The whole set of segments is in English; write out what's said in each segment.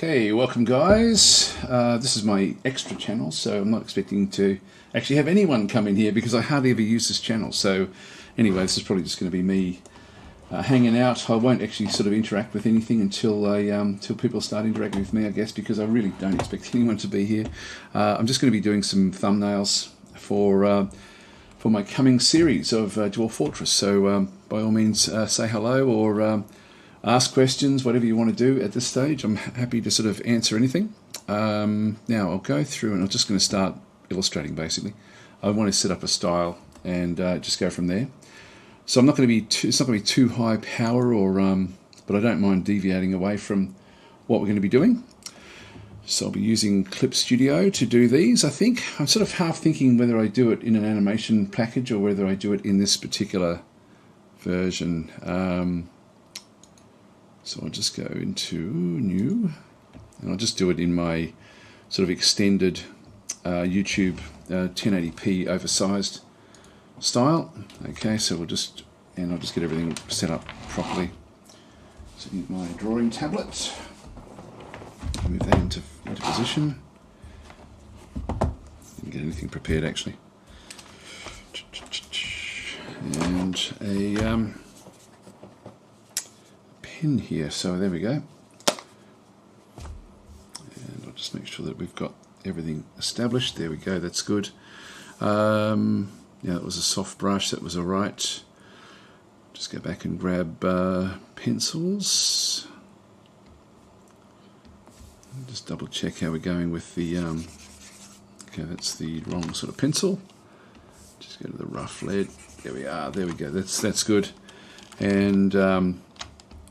Okay, welcome guys. This is my extra channel, so I'm not expecting to actually have anyone come in here because I hardly ever use this channel. So anyway, this is probably just going to be me hanging out. I won't actually sort of interact with anything until till people start interacting with me, I guess, because I really don't expect anyone to be here. I'm just going to be doing some thumbnails for my coming series of Dwarf Fortress. So by all means, say hello or ask questions, whatever you want to do at this stage. I'm happy to sort of answer anything. Now I'll go through and I'm just going to start illustrating basically. I want to set up a style and just go from there. So I'm not going to be it's not going to be too high power or but I don't mind deviating away from what we're going to be doing. So I'll be using Clip Studio to do these. I think I'm sort of half thinking whether I do it in an animation package or whether I do it in this particular version. So I'll just go into new and I'll just do it in my sort of extended YouTube 1080p oversized style. Okay, so I'll just get everything set up properly. So my drawing tablet, move that into position. Didn't get anything prepared actually. And a pin here, so there we go. And I'll just make sure that we've got everything established. There we go, that's good. Yeah, that was a soft brush, that was alright. Just go back and grab pencils. Just double check how we're going with the okay, that's the wrong sort of pencil. Just go to the rough lead. There we are, there we go, that's good. And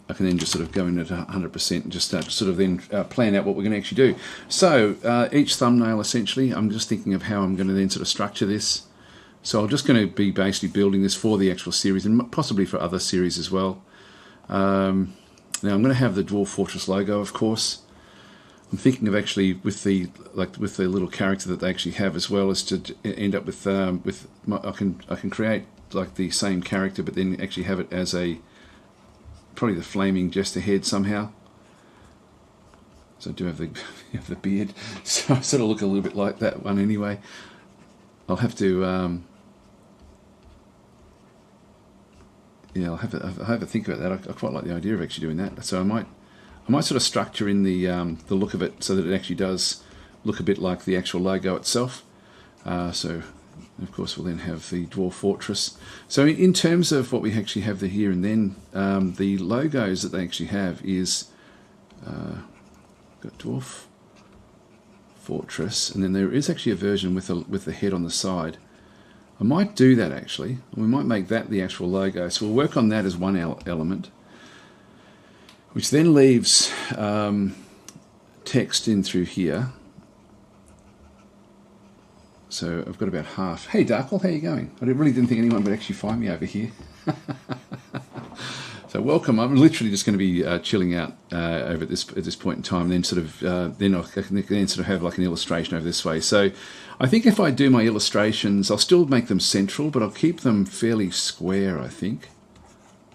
I can then just sort of go in at 100% and just start to sort of then plan out what we're going to actually do. So each thumbnail essentially, I'm just thinking of how I'm going to then sort of structure this. So I'm just going to be basically building this for the actual series and possibly for other series as well. Now I'm going to have the Dwarf Fortress logo, of course. I'm thinking of actually with the little character that they actually have, as well as to end up with I can create like the same character, but then actually have it as a probably the flaming jester head somehow. So I do have the beard, so I sort of look a little bit like that one anyway. I'll have to yeah, I'll have a think about that. I quite like the idea of actually doing that. So I might sort of structure in the look of it so that it actually does look a bit like the actual logo itself. So of course we'll then have the Dwarf Fortress. So in terms of what we actually have here and then, the logos that they actually have is got Dwarf Fortress, and then there is actually a version with the head on the side. I might do that actually. We might make that the actual logo. So we'll work on that as one element, which then leaves text in through here. So I've got about half. Hey Darkle, how you going? I really didn't think anyone would actually find me over here. So welcome. I'm literally just going to be chilling out over at this point in time. Then sort of then I can then sort of have like an illustration over this way. So I think if I do my illustrations, I'll still make them central, but I'll keep them fairly square, I think,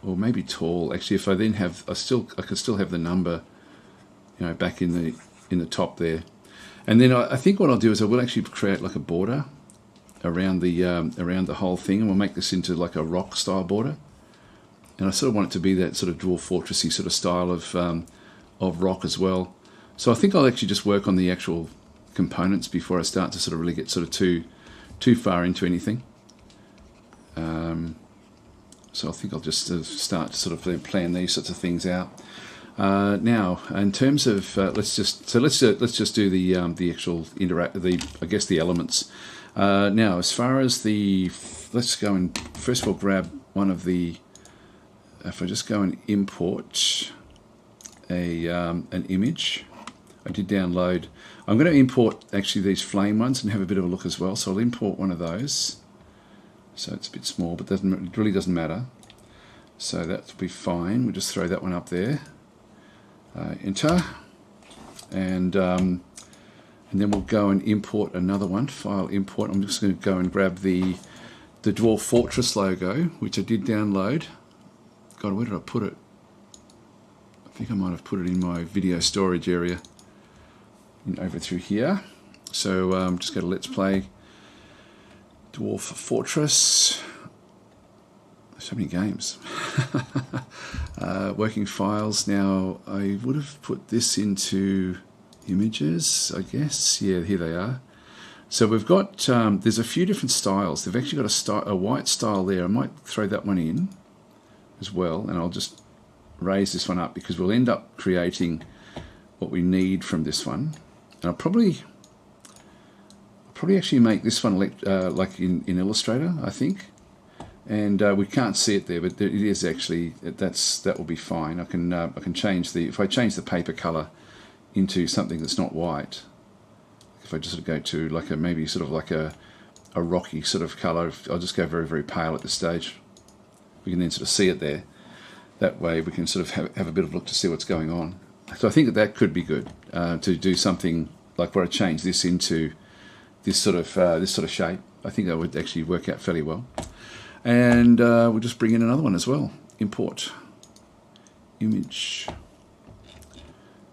or maybe tall. Actually, if I then have, I could still have the number, you know, back in the top there. And then I think what I'll do is I will actually create like a border around the whole thing, and we'll make this into like a rock style border. And I sort of want it to be that sort of Dwarf Fortressy sort of style of rock as well. So I think I'll actually just work on the actual components before I start to sort of really get sort of too far into anything. So I think I'll just start to sort of plan these sorts of things out. Now, in terms of let's just do the actual I guess the elements. Now, as far as let's go and first of all grab one of the. If I just go and import an image, I did download. I'm going to import actually these flame ones and have a bit of a look as well. So I'll import one of those. So it's a bit small, but it really doesn't matter. So that'll be fine. We'll just throw that one up there. Enter, and then we'll go and import another one. File import. I'm just going to go and grab the Dwarf Fortress logo, which I did download. God, where did I put it? I think I might have put it in my video storage area. over through here. So just go to Let's Play Dwarf Fortress. So many games. Working files. Now I would have put this into images, I guess. Yeah, here they are. So we've got, there's a few different styles. They've actually got a white style there. I might throw that one in as well, and I'll just raise this one up because we'll end up creating what we need from this one. And I'll probably actually make this one like in Illustrator, I think. And we can't see it there, but it is actually, that will be fine. I can change if I change the paper color into something that's not white. If I just sort of go to like maybe sort of like a rocky sort of color, I'll just go very, very pale at this stage. We can then sort of see it there. That way we can sort of have a bit of a look to see what's going on. So I think that could be good to do something like where I change this into this sort of shape. I think that would actually work out fairly well. And we'll just bring in another one as well. Import image.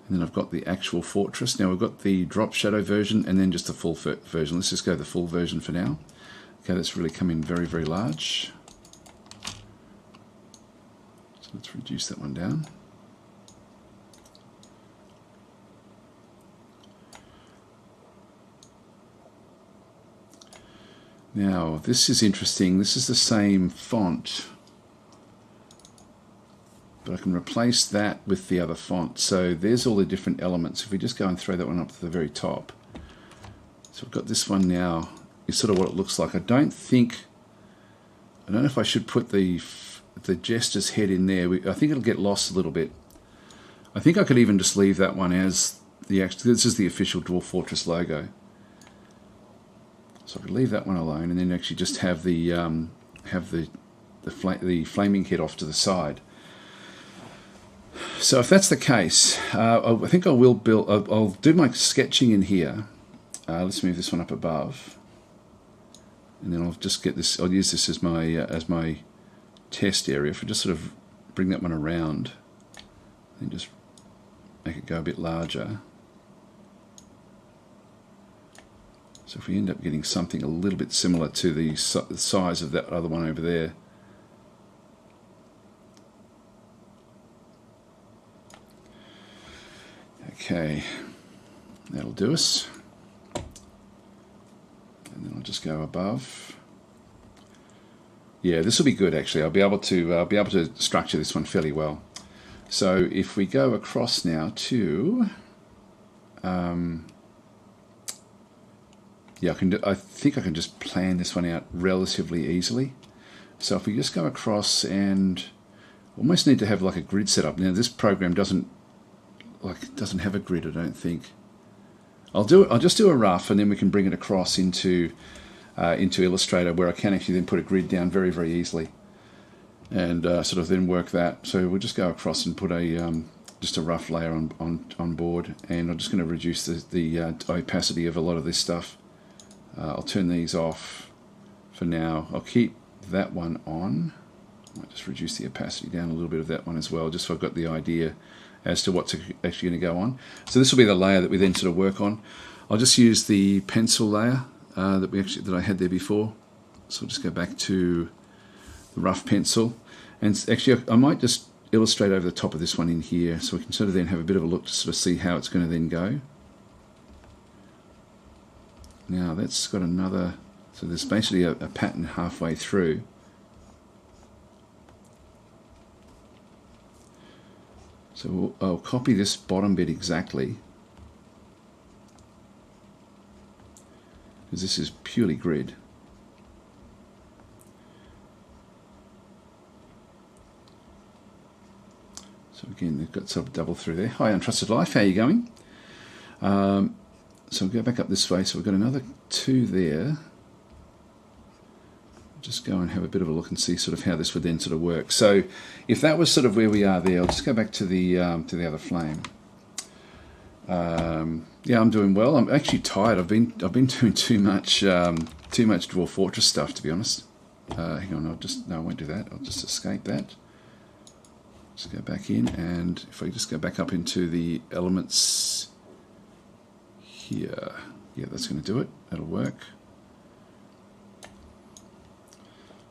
And then I've got the actual fortress. Now we've got the drop shadow version and then just the full version. Let's just go the full version for now. Okay, that's really come in very, very large. So let's reduce that one down. Now this is interesting. This is the same font, but I can replace that with the other font. So there's all the different elements. If we just go and throw that one up to the very top. So we've got this one now. Is sort of what it looks like. I don't know if I should put the jester's head in there. I think it'll get lost a little bit. I think I could even just leave that one as this is the official Dwarf Fortress logo. So I could leave that one alone and then actually just have the flaming head off to the side. So if that's the case, I think I will build. I'll do my sketching in here. Let's move this one up above, and then I'll just get this. I'll use this as my test area. If I just sort of bring that one around, and just make it go a bit larger. So if we end up getting something a little bit similar to the size of that other one over there. Okay, that'll do us. And then I'll just go above. Yeah, this will be good actually. I'll be able to structure this one fairly well. So if we go across now to yeah, I think I can just plan this one out relatively easily. So if we just go across and almost need to have like a grid set up. Now this program doesn't have a grid, I don't think. I'll just do a rough and then we can bring it across into Illustrator where I can actually then put a grid down very, very easily and sort of then work that. So we'll just go across and put just a rough layer on board, and I'm just going to reduce the opacity of a lot of this stuff. I'll turn these off for now. I'll keep that one on. I might just reduce the opacity down a little bit of that one as well, just so I've got the idea as to what's actually going to go on. So this will be the layer that we then sort of work on. I'll just use the pencil layer that I had there before. So I'll just go back to the rough pencil, and actually I might just illustrate over the top of this one in here, so we can sort of then have a bit of a look to sort of see how it's going to then go. Now that's got another, so there's basically a pattern halfway through. So I'll copy this bottom bit exactly, because this is purely grid. So again, they've got sort of double through there. Hi, Untrusted Life, how are you going? So we'll go back up this way. So we've got another two there. Just go and have a bit of a look and see sort of how this would then sort of work. So if that was sort of where we are there, I'll just go back to the other flame. Yeah, I'm doing well. I'm actually tired. I've been doing too much Dwarf Fortress stuff, to be honest. Hang on, I won't do that. I'll just escape that. Just go back in, and if I just go back up into the elements here. Yeah, that's going to do it. That'll work.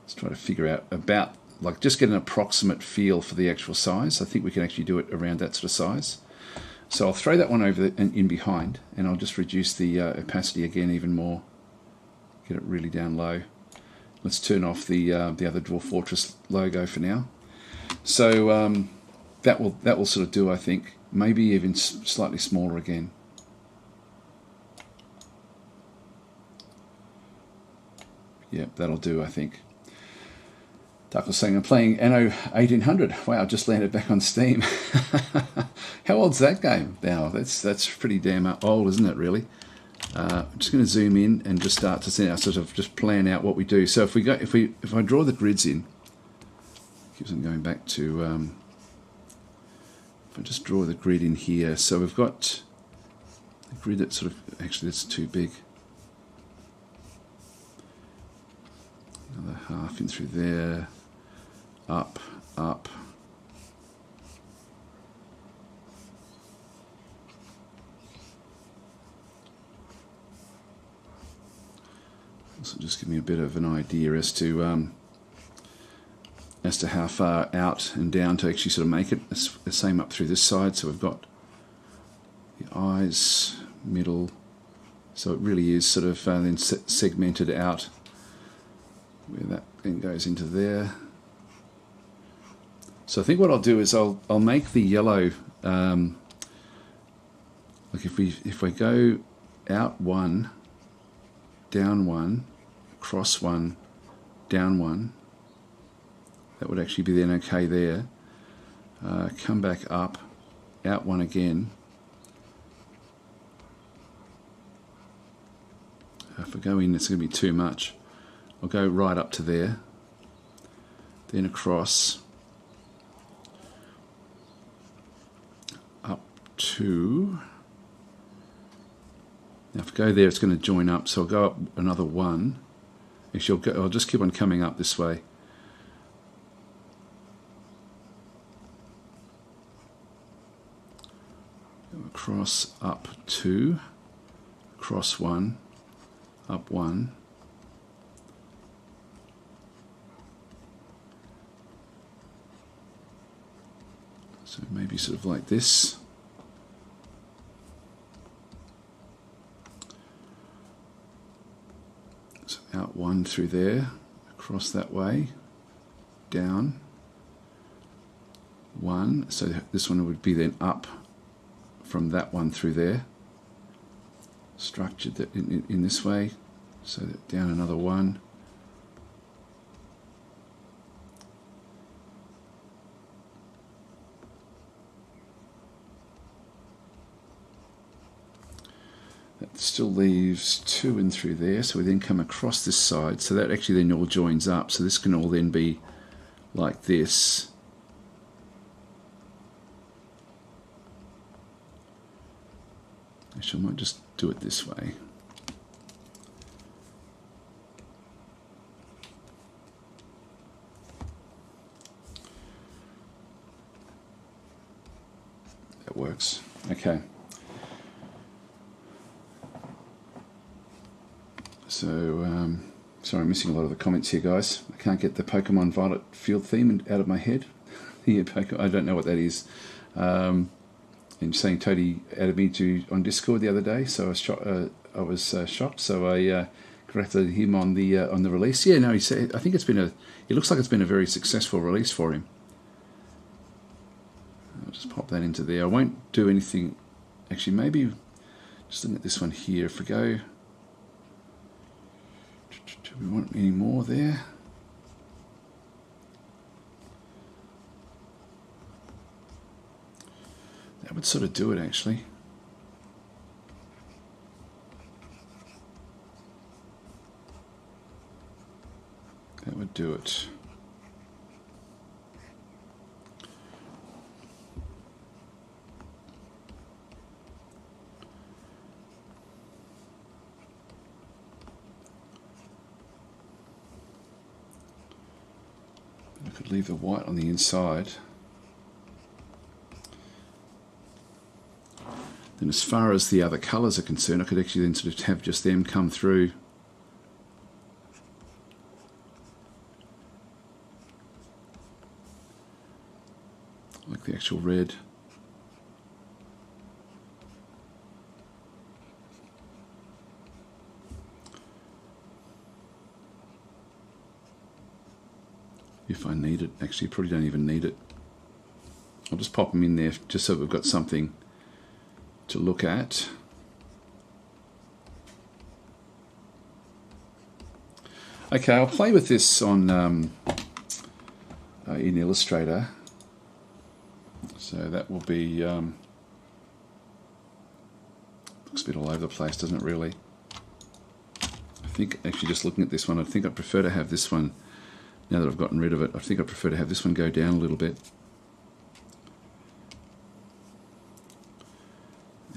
Let's try to figure out about, like, just get an approximate feel for the actual size. I think we can actually do it around that sort of size. So I'll throw that one over in behind, and I'll just reduce the opacity again even more. Get it really down low. Let's turn off the other Dwarf Fortress logo for now. So that will sort of do, I think. Maybe even slightly smaller again. Yep, that'll do, I think. Duck was saying, I'm playing Anno 1800. Wow, just landed back on Steam. How old's that game now? That's pretty damn old, isn't it, really? I'm just going to zoom in and just start to sort of just plan out what we do. So if I draw the grids in, keeps on going back to, if I just draw the grid in here, so we've got the grid that sort of, actually that's too big. Another half in through there, up, up. So just give me a bit of an idea as to how far out and down to actually sort of make it. The same up through this side. So we've got the eyes, middle. So it really is sort of then segmented out, where that then goes into there. So I think what I'll do is I'll make the yellow. Like if we go out one, down one, across one, down one, that would actually be then okay there. Come back up, out one again. If I go in, it's going to be too much. I'll go right up to there, then across, up to. Now if I go there, it's going to join up, so I'll go up another one. Actually, I'll just keep on coming up this way. Go across, up two, across one, up one. So maybe sort of like this. So out one through there, across that way, down, one. So this one would be then up from that one through there. Structured that in this way, so that down another one. That still leaves two in through there, so we then come across this side, so that actually then all joins up, so this can all then be like this. Actually, I might just do it this way. That works. Okay. So, sorry, I'm missing a lot of the comments here, guys. I can't get the Pokemon Violet field theme out of my head. I don't know what that is. And saying Toady added me on Discord the other day, so I was shocked. So I congratulated him on the release. Yeah, no, he said I think it looks like it's been a very successful release for him. I'll just pop that into there. I won't do anything. Actually, maybe just looking at this one here. If we go. Do we want any more there? That would sort of do it, actually. That would do it. I could leave the white on the inside. Then as far as the other colours are concerned, I could actually then sort of have just them come through. Like the actual red. If I need it. Actually, probably don't even need it. I'll just pop them in there just so we've got something to look at. Okay, I'll play with this on in Illustrator. So that will be looks a bit all over the place, doesn't it really? I think actually just looking at this one, I think I'd prefer to have this one, now that I've gotten rid of it, I think I'd prefer to have this one go down a little bit.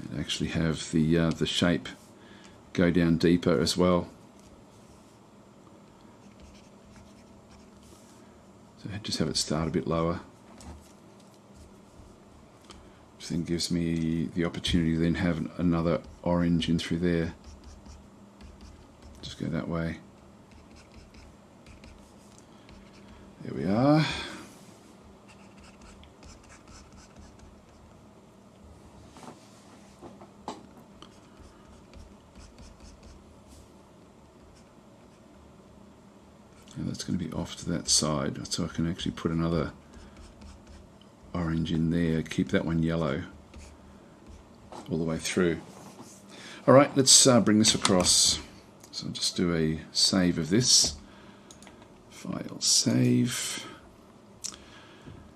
And actually have the shape go down deeper as well. So just have it start a bit lower. Which then gives me the opportunity to then have another orange in through there. Just go that way. There we are. And that's going to be off to that side, so I can actually put another orange in there, keep that one yellow all the way through. Alright, let's bring this across. So I'll just do a save of this. File, save.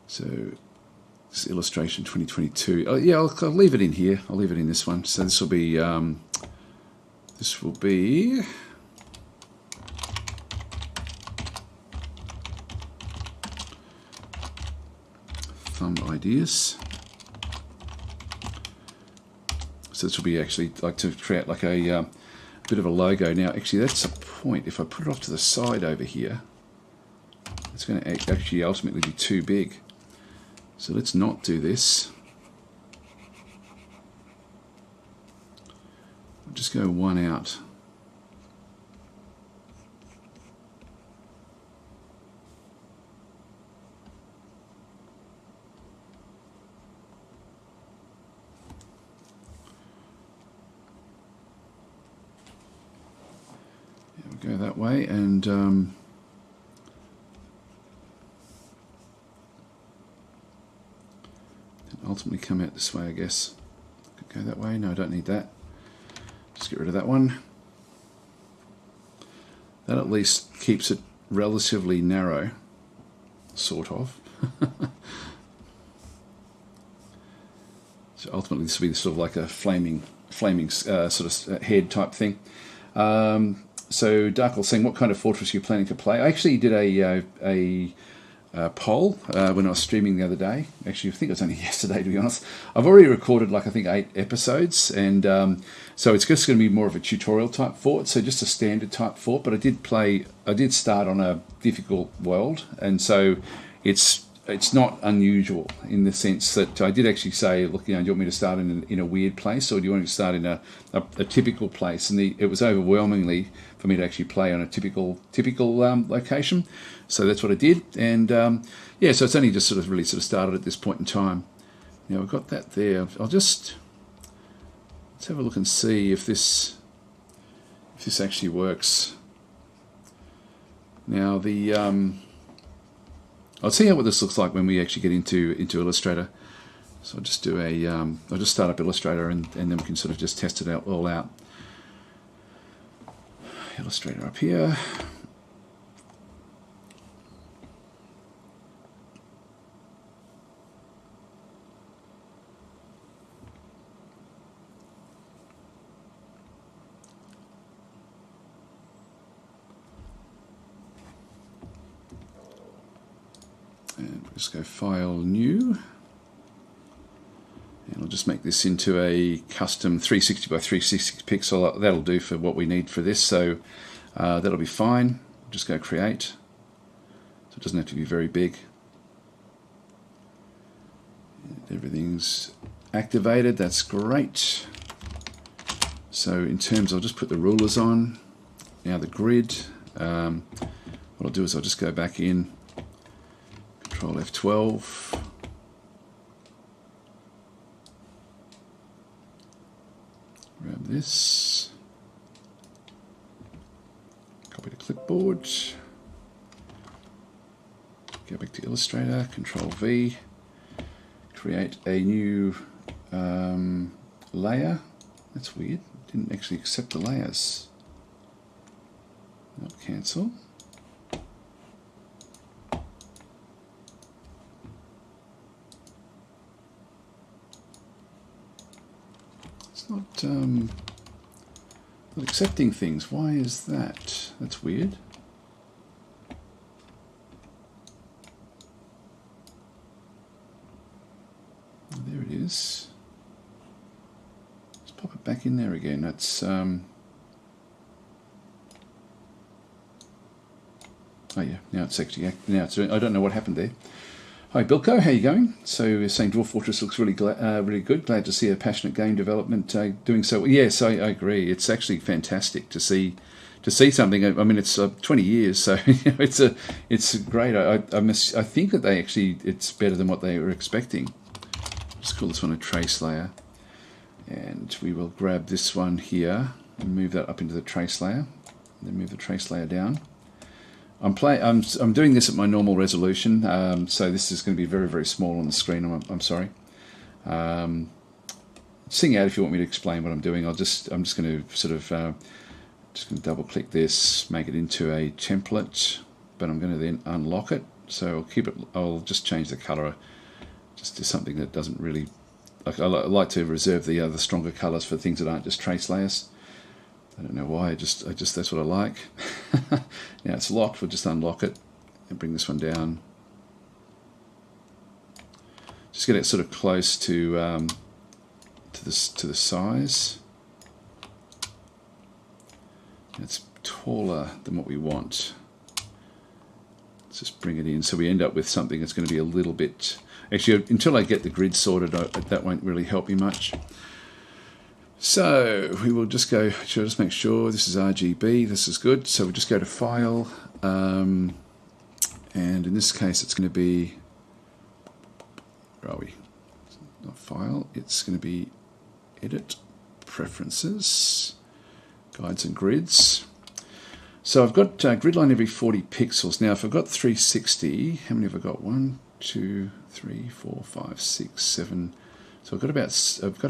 So this illustration 2022. Oh yeah, I'll leave it in here. I'll leave it in this one. So this will be thumb ideas. So this will be actually like to create like a bit of a logo. Now actually that's a point. If I put it off to the side over here, it's going to actually ultimately be too big. So let's not do this. We'll just go one out. Go that way, and ultimately come out this way, I guess. Could go that way. No, I don't need that. Just get rid of that one. That at least keeps it relatively narrow, sort of. So ultimately this will be sort of like a flaming sort of head type thing. So Darkle saying, what kind of fortress are you planning to play? I actually did a poll when I was streaming the other day. Actually, I think it was only yesterday, to be honest. I've already recorded like I think 8 episodes, and so it's just going to be more of a tutorial type fort, so just a standard type fort. But I did start on a difficult world, and so it's not unusual in the sense that I did actually say, look, do you want me to start in a weird place, or do you want me to start in a typical place? And it was overwhelmingly for me to actually play on a typical location. So that's what I did, and yeah, so it's only just really started at this point in time. Now I've got that there. Let's have a look and see if this actually works. Now I'll see what this looks like when we actually get into Illustrator. So I'll just do I'll just start up Illustrator, and then we can sort of just test it all out. Illustrator up here. And we'll just go File, New. And I'll just make this into a custom 360 by 360 pixel. That'll do for what we need for this, so that'll be fine. Just go Create. So it doesn't have to be very big. And everything's activated. That's great. So in terms, I'll just put the rulers on. Now the grid. What I'll do is I'll just go back in, Control F12. Grab this. Copy to clipboard. Go back to Illustrator, Control V. Create a new layer. That's weird. Didn't actually accept the layers. Not cancel. It's not accepting things. Why is that? That's weird. There it is. Let's pop it back in there again. That's oh yeah, now it's actually I don't know what happened there. Hi Bilko, how you going? So you're saying Dwarf Fortress looks really really good. Glad to see a passionate game development doing so. Yes, I agree. It's actually fantastic to see something. I mean, it's 20 years, so you know, it's great. I think that it's better than what they were expecting. Let's call this one a trace layer, and we will grab this one here and move that up into the trace layer, and then move the trace layer down. I'm doing this at my normal resolution, so this is going to be very, very small on the screen. I'm sorry. Sing out if you want me to explain what I'm doing. I'm just going to sort of just going to double click this, make it into a template, but I'm going to then unlock it. So I'll keep it. I'll just change the color, just to something that doesn't really. I like to reserve the stronger colors for things that aren't just trace layers. I don't know why, I just that's what I like. Now it's locked, we'll just unlock it and bring this one down. Just get it sort of close to the size. It's taller than what we want. Let's just bring it in so we end up with something that's going to be a little bit. Actually, until I get the grid sorted, that won't really help me much. So we will just go, just make sure this is RGB, this is good. So we'll just go to File, and in this case it's going to be, where are we? Not File, it's going to be Edit, Preferences, Guides and Grids. So I've got grid line every 40 pixels. Now if I've got 360, how many have I got? 1, 2, 3, 4, 5, 6, 7. So I've got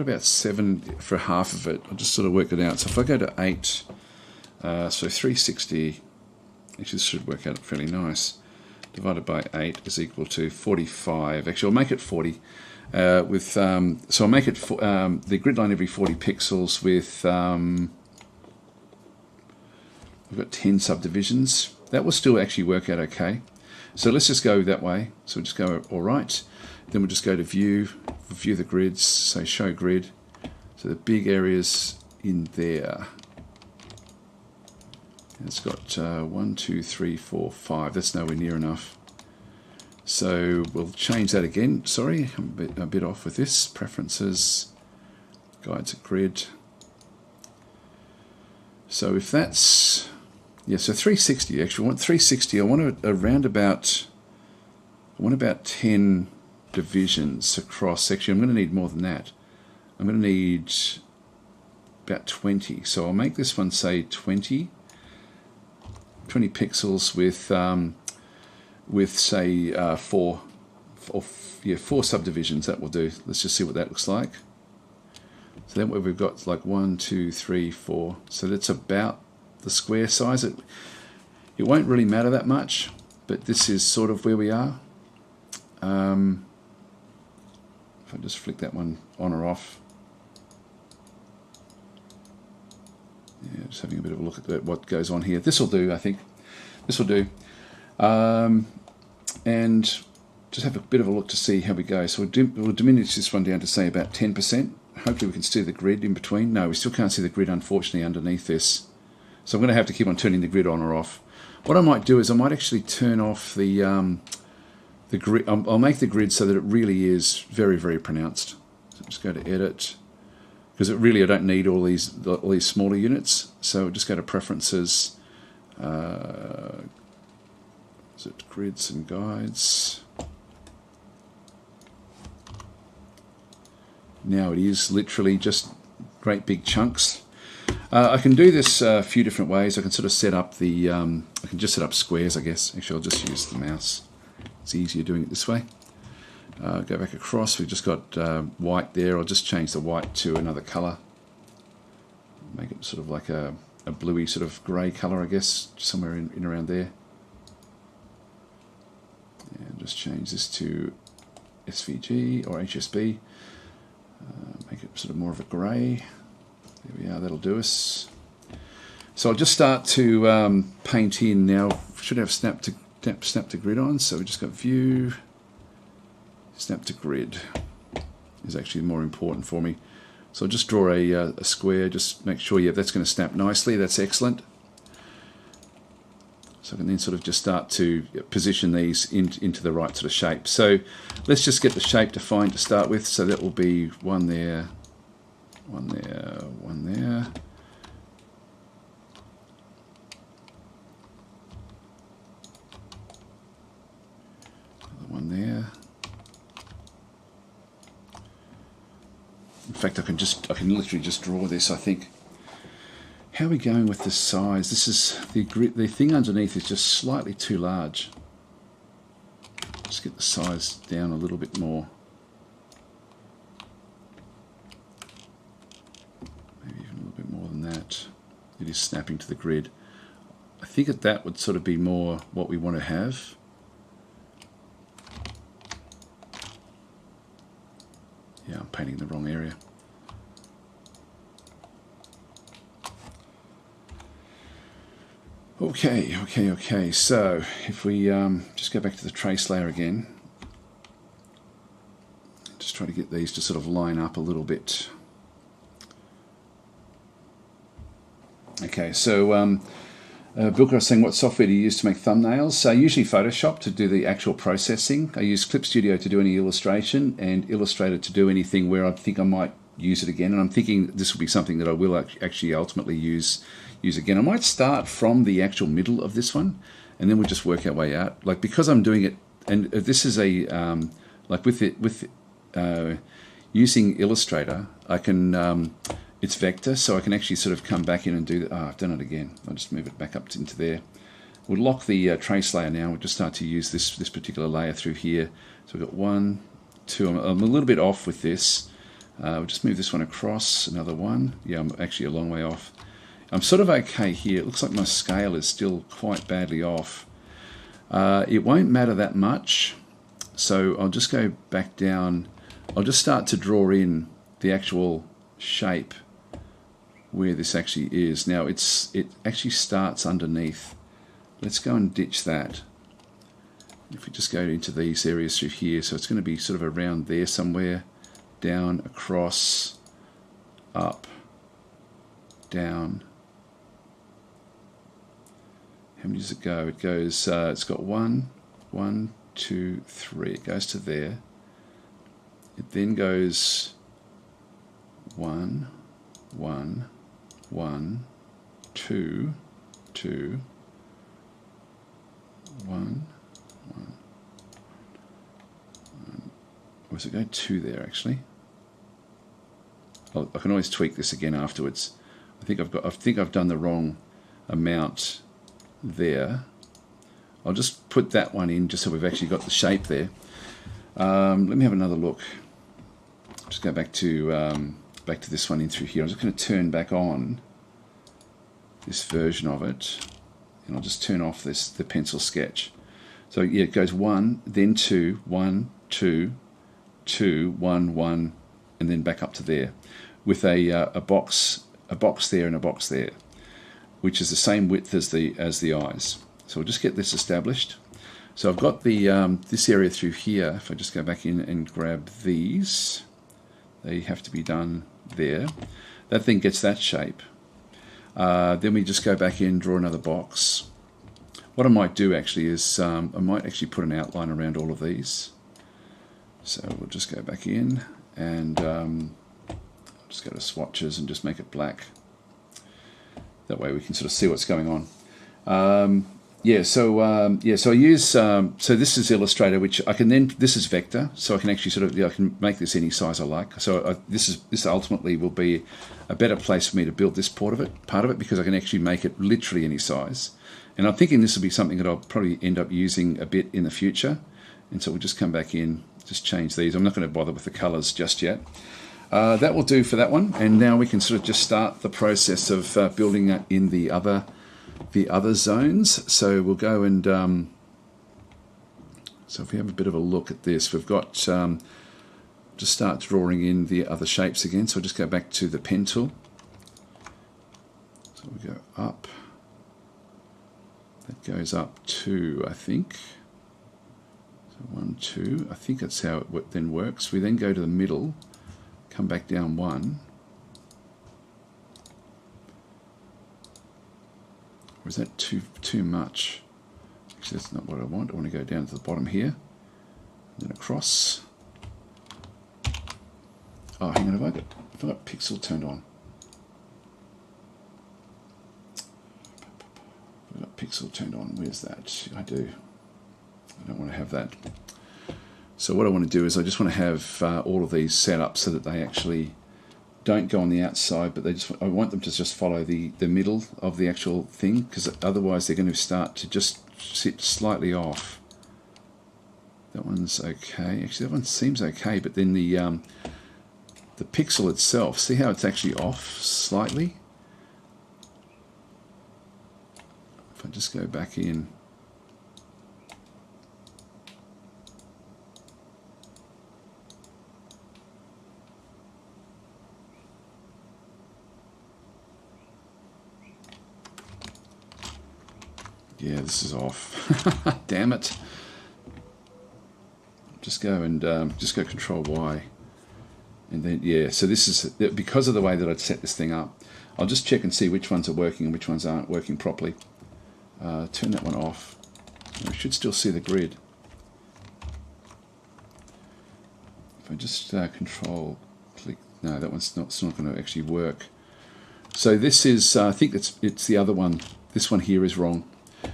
about 7 for half of it. I'll just sort of work it out. So if I go to 8, so 360, actually this should work out fairly nice. Divided by 8 is equal to 45. Actually, I'll make it 40. So I'll make it the grid line every 40 pixels with. I've got 10 subdivisions. That will still actually work out okay. So let's just go that way. So we'll just go all right. Then we'll just go to view the grids, say show grid. So the big areas in there. It's got 1, 2, 3, 4, 5. That's nowhere near enough. So we'll change that again. Sorry, I'm a bit off with this. Preferences, guides and grid. So if that's, yeah, so 360 actually. I want 360. I want around about, I want about 10 divisions across. Actually, I'm going to need more than that. I'm going to need about 20. So I'll make this one say 20 pixels with say 4 subdivisions. That will do. Let's just see what that looks like. So then we've got like 1, 2, 3, 4. So that's about the square size. It won't really matter that much, but this is sort of where we are. If I just flick that one on or off. Yeah, just having a bit of a look at what goes on here. This will do, I think. This will do. And just have a bit of a look to see how we go. So we'll diminish this one down to say about 10%. Hopefully we can see the grid in between. No, we still can't see the grid, unfortunately, underneath this. So I'm going to have to keep on turning the grid on or off. What I might do is I might actually turn off the grid. I'll make the grid so that it really is very, very pronounced. So just go to edit, because I don't need all these smaller units. So just go to preferences. Is it grids and guides? Now it is literally just great big chunks. I can do this a few different ways. I can sort of set up the, I can just set up squares, I guess. Actually, I'll just use the mouse. It's easier doing it this way. Go back across. We've just got white there. I'll just change the white to another color. Make it sort of like a bluey sort of grey color, I guess, somewhere in around there. And just change this to SVG or HSB. Make it sort of more of a grey. There we are, that'll do us. So I'll just start to paint in now. Should have snap to grid on, so we just got view, snap to grid is actually more important for me. So I'll just draw a square, just make sure, yeah, that's going to snap nicely, that's excellent. So I can then sort of just start to position these into the right sort of shape. So let's just get the shape defined to start with. So that will be one there, one there, one there. Another one there. In fact, I can literally just draw this, I think. How are we going with the size? This is the thing underneath is just slightly too large. Just get the size down a little bit more. Maybe even a little bit more than that. It is snapping to the grid. I think that would sort of be more what we want to have. Yeah, I'm painting the wrong area. Okay. So if we just go back to the trace layer again, just try to get these to sort of line up a little bit. Okay, so Bilker was saying, what software do you use to make thumbnails? So usually Photoshop to do the actual processing. I use Clip Studio to do any illustration, and Illustrator to do anything where I think I might use it again. And I'm thinking this will be something that I will actually ultimately use again. I might start from the actual middle of this one, and then we'll just work our way out. Like, because I'm doing it, and this is a like with using Illustrator, I can it's vector, so I can actually sort of come back in and do that. I've done it again. I'll just move it back up into there. We'll lock the trace layer now. We'll just start to use this particular layer through here. So we've got 1, 2. I'm a little bit off with this. We'll just move this one across. Another one. Yeah, I'm actually a long way off. I'm sort of okay here. It looks like my scale is still quite badly off. It won't matter that much, so I'll just go back down. I'll just start to draw in the actual shape where this actually is. Now it actually starts underneath. Let's go and ditch that. If we just go into these areas through here, so it's going to be sort of around there somewhere, down, across, up, down. How many does it go? It goes, it's got 1, 2, 3. It goes to there. It then goes 1, 1, 1, 2, 2, 1, 1. Or does it go 2 there actually? I can always tweak this again afterwards. I think I've done the wrong amount there. I'll just put that one in just so we've actually got the shape there. Let me have another look. Just go back to this one in through here. I'm just going to turn back on this version of it, and I'll just turn off the pencil sketch. So yeah, it goes 1, then 2, 1, 2, 2, 1, 1, and then back up to there, with a box there and a box there, which is the same width as the eyes. So we'll just get this established. So I've got the this area through here. If I just go back in and grab these, they have to be done there. That thing gets that shape. Then we just go back in, draw another box. What I might do actually is I might actually put an outline around all of these. So we'll just go back in, and just go to swatches and just make it black. That way we can sort of see what's going on. So I use so this is Illustrator, which I can then, this is vector, so I can actually sort of, I can make this any size I like. So this ultimately will be a better place for me to build this part of it, because I can actually make it literally any size. And I'm thinking this will be something that I'll probably end up using a bit in the future. And so we'll just come back in, just change these. I'm not going to bother with the colors just yet. That will do for that one. And now we can sort of just start the process of building that in the other zones. So we'll go and so if we have a bit of a look at this, we've got just start drawing in the other shapes again. So we'll just go back to the pen tool. So we go up. That goes up 2, I think. So 1, 2. I think that's how it then works. We then go to the middle, come back down 1. Or is that too much? Actually, that's not what I want. I want to go down to the bottom here, and then across. Oh, hang on, have I got pixel turned on? I've got pixel turned on. Where's that? I do. I don't want to have that. So what I want to do is I just want to have all of these set up so that they actually don't go on the outside, but I want them to just follow the middle of the actual thing, because otherwise they're going to start to just sit slightly off. That one's okay. Actually, that one seems okay, but then the pixel itself, see how it's actually off slightly? If I just go back in. Yeah, this is off. Damn it. Just go and just go Control Y. And then, yeah, so this is, because of the way that I'd set this thing up, I'll just check and see which ones are working and which ones aren't working properly. Turn that one off. We should still see the grid. If I just Control click, no, that one's not going to actually work. So this is, I think it's the other one. This one here is wrong.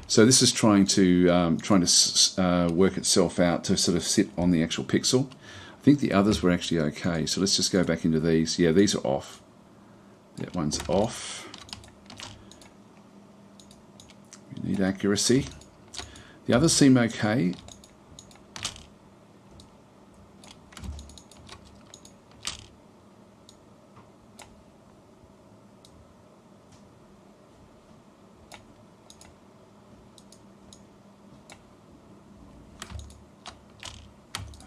So this is trying to work itself out to sort of sit on the actual pixel. I think the others were actually okay. So let's just go back into these. Yeah, these are off. That one's off. We need accuracy. The others seem okay.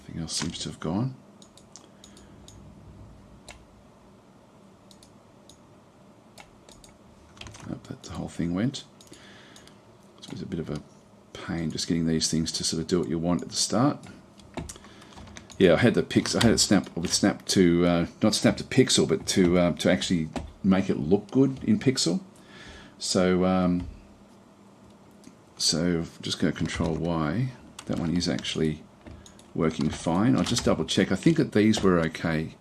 Nothing else seems to have gone. Nope, that the whole thing went. So it was a bit of a pain just getting these things to sort of do what you want at the start. Yeah, I had the pixel. I had it snap to not snap to pixel, but to actually make it look good in pixel. So so just go Control Y. That one is actually working fine. I'll just double check. I think that these were okay.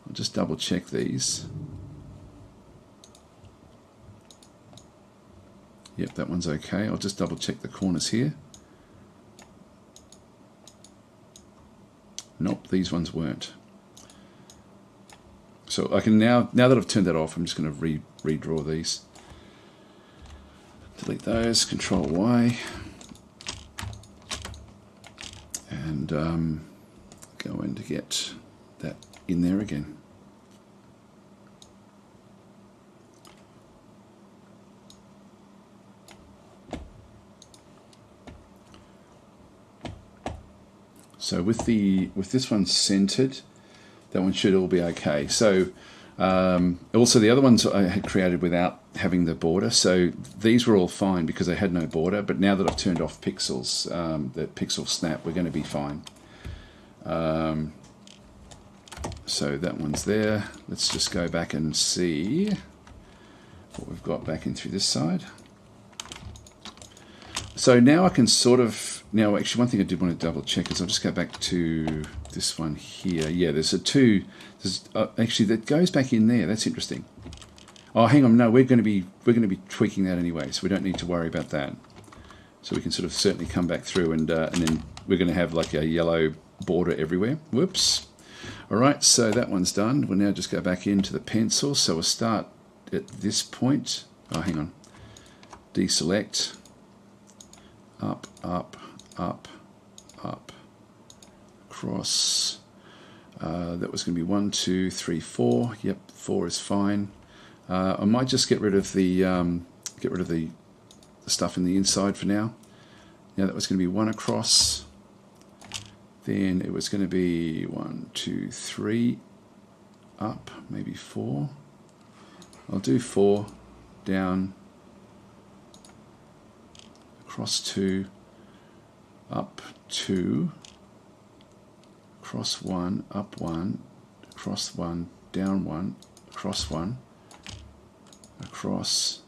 I'll just double check these. Yep, that one's okay. I'll just double check the corners here. Nope, these ones weren't. So I can now that I've turned that off, I'm just going to redraw these. Delete those, Control Y. And going to get that in there again. So with this one centered, that one should all be okay. So also the other ones I had created without having the border, so these were all fine because they had no border, but now that I've turned off pixels, the pixel snap, we're going to be fine. So that one's there. Let's just go back and see what we've got back in through this side. So now I can sort of, now actually one thing I did want to double check is I'll just go back to this one here. Yeah, there's a two. There's actually that goes back in there. That's interesting. Oh, hang on. No, we're going to be tweaking that anyway, so we don't need to worry about that. So we can sort of certainly come back through, and then we're going to have like a yellow border everywhere. Whoops. All right, so that one's done. We'll now just go back into the pencil. So we'll start at this point. Oh, hang on. Deselect. Up, up, up, up. Across. That was going to be 1, 2, 3, 4. Yep, 4 is fine. I might just get rid of the stuff in the inside for now. Now that was going to be 1 across. Then it was going to be 1, 2, 3 up, maybe 4. I'll do 4 down, across 2, up 2, across 1, up 1, across 1, down 1, across 1, across,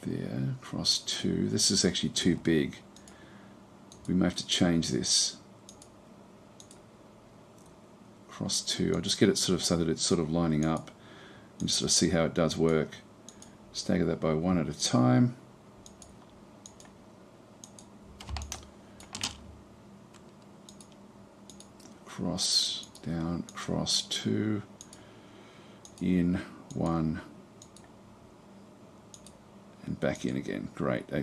there, across 2. This is actually too big. We may have to change this. Across 2. I'll just get it sort of so that it's sort of lining up and just sort of see how it does work. Stagger that by 1 at a time. Across, down, across 2, in 1, and back in again. Great. I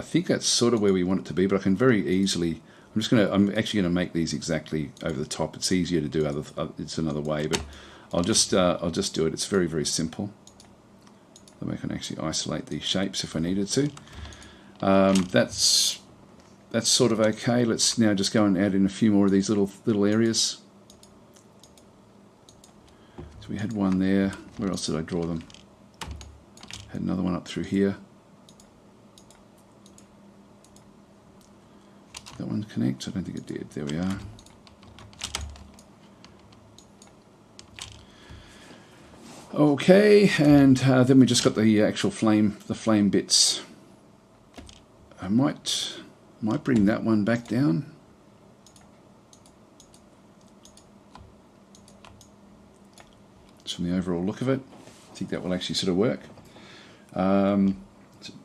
think that's sort of where we want it to be, but I can very easily. I'm actually going to make these exactly over the top. It's easier to do it's another way, but I'll just do it. It's very, very simple. Then we can actually isolate these shapes if I needed to. That's sort of okay. Let's now just go and add in a few more of these little areas. So we had one there. Where else did I draw them? Had another one up through here. That one connect? I don't think it did. There we are. Okay, and then we just got the actual flame bits. I might bring that one back down. Just from the overall look of it, I think that will actually sort of work.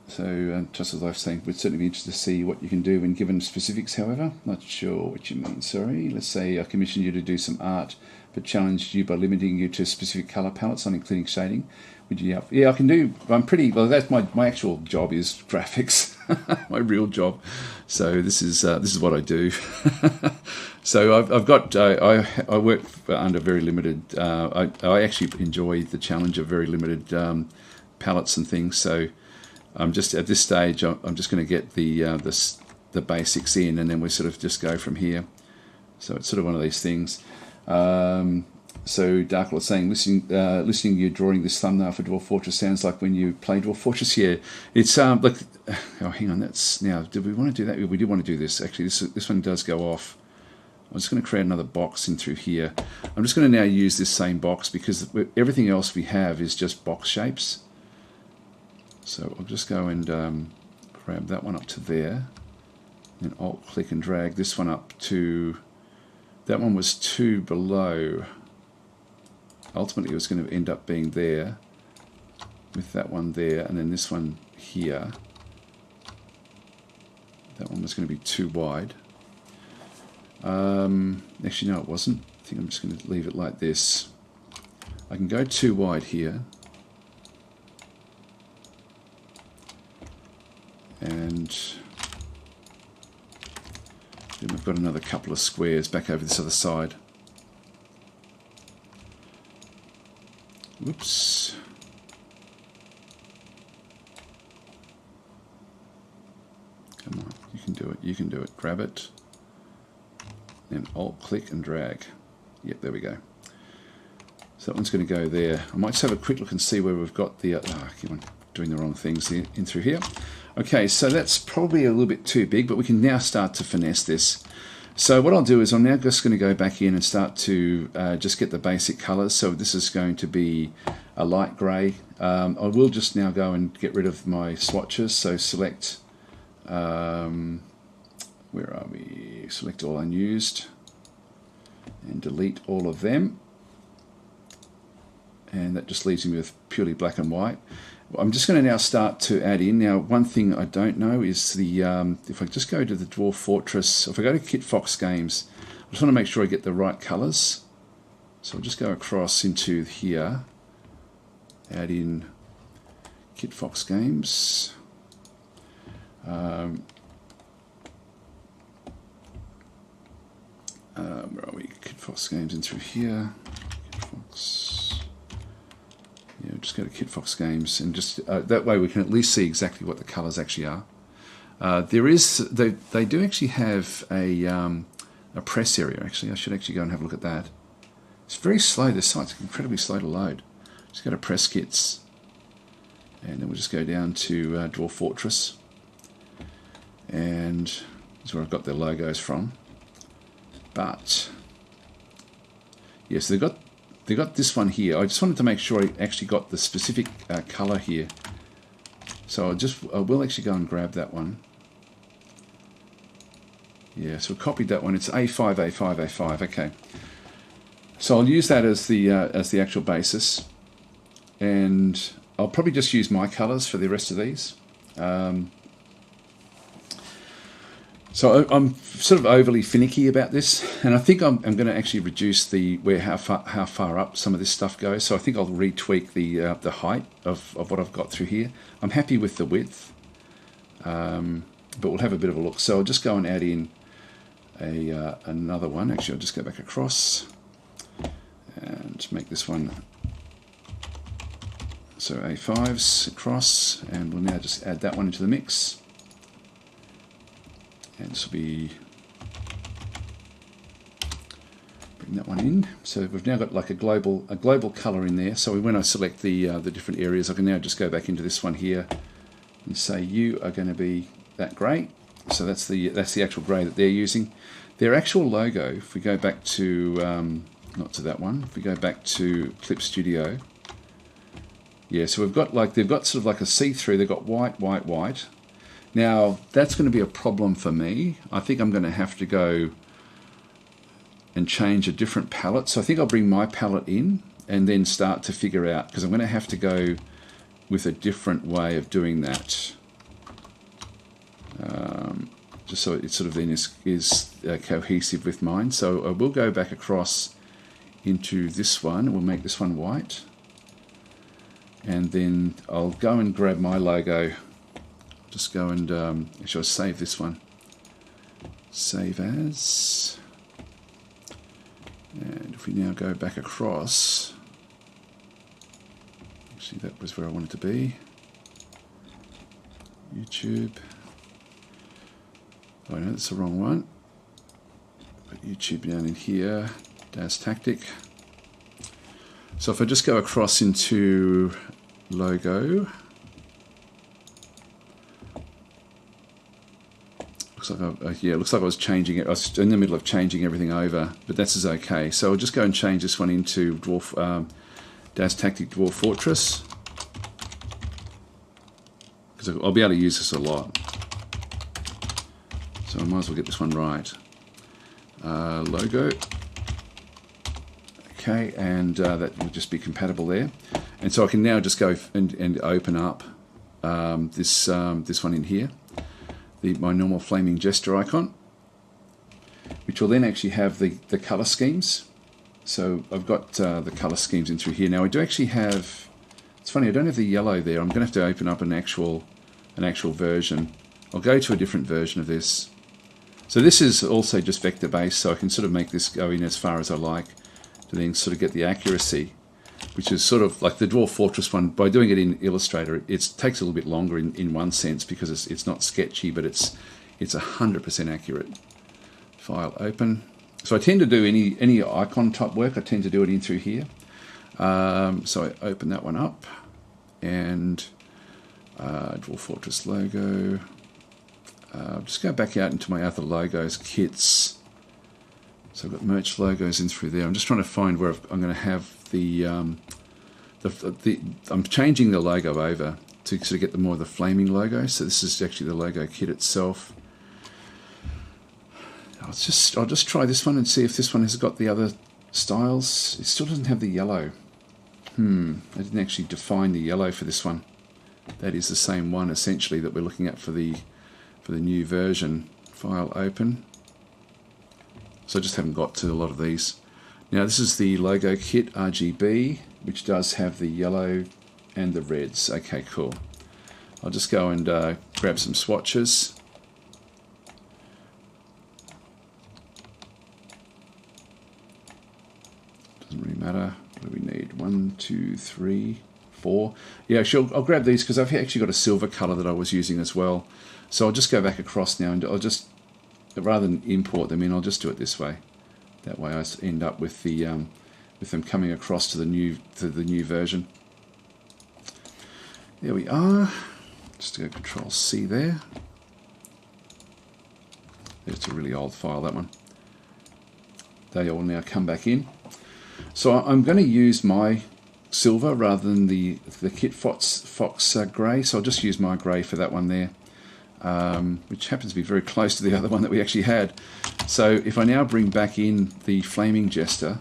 So just as I was saying, we'd certainly be interested to see what you can do when given specifics, however. Not sure what you mean, sorry. Let's say I commissioned you to do some art, but challenged you by limiting you to specific colour palettes, not including shading. Would you? Yeah, I can do. I'm pretty. Well, that's my actual job is graphics, my real job. So this is what I do. So I've got. I work under very limited. I actually enjoy the challenge of very limited palettes and things. So I'm just at this stage. I'm just going to get the basics in, and then we sort of just go from here. So it's sort of one of these things. So Darkle was saying, listening you drawing this thumbnail for Dwarf Fortress sounds like when you play Dwarf Fortress. Yeah, it's like, oh, hang on, that's now. Did we want to do that? We did want to do this. Actually, this one does go off. I'm just going to create another box in through here. I'm just going to now use this same box because everything else we have is just box shapes. So I'll just go and grab that one up to there, and Alt click and drag this one up to. That one was 2 below. Ultimately, it was going to end up being there with that one there, and then this one here. That one was going to be too wide. Actually, no, it wasn't. I think I'm just going to leave it like this. I can go too wide here. And then we've got another couple of squares back over this other side. Whoops. Come on, you can do it, you can do it. Grab it. Then Alt click and drag. Yep, there we go. So that one's going to go there. I might just have a quick look and see where we've got the... I keep on doing the wrong things in through here. Okay, so that's probably a little bit too big, but we can now start to finesse this. So what I'll do is I'm now just going to go back in and start to just get the basic colours. So this is going to be a light grey. I will just now go and get rid of my swatches. So select Where are we? Select all unused and delete all of them. And that just leaves me with purely black and white. I'm just going to now start to add in. Now, one thing I don't know is the if I just go to the Dwarf Fortress, if I go to Kit Fox Games, I just want to make sure I get the right colours. So I'll just go across into here, add in Kit Fox Games. Where are we? Kit Fox Games in through here. Kit Fox. Yeah, just go to Kit Fox Games, and just that way we can at least see exactly what the colours actually are. They do actually have a press area. Actually, I should actually go and have a look at that. It's very slow. This site's incredibly slow to load. Just go to Press Kits, and then we'll just go down to Dwarf Fortress, and this is where I've got their logos from. But yes, they've got this one here. I just wanted to make sure I actually got the specific colour here. So I will actually go and grab that one. Yeah, so I copied that one. It's A5, A5, A5. Okay. So I'll use that as the actual basis, and I'll probably just use my colours for the rest of these. So I'm sort of overly finicky about this, and I think I'm going to actually reduce how far up some of this stuff goes. So I think I'll retweak the height of what I've got through here. I'm happy with the width, but we'll have a bit of a look. So I'll just go and add in another one. Actually, I'll just go back across and make this one. So A5s across, and we'll now just add that one into the mix. And this will be, bring that one in. So we've now got like a global colour in there. So when I select the different areas, I can now just go back into this one here and say you are going to be that grey. So that's the actual grey that they're using. Their actual logo, if we go back to not to that one, if we go back to Clip Studio, yeah. So they've got sort of like a see-through. They've got white, white, white. Now, that's going to be a problem for me. I think I'm going to have to go and change a different palette. So I think I'll bring my palette in and then start to figure out, because I'm going to have to go with a different way of doing that. Just so it sort of then is cohesive with mine. So I will go back across into this one. We'll make this one white. And then I'll go and grab my logo. Just go and actually I'll save this one. Save as. And if we now go back across, actually that was where I wanted to be. YouTube. Oh no, that's the wrong one. Put YouTube down in here. Daz Tactic. So if I just go across into logo. Looks like I was changing it. I was in the middle of changing everything over, but that's okay. So I'll just go and change this one into Daz Tactic Dwarf Fortress, because I'll be able to use this a lot. So I might as well get this one right. Logo. Okay, and that will just be compatible there. And so I can now just go and open up this one in here. My normal flaming gesture icon, which will then actually have the color schemes. So I've got the color schemes in through here. Now I do actually have, it's funny, I don't have the yellow there. I'm going to have to open up an actual version. I'll go to a different version of this. So this is also just vector based, so I can sort of make this go in as far as I like to then sort of get the accuracy, which is sort of like the Dwarf Fortress one. By doing it in Illustrator, it takes a little bit longer in one sense, because it's not sketchy, but it's 100% accurate. File open. So I tend to do any icon type work, I tend to do it in through here. So I open that one up, and Dwarf Fortress logo. Just go back out into my other logos, kits. So I've got merch logos in through there. I'm just trying to find where I'm going to have I'm changing the logo over to sort of get the more of the flaming logo. So this is actually the logo kit itself. I'll just try this one and see if this one has got the other styles. It still doesn't have the yellow. I didn't actually define the yellow for this one. That is the same one essentially that we're looking at for the new version. File open. So I just haven't got to a lot of these. Now this is the logo kit RGB, which does have the yellow and the reds. Okay, cool. I'll just go and grab some swatches. Doesn't really matter. What do we need? 1, 2, 3, 4. Yeah, sure. I'll grab these because I've actually got a silver color that I was using as well. So I'll just go back across now and I'll just, rather than import them in, I'll just do it this way. That way I end up with the with them coming across to the new version. There we are. Just go Control C there. It's a really old file, that one. They all now come back in. So I'm going to use my silver rather than the Kit Fox grey. So I'll just use my grey for that one there, which happens to be very close to the other one that we actually had. So if I now bring back in the Flaming Jester,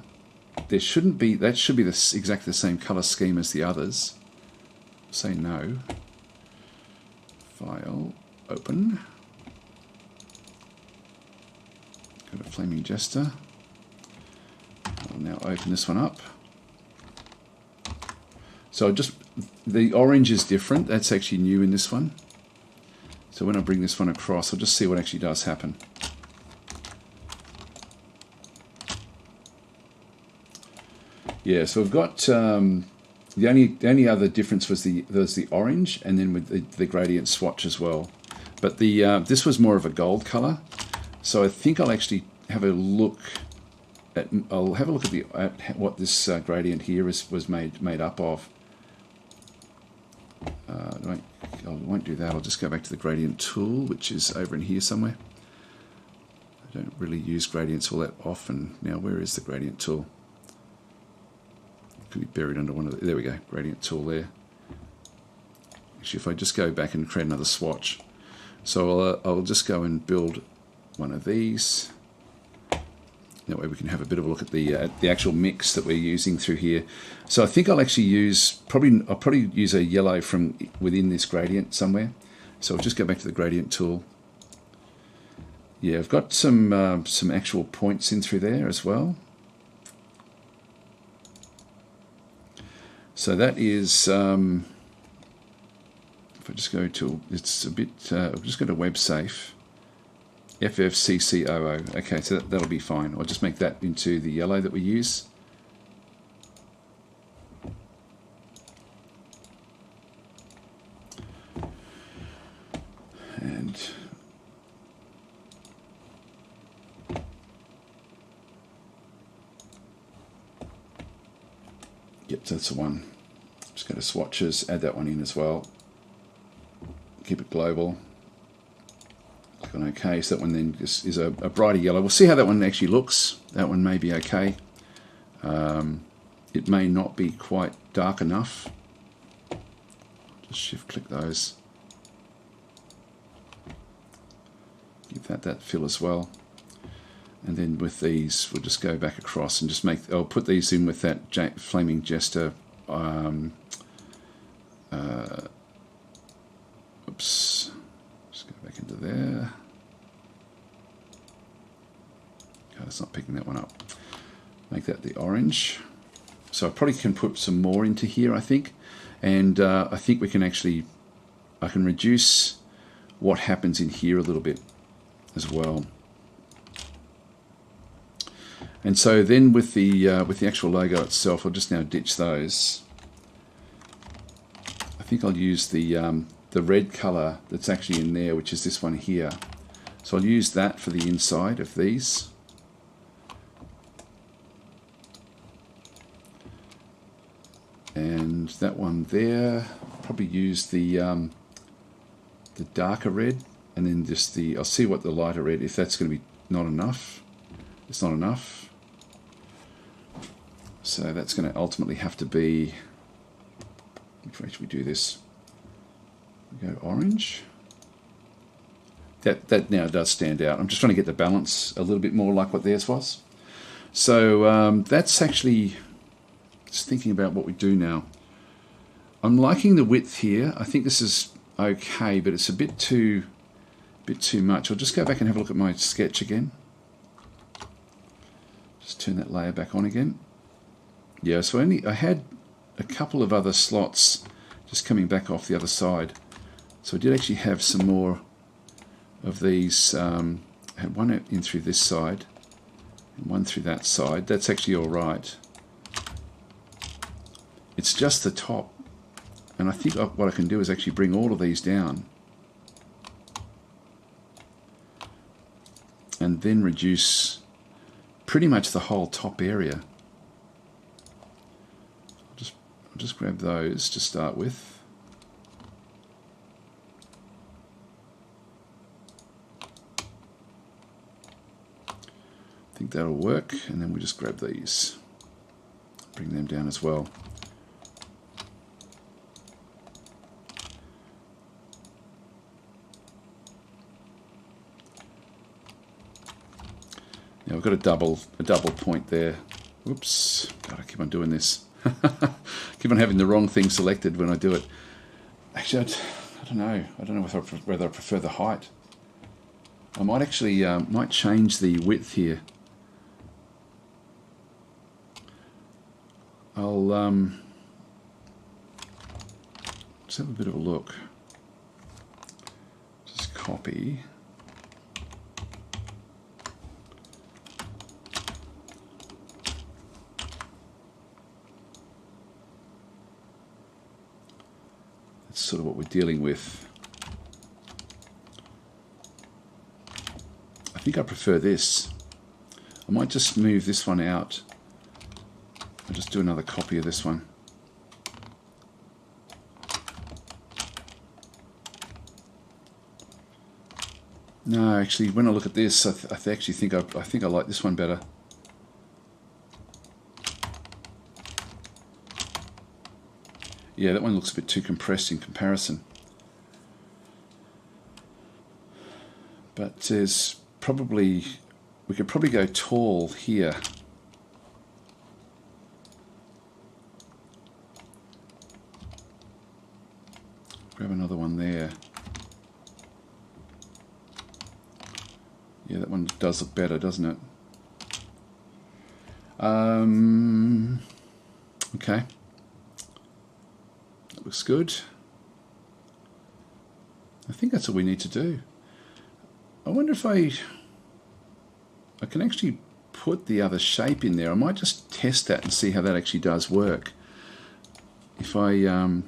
there shouldn't be, that should be exactly the same colour scheme as the others. Say no. File, open. Go to Flaming Jester. I'll now open this one up. So just, the orange is different. That's actually new in this one. So when I bring this one across, I'll just see what actually does happen. Yeah, so I've got the only other difference was the orange, and then with the gradient swatch as well. But the this was more of a gold color, so I think I'll actually have a look at what this gradient here was made up of. I won't do that. I'll just go back to the gradient tool, which is over in here somewhere. I don't really use gradients all that often. Now, where is the gradient tool? It could be buried under one of the, there we go, gradient tool there. Actually, if I just go back and create another swatch. So I'll just go and build one of these. That way we can have a bit of a look at the actual mix that we're using through here. So I think I'll actually use, I'll probably use a yellow from within this gradient somewhere. So I'll just go back to the gradient tool. Yeah, I've got some actual points in through there as well. So that is, if I just go to, it's a bit, I'll just go to WebSafe. FFCCOO. Okay, so that'll be fine. I'll just make that into the yellow that we use. And yep, that's the one. Just go to swatches, add that one in as well. Keep it global. Click on OK, so that one then is a brighter yellow. We'll see how that one actually looks. That one may be okay. It may not be quite dark enough. Just shift click those. Give that fill as well. And then with these, we'll just go back across and just I'll put these in with that Flaming Jester. Oops. Just go back into there. Oh, it's not picking that one up. Make that the orange. So I probably can put some more into here, I think. And I think we can actually, I can reduce what happens in here a little bit as well. And so then with the actual logo itself, I'll just now ditch those. I think I'll use the red color that's actually in there, which is this one here. So I'll use that for the inside of these. And that one there, probably use the darker red, and then just I'll see what the lighter red, if that's going to be not enough. It's not enough. So that's going to ultimately have to be, if we actually do this, Go orange. That now does stand out. I'm just trying to get the balance a little bit more like what theirs was. So that's actually, just thinking about what we do now. I'm liking the width here. I think this is okay, but it's a bit too much. I'll just go back and have a look at my sketch again. Just turn that layer back on again. Yeah, so I had a couple of other slots just coming back off the other side. So I did actually have some more of these. I had one in through this side and one through that side. That's actually all right. It's just the top. And I think what I can do is actually bring all of these down and then reduce pretty much the whole top area. I'll just grab those to start with. I think that'll work, and then we just grab these, bring them down as well. Now we've got a double point there. Whoops! God, I keep on doing this. Keep on having the wrong thing selected when I do it. Actually, I don't know. I don't know whether I prefer the height. I might actually might change the width here. I'll just have a bit of a look. Just copy. That's sort of what we're dealing with. I think I prefer this. I might just move this one out. I'll just do another copy of this one. No, actually, when I look at this, I actually think I like this one better. Yeah, that one looks a bit too compressed in comparison. But there's probably, we could probably go tall here. Grab another one there. Yeah, that one does look better, doesn't it? Okay. That looks good. I think that's all we need to do. I wonder if I can actually put the other shape in there. I might just test that and see how that actually does work. If I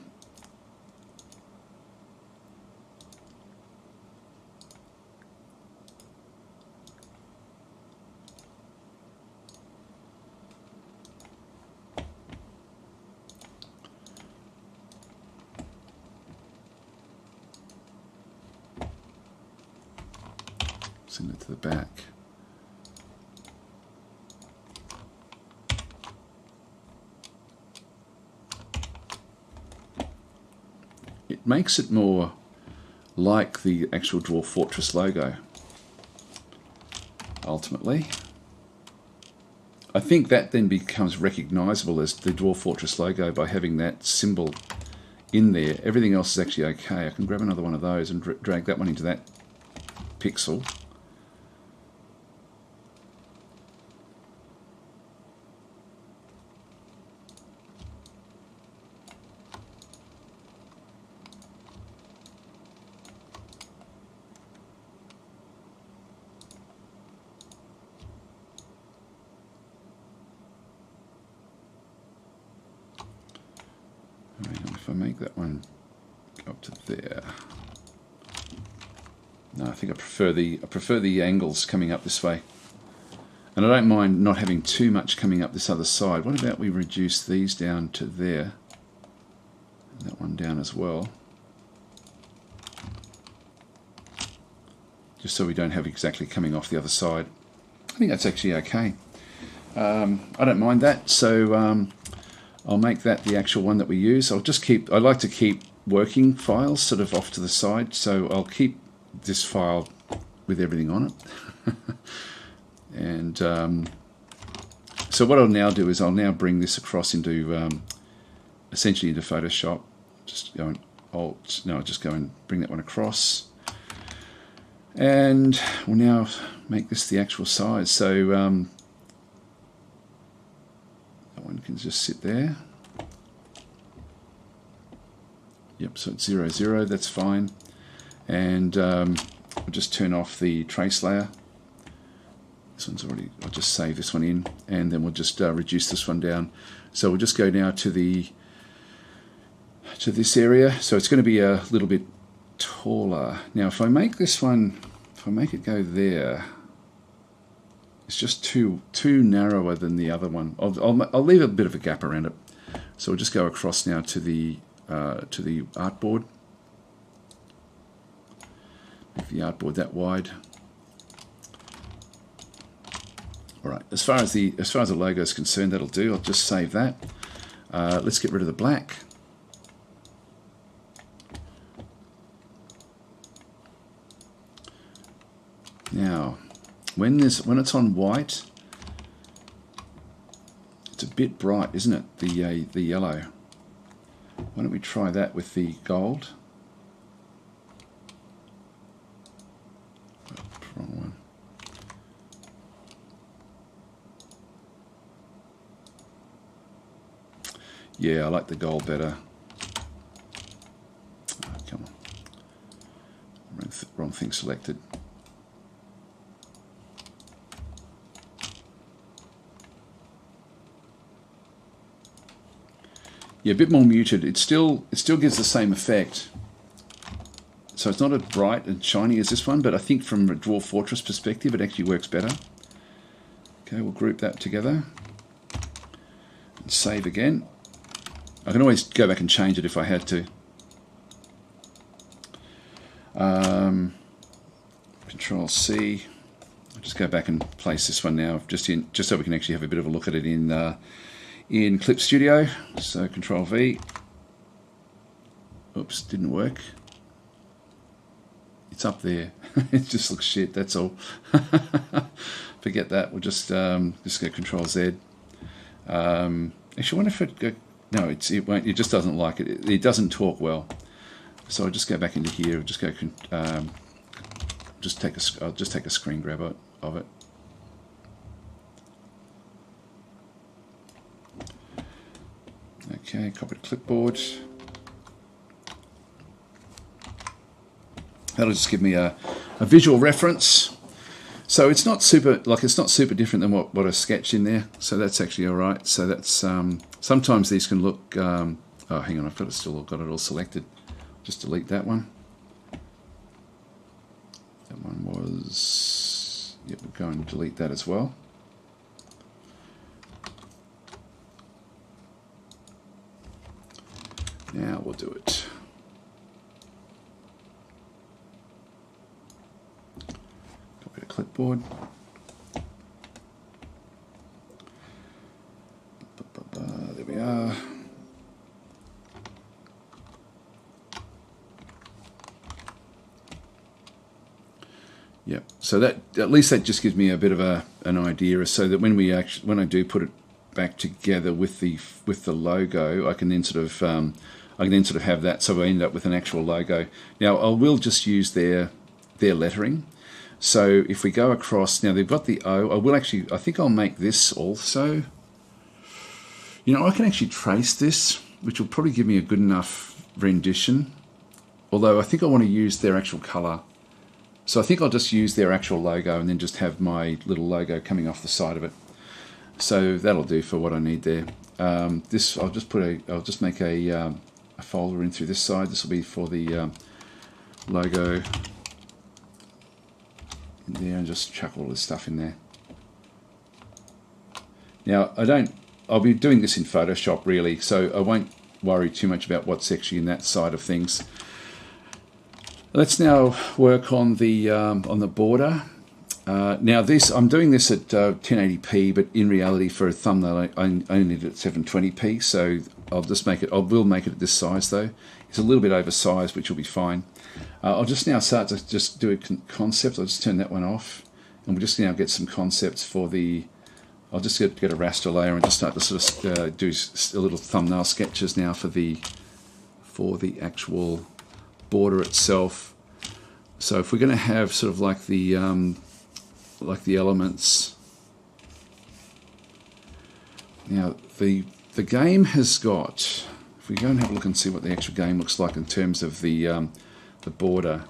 send it to the back. It makes it more like the actual Dwarf Fortress logo, ultimately. I think that then becomes recognizable as the Dwarf Fortress logo by having that symbol in there. Everything else is actually okay. I can grab another one of those and drag that one into that pixel. If I make that one go up to there. No, I think I prefer the angles coming up this way. And I don't mind not having too much coming up this other side. What about we reduce these down to there? And that one down as well. Just so we don't have exactly coming off the other side. I think that's actually okay. I don't mind that, so I'll make that the actual one that we use. I like to keep working files sort of off to the side, so I'll keep this file with everything on it. And so what I'll now do is I'll now bring this across into essentially into Photoshop. Just go and Alt, no, just go and bring that one across, and we'll now make this the actual size. So that one can just sit there. Yep, so it's 0, 0, that's fine. And we'll just turn off the trace layer. This one's already, I'll just save this one in, and then we'll just reduce this one down. So we'll just go now to this area. So it's going to be a little bit taller. Now if I make this one, if I make it go there, it's just too narrower than the other one. I'll leave a bit of a gap around it. So we'll just go across now to the artboard. Make the artboard that wide. All right. As far as the logo is concerned, that'll do. I'll just save that. Let's get rid of the black. Now, when it's on white, it's a bit bright, isn't it? The yellow. Why don't we try that with the gold? Oh, wrong one. Yeah, I like the gold better. Oh, come on. Wrong thing selected. Yeah, a bit more muted. It still gives the same effect. So it's not as bright and shiny as this one, but I think from a Dwarf Fortress perspective, it actually works better. Okay, we'll group that together and save again. I can always go back and change it if I had to. Control C. I'll just go back and place this one now, just so we can actually have a bit of a look at it in Clip Studio. So Control V. Oops, didn't work. It's up there. It just looks shit, that's all. Forget that. We'll just go Control Z. Actually, I wonder if it no, it won't. It just doesn't like it. It doesn't talk well. So I'll just go back into here. Just go. I'll just take a screen grab of it. Okay, copy to clipboard. That'll just give me a visual reference. So it's not super different than what I sketched in there. So that's actually all right. So that's sometimes these can look. Oh, hang on, I've got it all selected. Just delete that one. That one was. Yep, we'll go and delete that as well. Now we'll do it. Copy to clipboard. There we are. Yep. So that at least that just gives me a bit of an idea, so that when I do put it back together with the logo, I can then sort of have that, so I end up with an actual logo. Now I will just use their lettering. So if we go across, now they've got the O. I think I'll make this also. You know, I can actually trace this, which will probably give me a good enough rendition. Although I think I want to use their actual color. So I think I'll just use their actual logo and then just have my little logo coming off the side of it. So that'll do for what I need there. I'll just make a folder in through this side. This will be for the logo in there, and just chuck all this stuff in there. Now I'll be doing this in Photoshop really, so I won't worry too much about what's actually in that side of things. Let's now work on the border. Now I'm doing this at 1080p, but in reality for a thumbnail I only need it at 720p, so I will make it at this size though. It's a little bit oversized, which will be fine. I'll just now start to just do a concept. I'll just turn that one off, and we'll just now get some concepts for the. I'll just get a raster layer and just start to sort of do a little thumbnail sketches now for the actual border itself. So if we're going to have sort of like the elements. Now the game has got. If we go and have a look and see what the actual game looks like in terms of the border.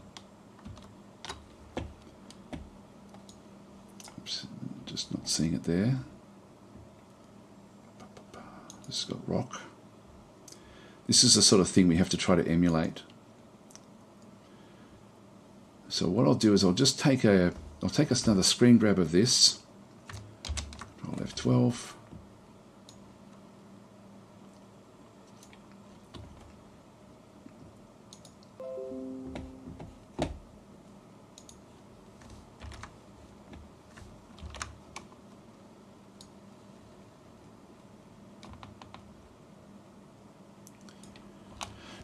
Oops, just not seeing it there. This has got rock. This is the sort of thing we have to try to emulate. So what I'll do is I'll just take another screen grab of this. Control F12.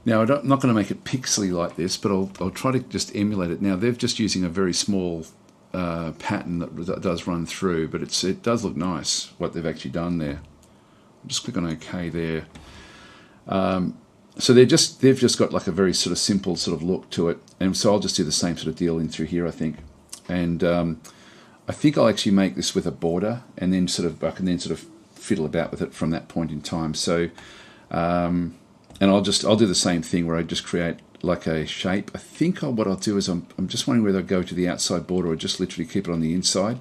Now, I'm not going to make it pixely like this, but I'll try to just emulate it. Now, they're just using a very small pattern that does run through, but it does look nice, what they've actually done there. I'll just click on OK there. So they've just got like a very sort of simple sort of look to it. And so I'll just do the same sort of deal in through here, I think. And I think I'll actually make this with a border, and then I can then sort of fiddle about with it from that point in time. So... and I'll do the same thing where I just create like a shape. I think what I'll do is I'm just wondering whether I go to the outside border or just literally keep it on the inside.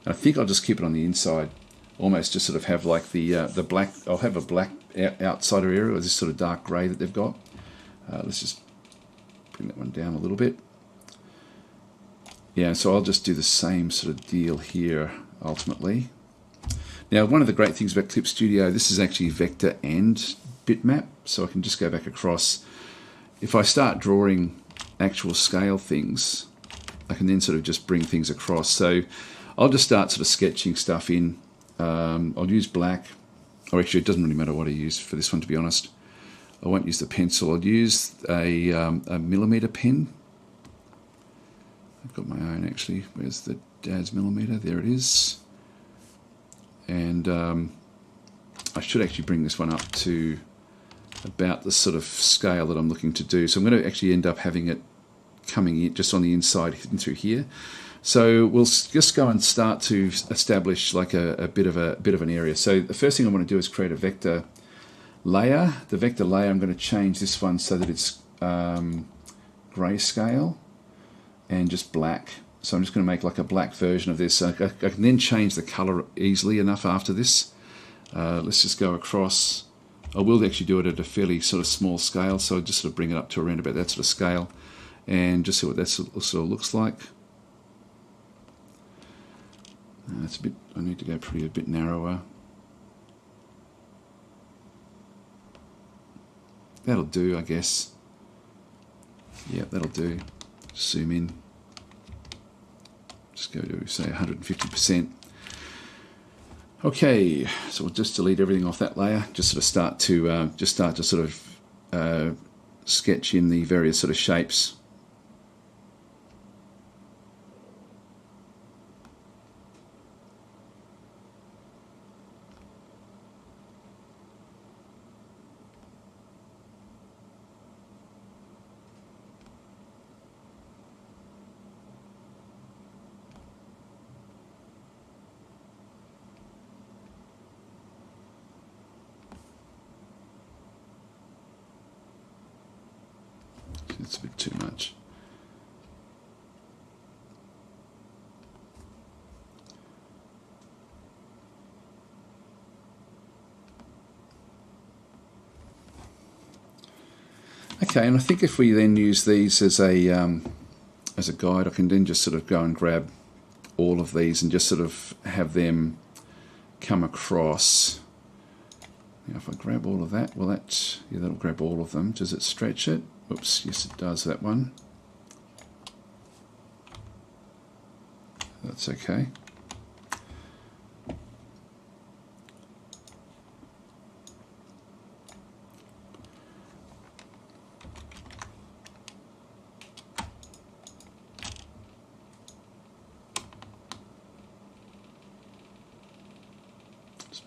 And I think I'll just keep it on the inside, almost just sort of have like the black. I'll have a black outsider area, or this sort of dark grey that they've got. Let's just bring that one down a little bit. Yeah, so I'll just do the same sort of deal here ultimately. Now, one of the great things about Clip Studio, this is actually vector and bitmap, so I can just go back across. If I start drawing actual scale things, I can then sort of just bring things across. So I'll just start sort of sketching stuff in. I'll use black, or actually it doesn't really matter what I use for this one, to be honest. I won't use the pencil. I'll use a millimeter pen. I've got my own actually. Where's the dad's millimeter? There it is. And I should actually bring this one up to about the sort of scale that I'm looking to do. So I'm going to actually end up having it coming in just on the inside hidden through here. So we'll just go and start to establish like a bit of an area. So the first thing I want to do is create a vector layer. The vector layer, I'm going to change this one so that it's grayscale and just black. So I'm just going to make like a black version of this. I can then change the color easily enough after this. Let's just go across. I will actually do it at a fairly sort of small scale, so I'll just sort of bring it up to around about that sort of scale and just see what that sort of looks like. That's a bit, I need to go a bit narrower. That'll do, I guess. Yeah, that'll do. Zoom in. Just go to, say, 150%. Okay, so we'll just delete everything off that layer. Just sort of start to sort of sketch in the various sort of shapes. It's a bit too much. Okay, and I think if we then use these as a guide, I can then just sort of go and grab all of these and just sort of have them come across. Now if I grab all of that, well that'll grab all of them. Does it stretch it? Oops, yes it does, that one. That's okay.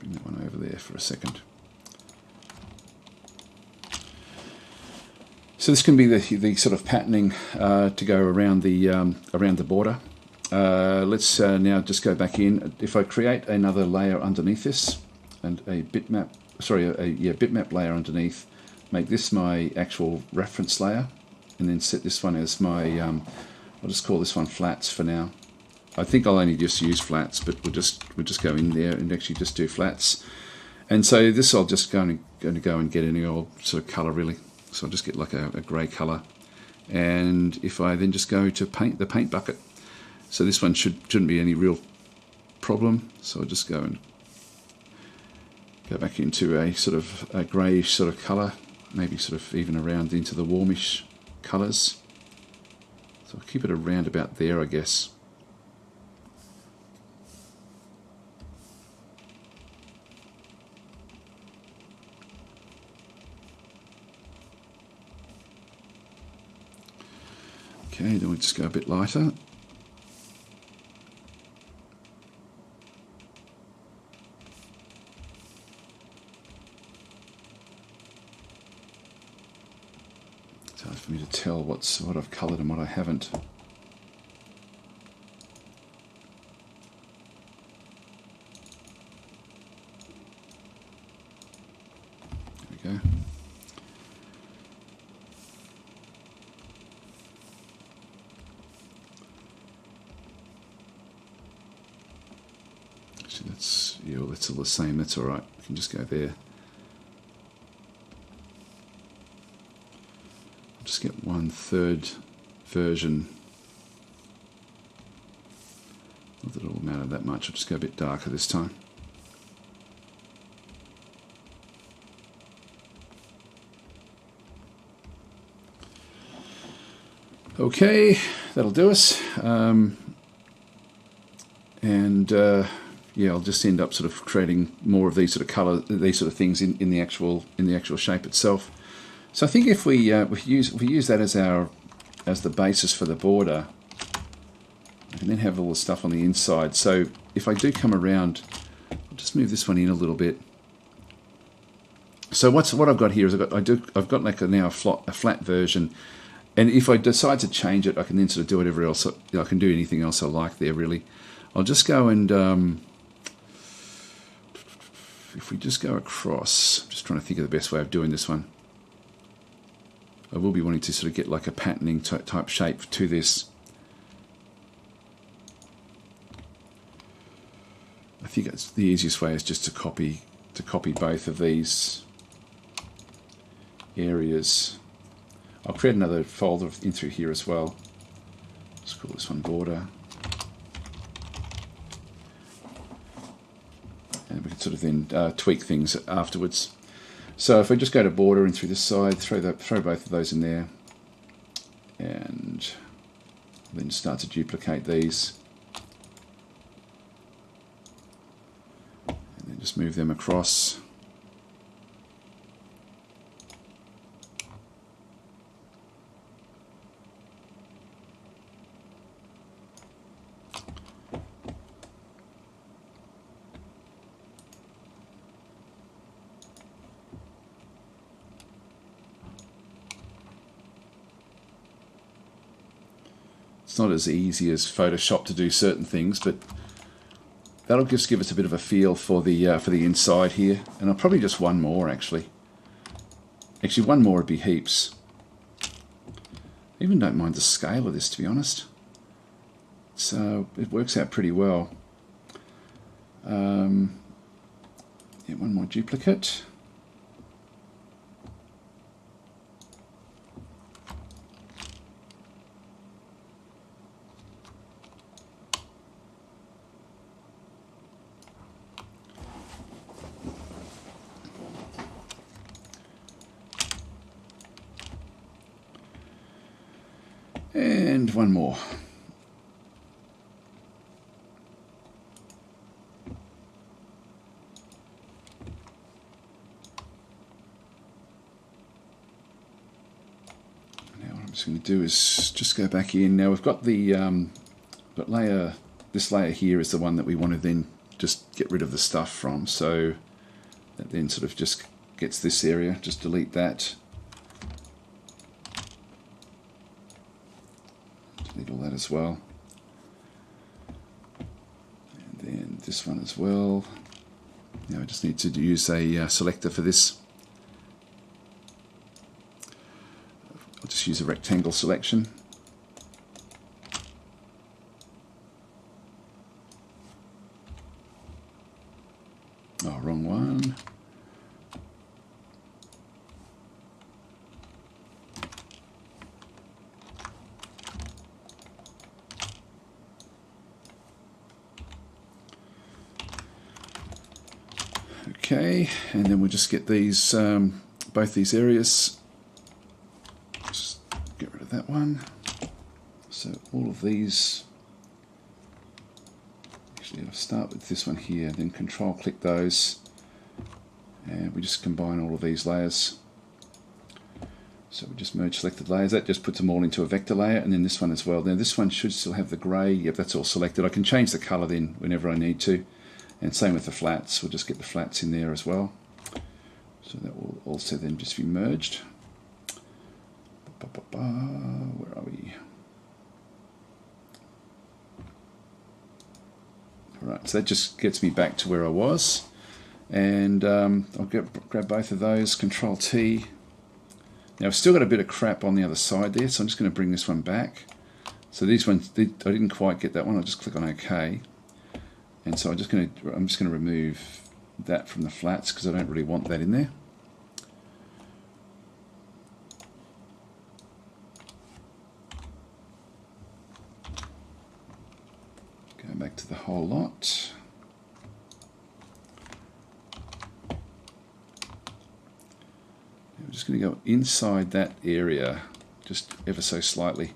Bring that one over there for a second. So this can be the sort of patterning to go around the border. Let's now just go back in. If I create another layer underneath this, and a bitmap, sorry, bitmap layer underneath, make this my actual reference layer, and then set this one as my, I'll just call this one flats for now. I think I'll only just use flats, but we'll just go in there and actually just do flats. And so this I'll just going to go and get any old sort of color really. So I'll just get like a grey color. And if I then just go to paint, the paint bucket, so this one shouldn't be any real problem. So I'll just go and go back into a sort of a greyish sort of colour, maybe sort of even around into the warmish colours. So I'll keep it around about there, I guess. Okay, then we'll just go a bit lighter. It's hard for me to tell what I've coloured and what I haven't. There we go. That's all the same, that's alright, we can just go there. I'll just get 1/3 version. Not that it will matter that much, I'll just go a bit darker this time. Okay, that'll do us. Yeah, I'll just end up sort of creating more of these sort of colour, these sort of things in the actual shape itself. So I think if we use that as the basis for the border, I can then have all the stuff on the inside. So if I do come around, I'll just move this one in a little bit. So what I've got here is I've got like now a flat version, and if I decide to change it, I can then sort of do whatever else I can do anything else I like there really. I'll just go and if we just go across, I'm just trying to think of the best way of doing this one. I will be wanting to sort of get like a patterning type shape to this. I think it's the easiest way is just to copy both of these areas. I'll create another folder in through here as well. Let's call this one border. And we can sort of then tweak things afterwards. So if we just go to border and through this side, throw both of those in there, and then start to duplicate these, and then just move them across. It's not as easy as Photoshop to do certain things, but that'll just give us a bit of a feel for the inside here. And I'll probably just one more actually. Actually, one more would be heaps. I even don't mind the scale of this, to be honest. So it works out pretty well. Yeah, one more duplicate. And one more. Now what I'm just going to do is just go back in. Now we've got the this layer here is the one that we want to then just get rid of the stuff from. So that then sort of just gets this area. Just delete that. Delete all that as well. And then this one as well. Now I just need to use a selector for this. I'll just use a rectangle selection. Oh, wrong one. Okay, and then we'll just get these, both these areas. Just get rid of that one. So all of these. Actually, I'll start with this one here, then control click those, and we just combine all of these layers. So we just merge selected layers. That just puts them all into a vector layer, and then this one as well. Now this one should still have the grey. Yep, that's all selected. I can change the colour then whenever I need to. And same with the flats. We'll just get the flats in there as well. So that will also then just be merged. Where are we? Alright, so that just gets me back to where I was. And I'll grab both of those, Control T. Now I've still got a bit of crap on the other side there, so I'm just going to bring this one back. So these ones, I didn't quite get that one. I'll just click on OK. And so I'm just going to remove that from the flats because I don't really want that in there. Go back to the whole lot. We're just going to go inside that area just ever so slightly.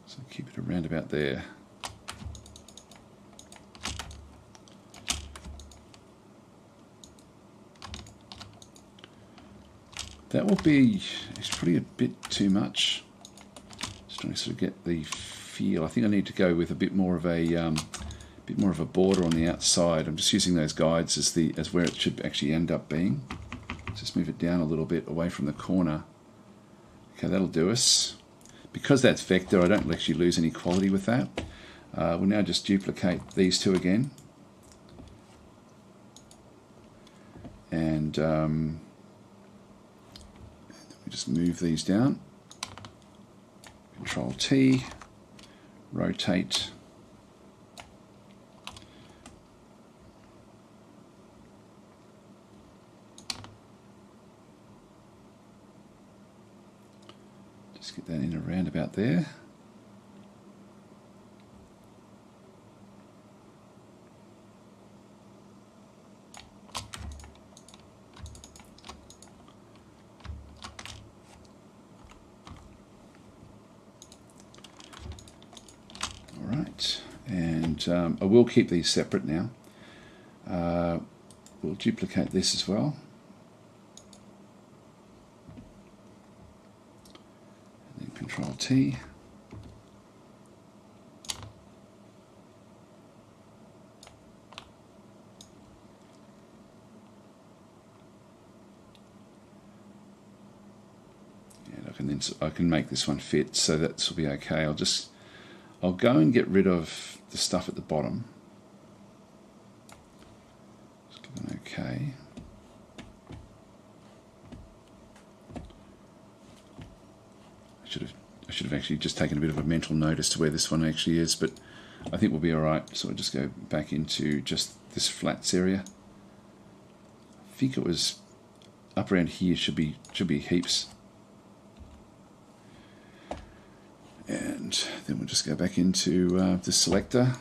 So keep it around about there. That will be, it's probably a bit too much. Just trying to sort of get the feel. I think I need to go with a bit more of a border on the outside. I'm just using those guides as where it should actually end up being. Just move it down a little bit away from the corner. Okay, that'll do us. Because that's vector, I don't actually lose any quality with that. We'll now just duplicate these two again. And we just move these down. Control T, rotate. Just get that in around about there. All right, and I will keep these separate now. We'll duplicate this as well. Control T. And I can make this one fit, so that will be okay. I'll go and get rid of the stuff at the bottom. Just click on OK. I should have actually just taken a bit of a mental note as to where this one actually is, but I think we'll be alright. So I'll just go back into just this flats area. I think it was up around here, should be heaps. And then we'll just go back into the selector.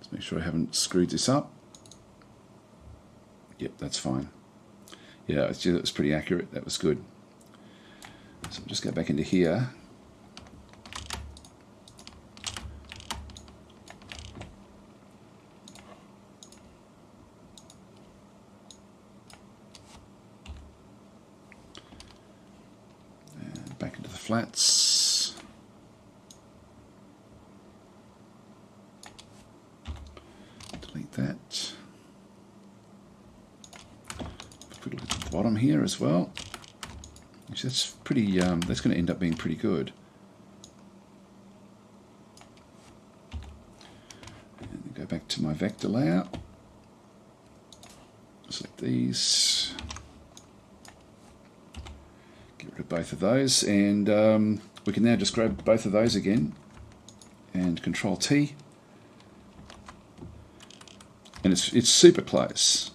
Make sure I haven't screwed this up. Yep, that's fine. Yeah, it was pretty accurate. That was good. So I'll just go back into here. And back into the flats. Delete that. Quick look at the bottom here as well. Actually, that's pretty. That's going to end up being pretty good. And go back to my vector layout. Select these. Get rid of both of those, and we can now just grab both of those again, and Control T. And it's super close.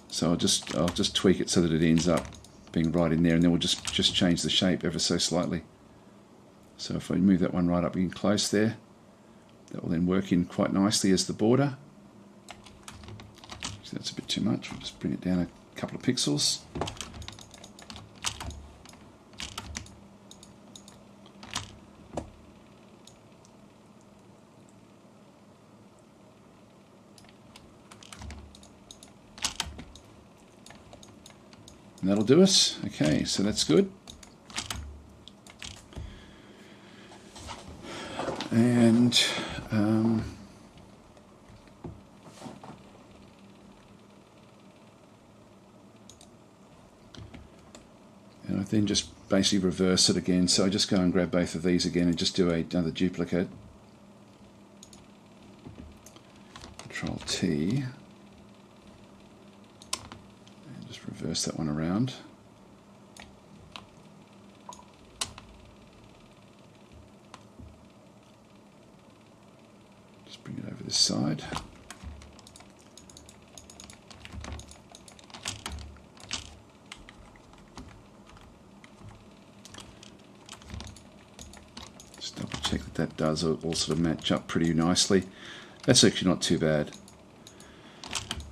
So I'll just tweak it so that it ends up being right in there, and then we'll just change the shape ever so slightly. So if I move that one right up in close there, that will then work in quite nicely as the border. So that's a bit too much. We'll just bring it down a couple of pixels. And that'll do us. Okay, so that's good. And I then just basically reverse it again. So I just go and grab both of these again and just do another duplicate. Control T. Reverse that one around. Just bring it over this side. Just double check that that does all sort of match up pretty nicely. That's actually not too bad.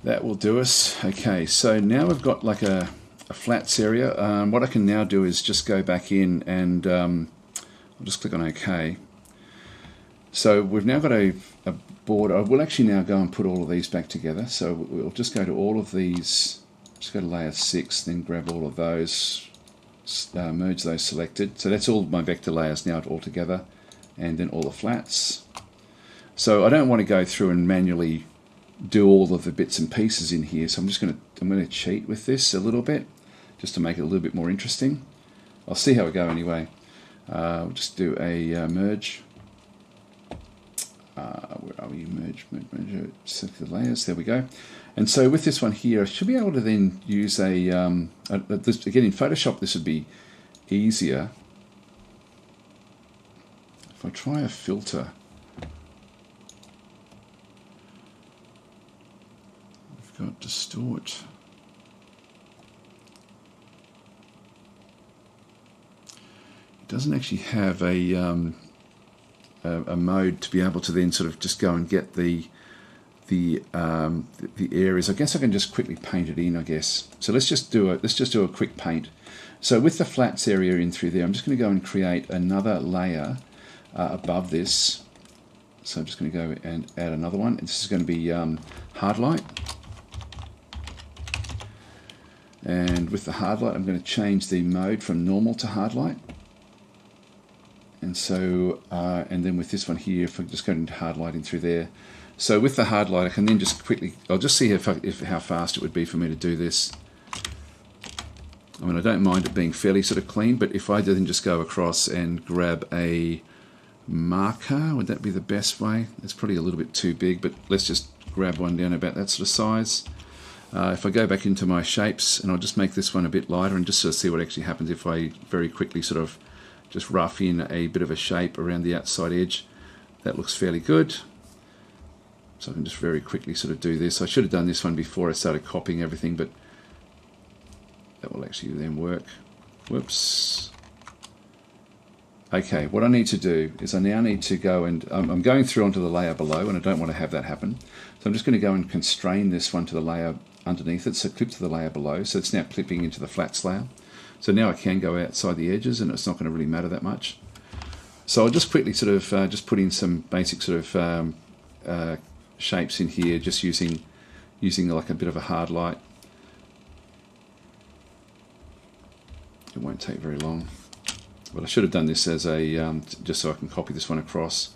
That will do us. Okay, so now we've got like a flats area. What I can now do is just go back in and I'll just click on OK. So we've now got a board. I will actually now go and put all of these back together. So we'll just go to all of these, just go to layer 6, then grab all of those, merge those selected. So that's all my vector layers now all together, and then all the flats. So I don't want to go through and manually do all of the bits and pieces in here, so I'm going to cheat with this a little bit just to make it a little bit more interesting. I'll see how we go anyway. We'll just do a merge. Where are we? Merge, select the layers. There we go. And so with this one here, I should be able to then use again in Photoshop this would be easier. If I try a filter. Got distort. It doesn't actually have a mode to be able to then sort of just go and get the areas. I guess I can just quickly paint it in. I guess so. Let's just do a quick paint. So with the flats area in through there, I'm just going to go and create another layer above this. So I'm just going to go and add another one. This is going to be hard light. And with the hard light, I'm going to change the mode from normal to hard light. And so, and then with this one here, if I just go into hard light in through there. So with the hard light, I can then just quickly, I'll just see how fast it would be for me to do this. I mean, I don't mind it being fairly sort of clean, but if I then just go across and grab a marker, would that be the best way? It's probably a little bit too big, but let's just grab one down about that sort of size. If I go back into my shapes, and I'll just make this one a bit lighter and just sort of see what actually happens if I very quickly sort of just rough in a bit of a shape around the outside edge. That looks fairly good. So I can just very quickly sort of do this. I should have done this one before I started copying everything, but that will actually then work. Whoops. Okay, what I need to do is I now need to go and I'm going through onto the layer below, and I don't want to have that happen. So I'm just going to go and constrain this one to the layer underneath it, so clip to the layer below. So it's now clipping into the flats layer. So now I can go outside the edges and it's not going to really matter that much. So I'll just quickly sort of just put in some basic sort of shapes in here, just using like a bit of a hard light. It won't take very long. But I should have done this as a, just so I can copy this one across.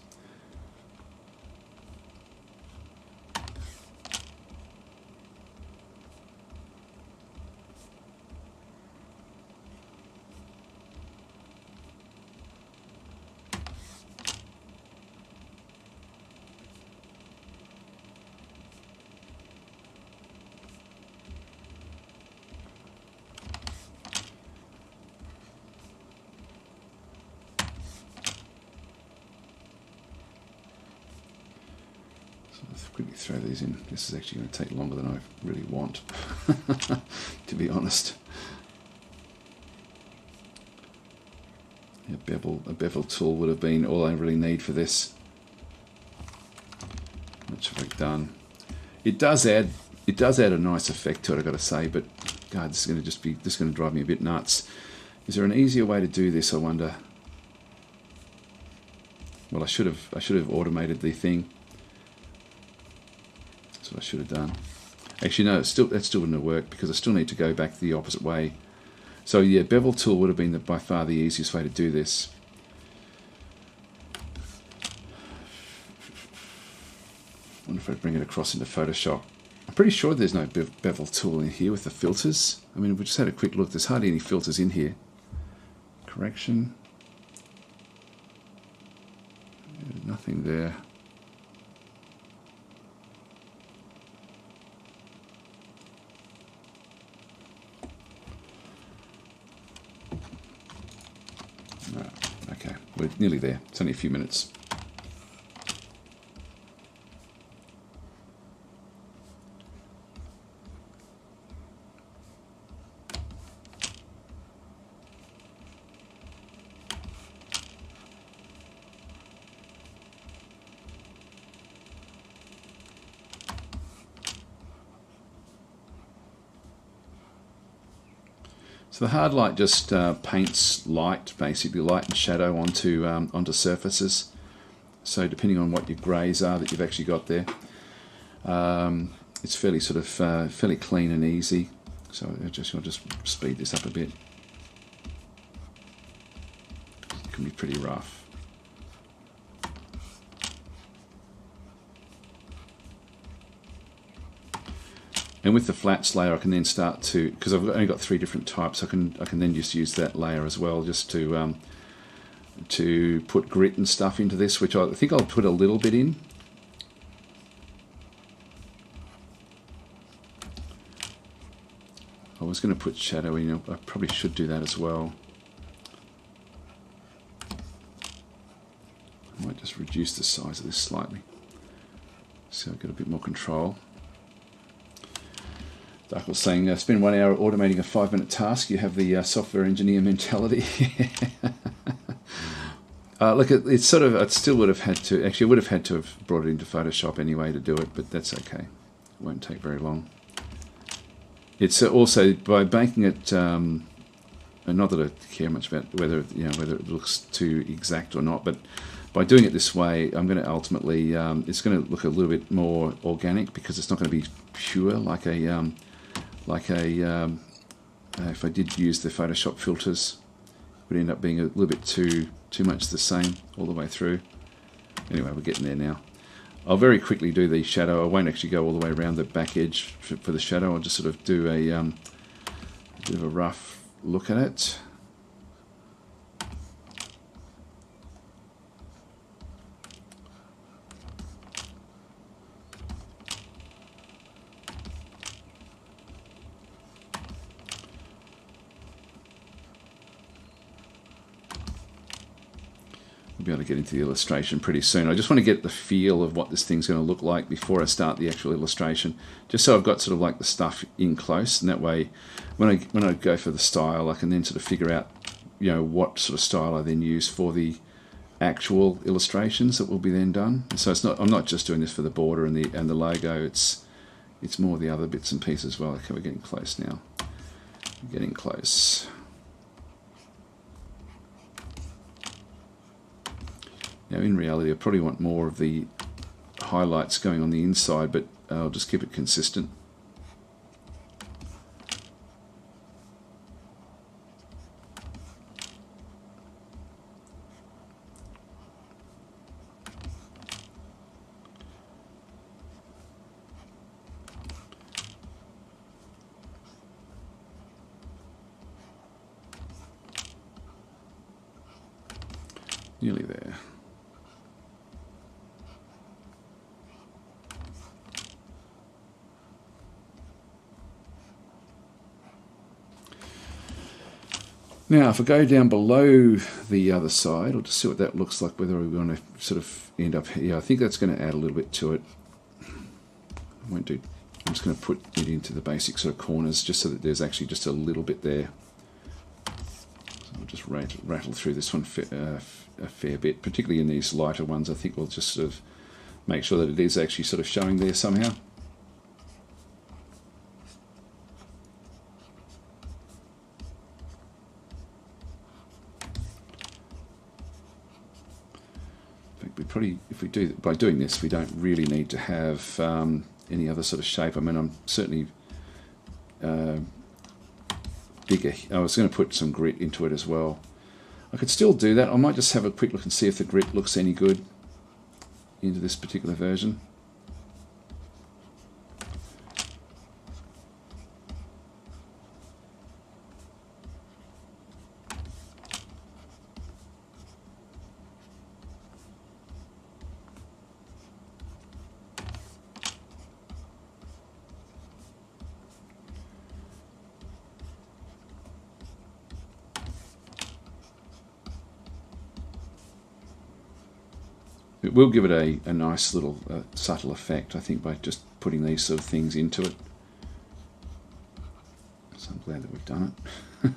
Let's quickly throw these in. This is actually going to take longer than I really want, to be honest. A bevel tool would have been all I really need for this. Which have I done? It does add a nice effect to it, I've got to say, but God, this is going to drive me a bit nuts. Is there an easier way to do this, I wonder? Well, I should have automated the thing. That's what I should have done. Actually, no, that still wouldn't have worked because I still need to go back the opposite way. So yeah, bevel tool would have been by far the easiest way to do this. I wonder if I bring it across into Photoshop. I'm pretty sure there's no bevel tool in here with the filters. I mean, we just had a quick look. There's hardly any filters in here. Correction. Nothing there. Okay, we're nearly there. It's only a few minutes. So the hard light just paints light, basically light and shadow onto surfaces. So depending on what your greys are that you've actually got there, it's fairly sort of fairly clean and easy. So I'll just speed this up a bit. It can be pretty rough. And with the flats layer, I can then start to, because I've only got 3 different types, I can then just use that layer as well, just to put grit and stuff into this, which I think I'll put a little bit in. I was going to put shadow in. I probably should do that as well. I might just reduce the size of this slightly, so I've got a bit more control. Dark was saying, spend 1 hour automating a 5-minute task. You have the software engineer mentality. Look, it's sort of. It still would have had to. Actually, I would have had to have brought it into Photoshop anyway to do it, but that's okay. It won't take very long. It's also by making it. And not that I care much about whether it looks too exact or not, but by doing it this way, I'm going to ultimately. It's going to look a little bit more organic because it's not going to be pure like a. If I did use the Photoshop filters, it would end up being a little bit too much the same all the way through. Anyway, we're getting there now. I'll very quickly do the shadow. I won't actually go all the way around the back edge for the shadow. I'll just sort of do a bit of a rough look at it. We'll be able to get into the illustration pretty soon. I just want to get the feel of what this thing's going to look like before I start the actual illustration, just so I've got sort of like the stuff in close, and that way when I go for the style, I can then sort of figure out what sort of style I then use for the actual illustrations that will be then done. So it's not, I'm not just doing this for the border and the logo, it's more the other bits and pieces as well. Okay, we're getting close now. We're getting close. Now in reality I probably want more of the highlights going on the inside, but I'll just keep it consistent. Nearly there. Now, if I go down below the other side, I'll just see what that looks like, whether we want to sort of end up here. I think that's going to add a little bit to it. I won't do. I'm just going to put it into the basic sort of corners, just so that there's actually just a little bit there. So I'll just rattle through this one a fair bit, particularly in these lighter ones. I think we'll just sort of make sure that it is actually sort of showing there somehow. In fact, we probably, if we do, by doing this, we don't really need to have any other sort of shape. I mean, I'm certainly bigger. I was going to put some grit into it as well. I could still do that. I might just have a quick look and see if the grit looks any good into this particular version. It will give it a nice little subtle effect, I think, by just putting these sort of things into it. So I'm glad that we've done it.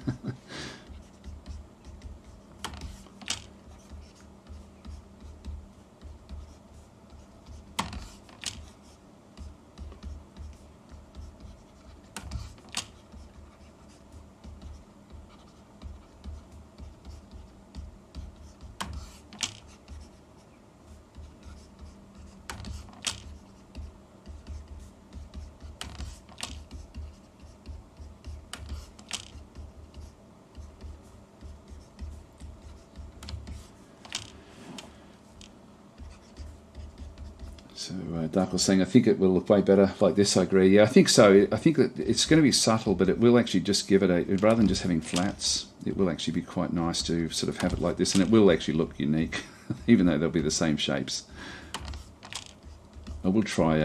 So Dark was saying, I think it will look way better like this. I agree. Yeah, I think so. I think that it's going to be subtle, but it will actually just give it a, rather than just having flats, it will actually be quite nice to sort of have it like this, and it will actually look unique, even though they'll be the same shapes. I will try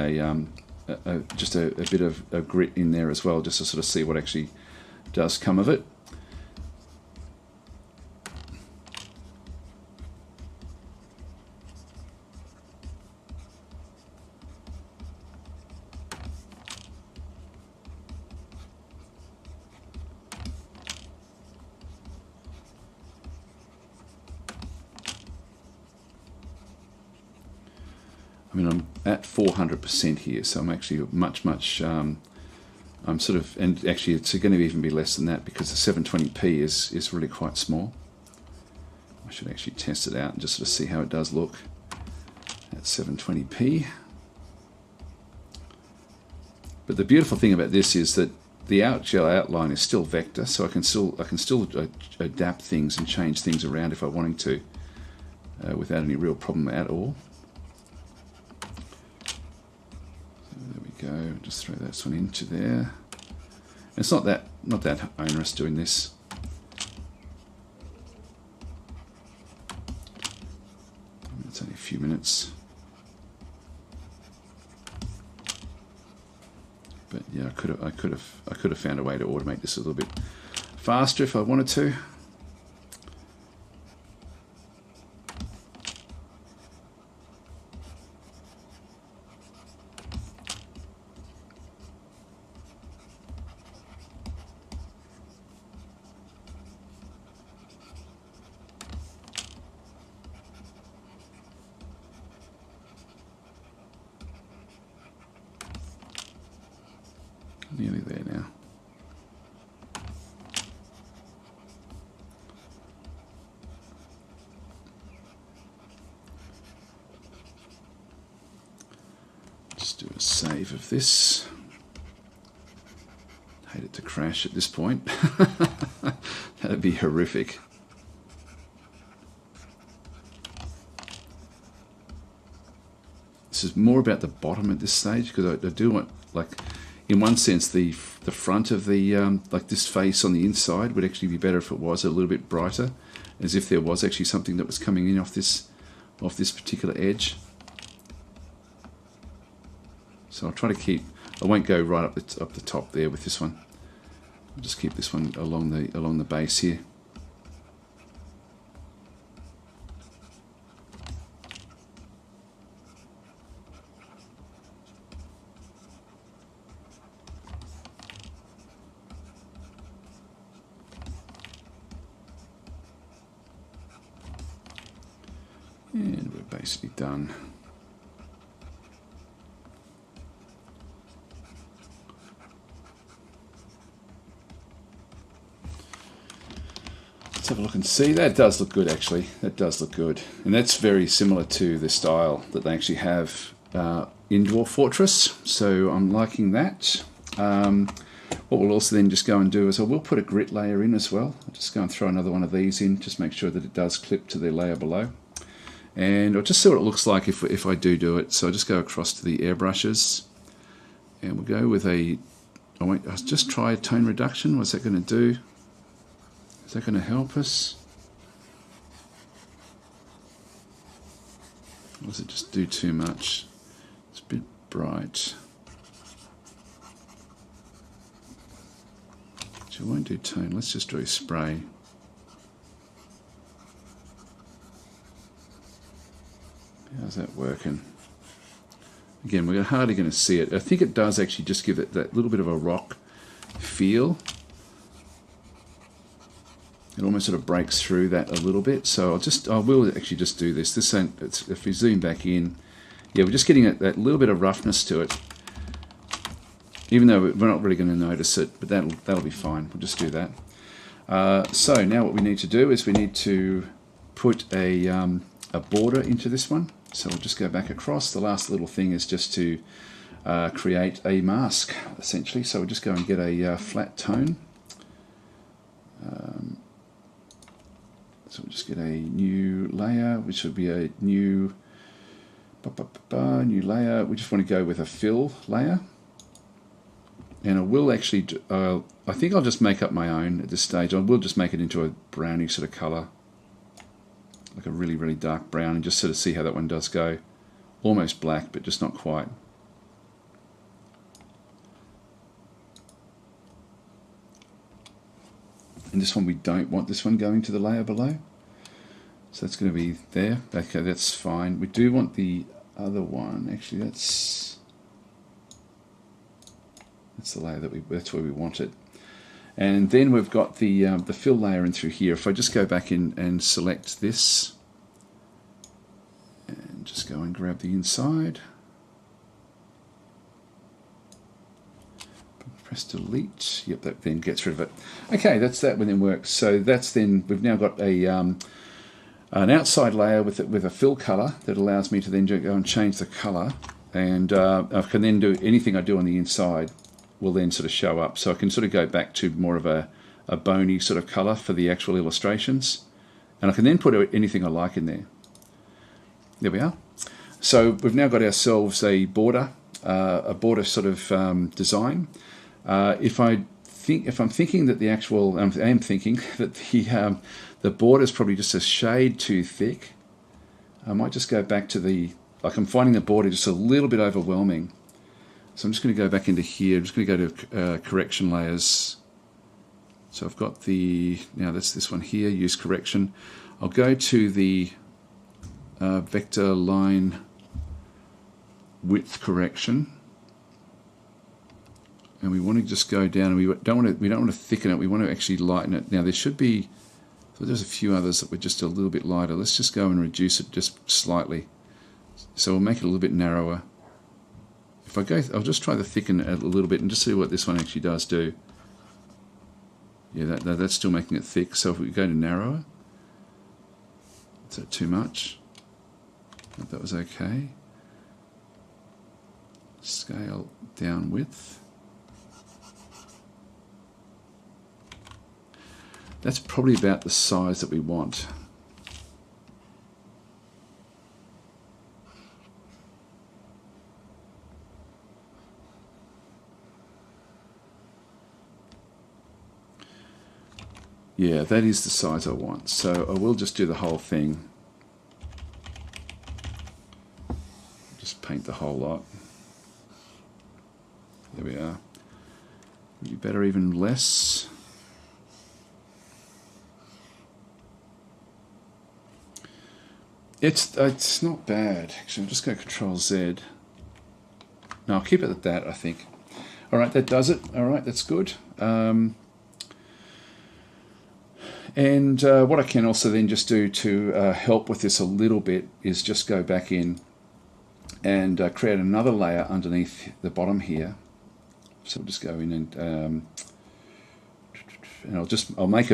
just a bit of a grit in there as well, just to sort of see what actually does come of it. I mean, I'm at 400% here, so I'm actually much, I'm sort of, and actually it's going to even be less than that because the 720p is really quite small. I should actually test it out and just sort of see how it does look at 720p. But the beautiful thing about this is that the outgel outline is still vector, so I can still adapt things and change things around if I wanted to, without any real problem at all. Go, just throw this one into there. It's not that onerous doing this. It's only a few minutes, but yeah, I could have found a way to automate this a little bit faster if I wanted to. Nearly there now. do a save of this. Hate it to crash at this point. That'd be horrific. This is more about the bottom at this stage, because I do want, like, in one sense, the front of the like this face on the inside would actually be better if it was a little bit brighter, as if there was actually something that was coming in off this particular edge. So I'll try to keep. I won't go right up the top there with this one. I'll just keep this one along the base here. And we're basically done. Let's have a look and see. That does look good, actually. That does look good. And that's very similar to the style that they actually have in Dwarf Fortress. So I'm liking that. What we'll also then just go and do is I will put a grit layer in as well. I'll just go and throw another one of these in, just make sure that it does clip to the layer below. And I'll just see what it looks like if I do it. So I'll just go across to the airbrushes, and we'll go with I'll just try a tone reduction. What's that going to do? Is that going to help us? Or does it just do too much? It's a bit bright. Actually, I won't do tone. Let's just do spray. How's that working? Again, we're hardly going to see it. I think it does actually just give it that little bit of a rock feel. It almost sort of breaks through that a little bit. So I will actually just do this. If we zoom back in, yeah, we're just getting that little bit of roughness to it. Even though we're not really going to notice it, but that'll be fine. We'll just do that. So now what we need to do is we need to put a border into this one. So we'll just go back across. The last little thing is just to create a mask, essentially. So we'll just go and get a flat tone. So we'll just get a new layer, which will be a new layer. We just want to go with a fill layer. And I will actually, I think I'll just make up my own at this stage. I will just make it into a browny sort of colour, like a really, really dark brown, and just sort of see how that one does go. Almost black, but just not quite. And this one, we don't want this one going to the layer below. So that's going to be there. Okay, that's fine. We do want the other one. Actually, that's the layer that's where we want it. And then we've got the fill layer in through here. If I just go back in and select this, and just go and grab the inside, press delete. Yep, that then gets rid of it. Okay, that's that when it works. So that's then, we've now got a an outside layer with a fill color that allows me to then go and change the color, and I can then do anything I do on the inside will then sort of show up. So I can sort of go back to more of a bony sort of color for the actual illustrations, and I can then put anything I like in there. There we are. So we've now got ourselves a border sort of design. If I'm thinking that the actual, I am thinking that the border is probably just a shade too thick, I might just go back to I'm finding the border just a little bit overwhelming. So I'm just going to go back into here. I'm just going to go to correction layers. So I've got now that's this one here, use correction. I'll go to the vector line width correction. And we want to just go down, and we don't want to thicken it. We want to actually lighten it. Now there should be, so there's a few others that were just a little bit lighter. Let's just go and reduce it just slightly. So we'll make it a little bit narrower. If I go, I'll just try to thicken it a little bit and just see what this one actually does do. Yeah, that's still making it thick. So if we go to narrower, is that too much? That was okay. Scale down width. That's probably about the size that we want. Yeah, that is the size I want. So I will just do the whole thing. Just paint the whole lot. There we are. You better even less. It's not bad. Actually, I'll just go Control Z. No, I'll keep it at that, I think. All right, that does it. All right, that's good. And what I can also then just do to help with this a little bit is just go back in and create another layer underneath the bottom here. So we'll just go in and I'll make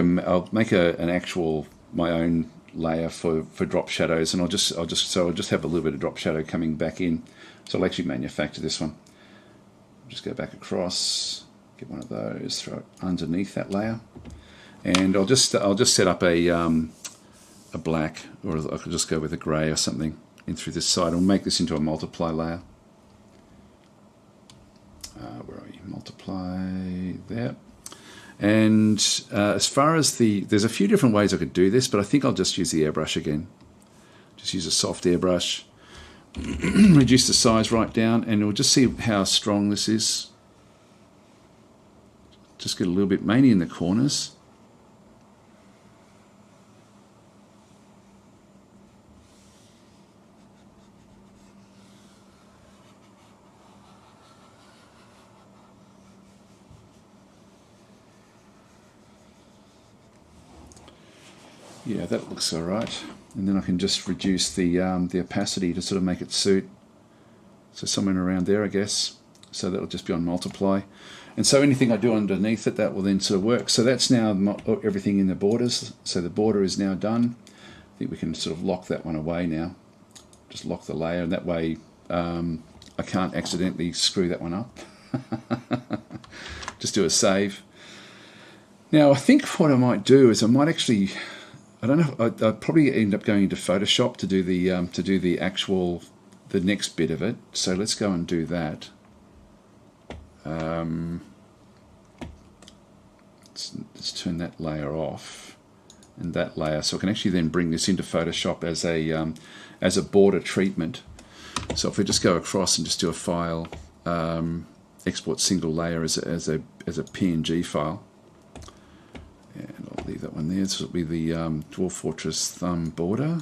an actual my own layer for drop shadows, and I'll just have a little bit of drop shadow coming back in. So I'll actually manufacture this one. Just go back across, get one of those, throw it underneath that layer. And I'll just set up a black, or I could just go with a grey or something in through this side. I'll make this into a multiply layer. Where are you? Multiply there. And as far as there's a few different ways I could do this, but I think I'll just use the airbrush again. Just use a soft airbrush. Reduce the size right down, and we'll just see how strong this is. Just get a little bit, mainly in the corners. Yeah, that looks all right. And then I can just reduce the opacity to sort of make it suit. So somewhere around there, I guess. So that'll just be on multiply. And so anything I do underneath it, that will then sort of work. So that's now everything in the borders. So the border is now done. I think we can sort of lock that one away now. Just lock the layer, and that way I can't accidentally screw that one up. Just do a save. Now I think what I might do is I might actually, I don't know, I'd probably end up going into Photoshop to do the actual, the next bit of it. So let's go and do that. Let's turn that layer off, and that layer, so I can actually then bring this into Photoshop as a border treatment. So if we just go across and just do a file, export single layer as a PNG file. And I'll leave that one there. This will be the Dwarf Fortress thumb border.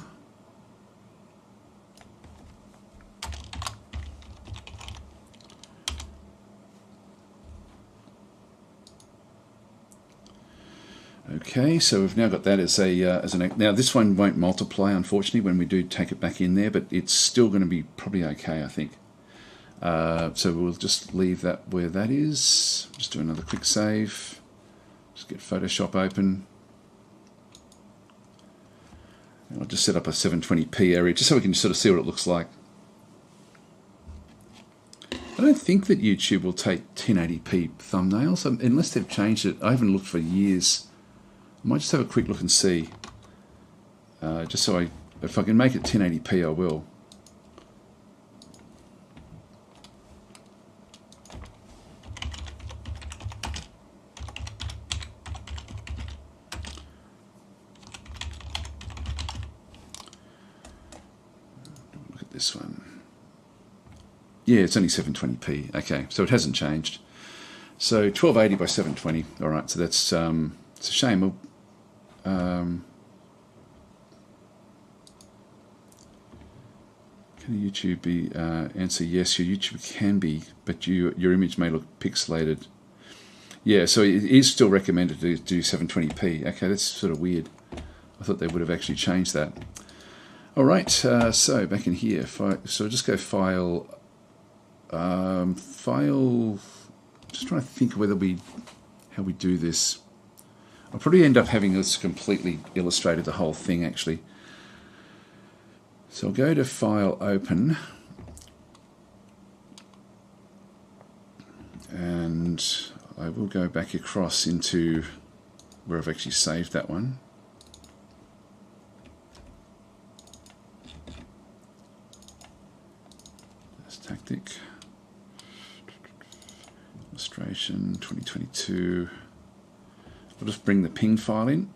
Okay, so we've now got that as now this one won't multiply, unfortunately, when we do take it back in there, but it's still going to be probably okay, I think. So we'll just leave that where that is. Just do another quick save. Just get Photoshop open. And I'll just set up a 720p area just so we can sort of see what it looks like. I don't think that YouTube will take 1080p thumbnails, unless they've changed it. I haven't looked for years. I might just have a quick look and see. Just so if I can make it 1080p, I will. This one. Yeah, it's only 720p. Okay, so it hasn't changed. So 1280 by 720. All right, so that's it's a shame. Can YouTube be answer yes? Your YouTube can be, but your image may look pixelated. Yeah, so it is still recommended to do 720p. Okay, that's sort of weird. I thought they would have actually changed that. All right, so back in here, so just go file, file. Just trying to think whether how we do this. I'll probably end up having this completely illustrated, the whole thing actually. So I'll go to File, Open, and I will go back across into where I've actually saved that one. That's tactic. Illustration 2022. I'll just bring the ping file in.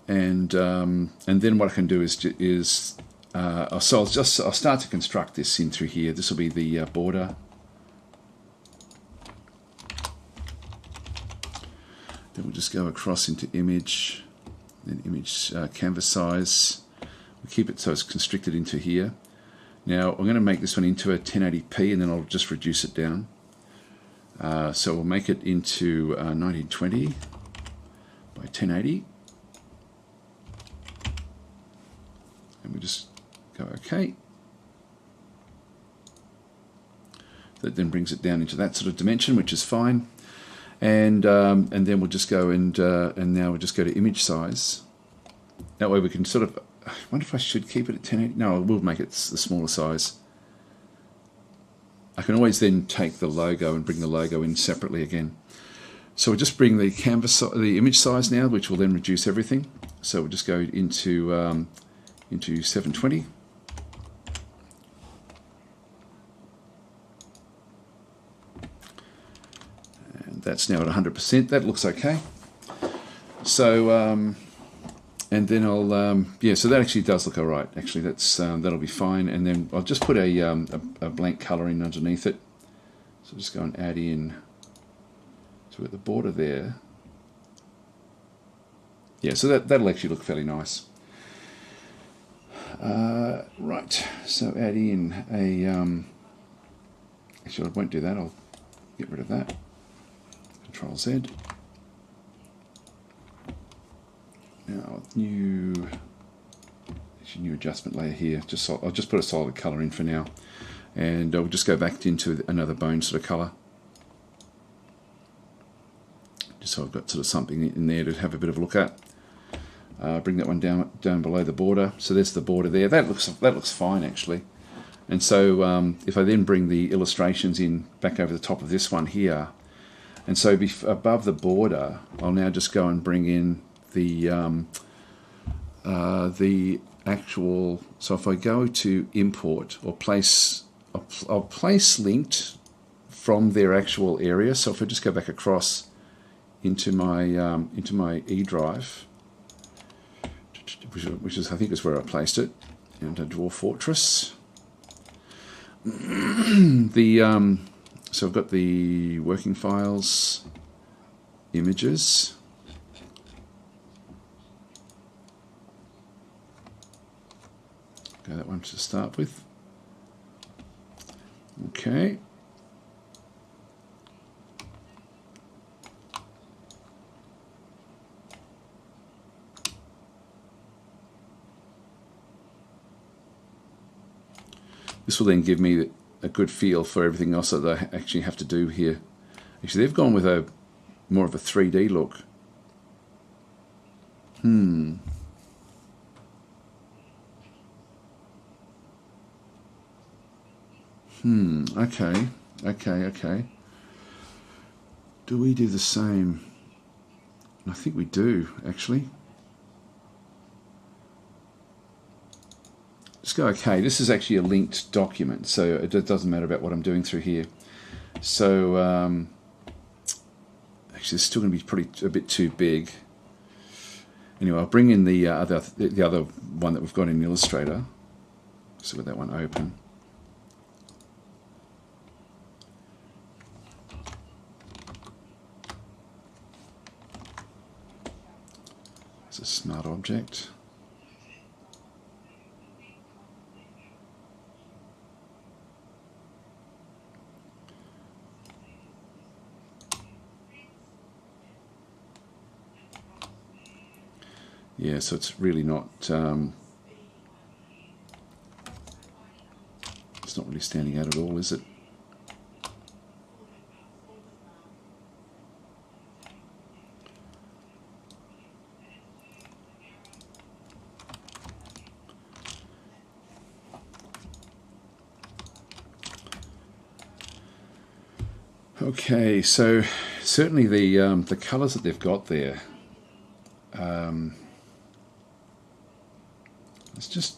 And then what I can do is I'll start to construct this in through here. This will be the border. Then we'll just go across into image, then image canvas size. We'll keep it so it's constricted into here. Now I'm going to make this one into a 1080p, and then I'll just reduce it down. So we'll make it into 1920 by 1080. And we just go OK. That then brings it down into that sort of dimension, which is fine. And then we'll just go and now we'll just go to image size. That way we can sort of, I wonder if I should keep it at 1080. No, I will make it the smaller size. I can always then take the logo and bring the logo in separately again. So we'll just bring the canvas, the image size now, which will then reduce everything. So we'll just go into 720. And that's now at 100%. That looks okay. So, and then I'll, yeah, so that actually does look all right. Actually, that's that'll be fine. And then I'll just put a blank color in underneath it. So just go and add in to the border there. Yeah, so that'll actually look fairly nice. Right, so add in a, actually I won't do that, I'll get rid of that. Control Z. Now, new adjustment layer here. I'll just put a solid color in for now, and I'll just go back into another bone sort of color. Just so I've got sort of something in there to have a bit of a look at. Bring that one down below the border. So there's the border there. That looks fine actually. And so if I then bring the illustrations in back over the top of this one here, and so above the border, I'll now just go and bring in the actual. So if I go to import or place, I'll place linked from their actual area. So if I just go back across into my E drive, which is I think is where I placed it, and a Dwarf Fortress. So I've got the working files, images. Go that one to start with. Okay. This will then give me a good feel for everything else that I actually have to do here. Actually, they've gone with a more of a 3D look. Okay. Do we do the same? I think we do, actually. Just go, okay, this is actually a linked document, so it doesn't matter about what I'm doing through here. So, actually, it's still going to be a bit too big. Anyway, I'll bring in the other one that we've got in Illustrator. So with that one open. It's a smart object. Yeah, so it's really not, it's not really standing out at all, is it? Okay, so certainly the colours that they've got there. Let's just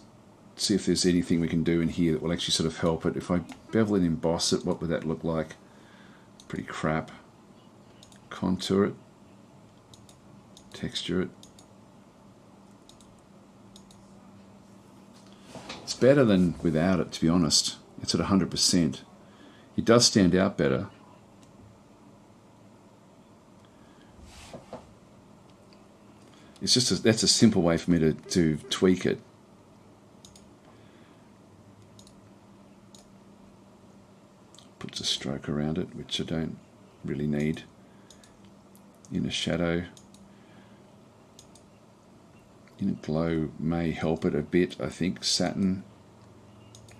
see if there's anything we can do in here that will actually sort of help it. If I bevel and emboss it, what would that look like? Pretty crap. Contour it. Texture it. It's better than without it, to be honest. It's at 100%. It does stand out better. It's just that's a simple way for me to tweak it. Puts a stroke around it, which I don't really need. Inner shadow. Inner glow may help it a bit, I think. Satin.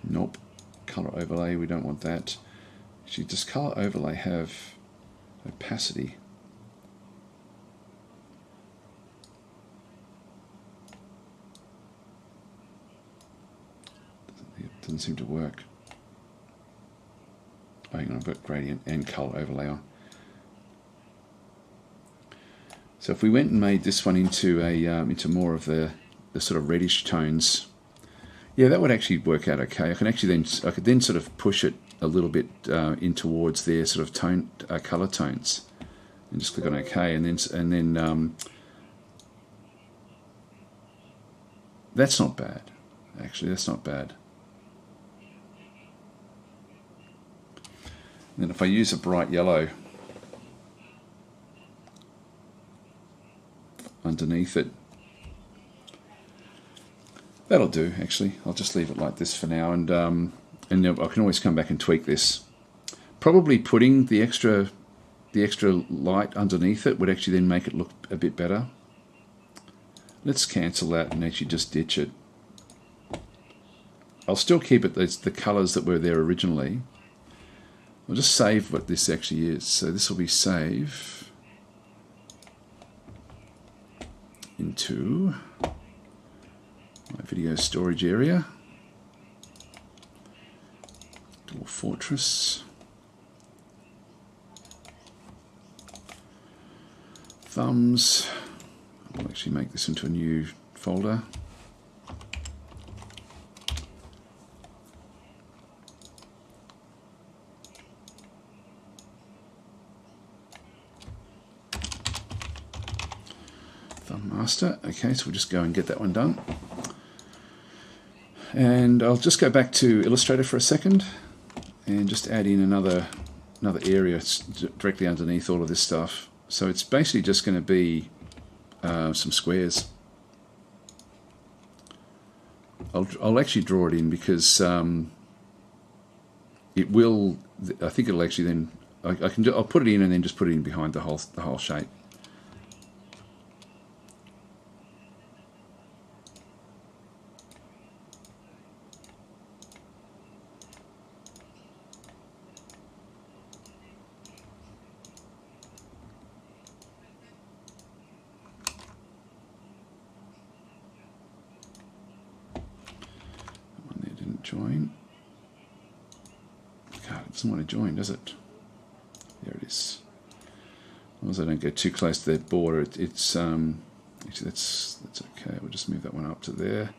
Nope. Color overlay, we don't want that. Actually, does color overlay have opacity? It doesn't seem to work. Oh, hang on, I've got gradient and color overlay on. So if we went and made this one into into more of the sort of reddish tones, yeah, that would actually work out okay. I could then sort of push it a little bit in towards their sort of color tones, and just click on OK, and then that's not bad. Actually, that's not bad. And then if I use a bright yellow underneath it, that'll do. Actually, I'll just leave it like this for now, and I can always come back and tweak this. Probably putting the extra light underneath it would actually then make it look a bit better. Let's cancel that and actually just ditch it. I'll still keep it the colours that were there originally. I'll just save what this actually is. So this will be save into my video storage area. Dwarf Fortress. Thumbs. I'll actually make this into a new folder. Master. Okay, so we'll just go and get that one done. And I'll just go back to Illustrator for a second and just add in another area directly underneath all of this stuff. So it's basically just going to be some squares. I'll actually draw it in because it will. I think it'll actually then. I'll put it in and then just put it in behind the whole shape. Join. God, it doesn't want to join, does it? There it is. As long as I don't go too close to that border, it's actually that's okay. We'll just move that one up to there.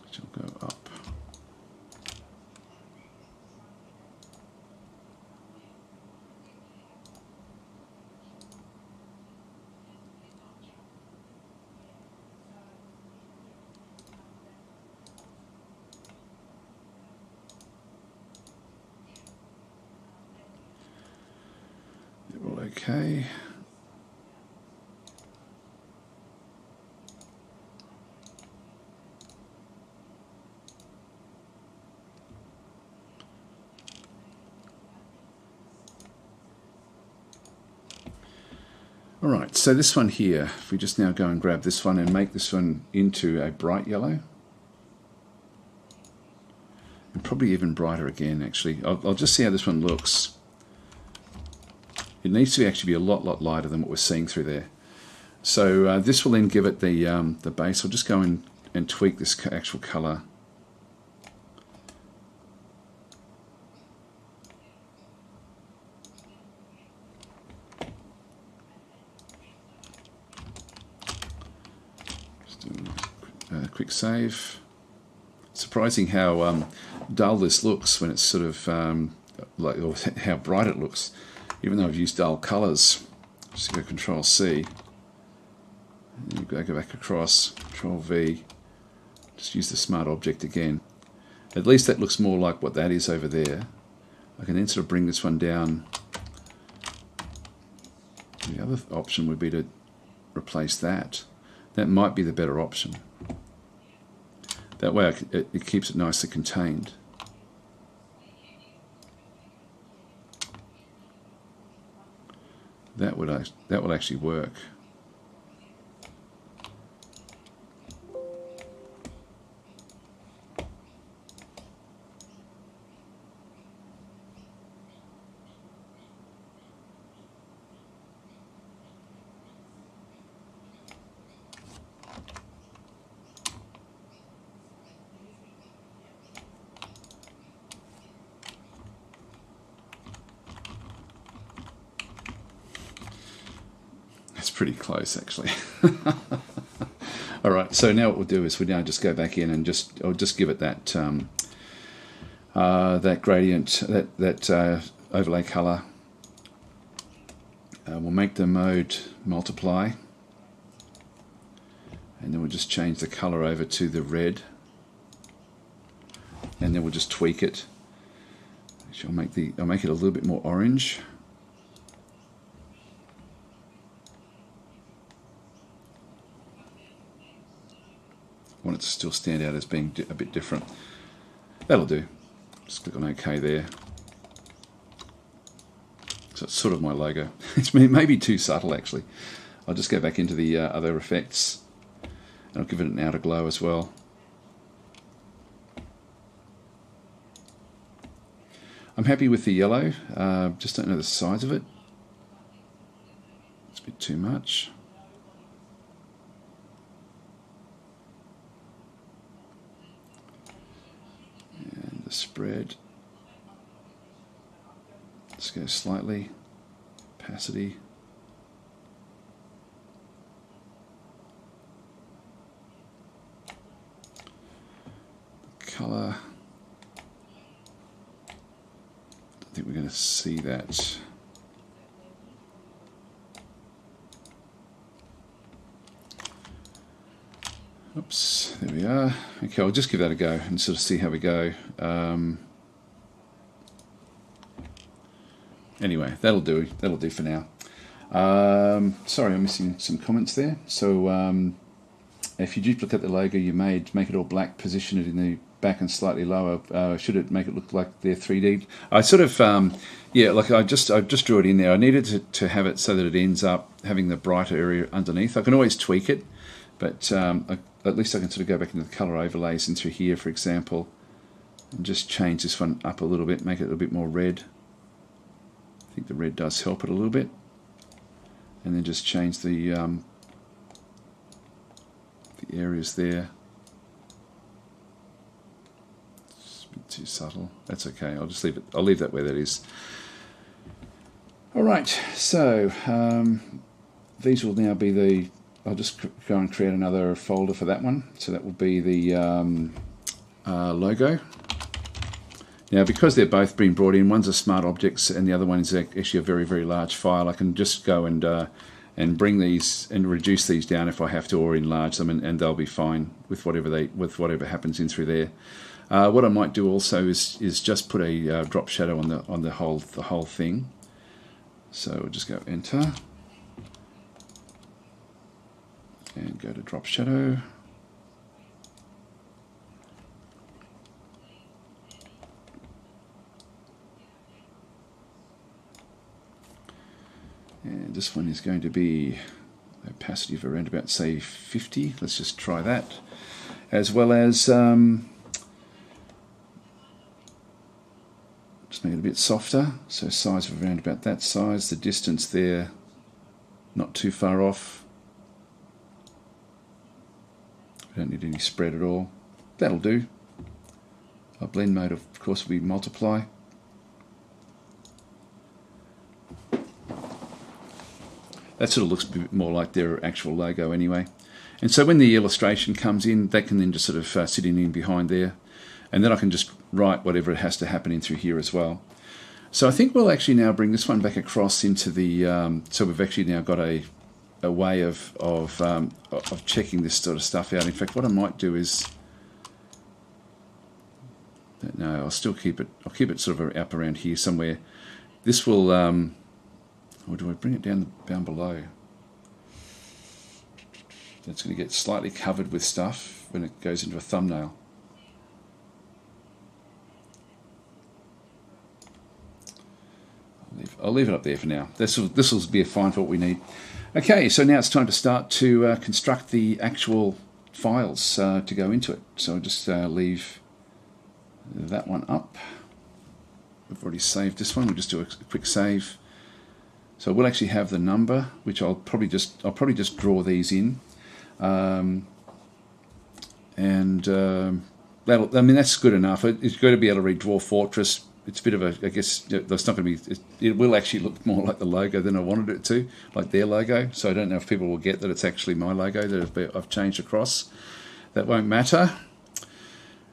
Which will go up. Okay. All right, so this one here, if we just now go and grab this one and make this one into a bright yellow, and probably even brighter again, actually. I'll just see how this one looks. It needs to actually be a lot lighter than what we're seeing through there. So this will then give it the base. I'll just go in and tweak this actual colour. Just do a quick save. Surprising how dull this looks when it's sort of or how bright it looks, even though I've used dull colours. Just go Control C. And you go back across, Control V. Just use the Smart Object again. At least that looks more like what that is over there. I can then sort of bring this one down. The other option would be to replace that. That might be the better option. That way it keeps it nicely contained. That would actually work. It's pretty close, actually. All right, so now what we'll do is we now just go back in and I'll just give it that that gradient, that overlay color. We'll make the mode multiply, and then we'll just change the color over to the red, and then we'll just tweak it. Actually, I'll make it a little bit more orange. I want it to still stand out as being a bit different. That'll do. Just click on OK there. So it's sort of my logo. It's maybe too subtle, actually. I'll just go back into the other effects, and I'll give it an outer glow as well. I'm happy with the yellow. Just don't know the size of it. It's a bit too much. Spread. Let's go slightly. Opacity. Color. I think we're going to see that. Oops, there we are. Okay, I'll just give that a go and sort of see how we go. Anyway, that'll do for now. Sorry, I'm missing some comments there. So if you duplicate the logo you made, make it all black, position it in the back and slightly lower. Should it make it look like they're 3D? I sort of, yeah, like I just drew it in there. I needed to have it so that it ends up having the brighter area underneath. I can always tweak it, but at least I can sort of go back into the color overlays and through here, for example, and just change this one up a little bit, make it a little bit more red. I think the red does help it a little bit. And then just change the areas there. It's a bit too subtle. That's okay. I'll just leave it. I'll leave that where that is. All right. So these will now be the. I'll just go and create another folder for that one. So that will be the logo. Now, because they're both being brought in, one's a smart objects and the other one is actually a very, very large file, I can just go and bring these and reduce these down if I have to, or enlarge them, and they'll be fine with whatever happens in through there. What I might do also is just put a drop shadow on the whole thing. So we'll just go enter and go to drop shadow. And this one is going to be opacity of around about, say, 50. Let's just try that. As well as just make it a bit softer. So size of around about that size. The distance there, not too far off. We don't need any spread at all. That'll do. Our blend mode, of course, will be multiply. That sort of looks a bit more like their actual logo anyway. And so when the illustration comes in, that can then just sort of sit in behind there. And then I can just write whatever it has to happen in through here as well. So I think we'll actually now bring this one back across into the... so we've actually now got a way of checking this sort of stuff out. In fact, what I might do is... No, I'll still keep it. I'll keep it sort of up around here somewhere. This will... or do I bring it down below? It's going to get slightly covered with stuff when it goes into a thumbnail. I'll leave it up there for now. This will be fine for what we need. Okay, so now it's time to start to construct the actual files to go into it. So I'll just leave that one up. We've already saved this one. We'll just do a quick save. So we'll actually have the number, which I'll probably just draw these in, that'll, I mean, that's good enough. It's got to be able to read Dwarf Fortress. It's a bit of a, I guess that's not going to be. It will actually look more like the logo than I wanted it to, like their logo. So I don't know if people will get that it's actually my logo that I've changed across. That won't matter.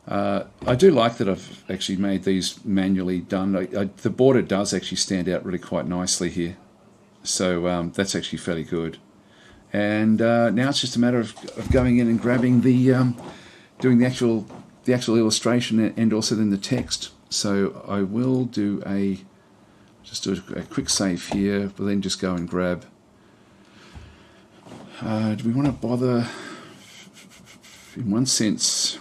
I do like that I've actually made these manually done. The border does actually stand out really quite nicely here. So that's actually fairly good. And now it's just a matter of going in and grabbing the, doing the actual illustration and also then the text. So I will do just do a quick save here. We'll then just go and grab. Do we want to bother? In one sense,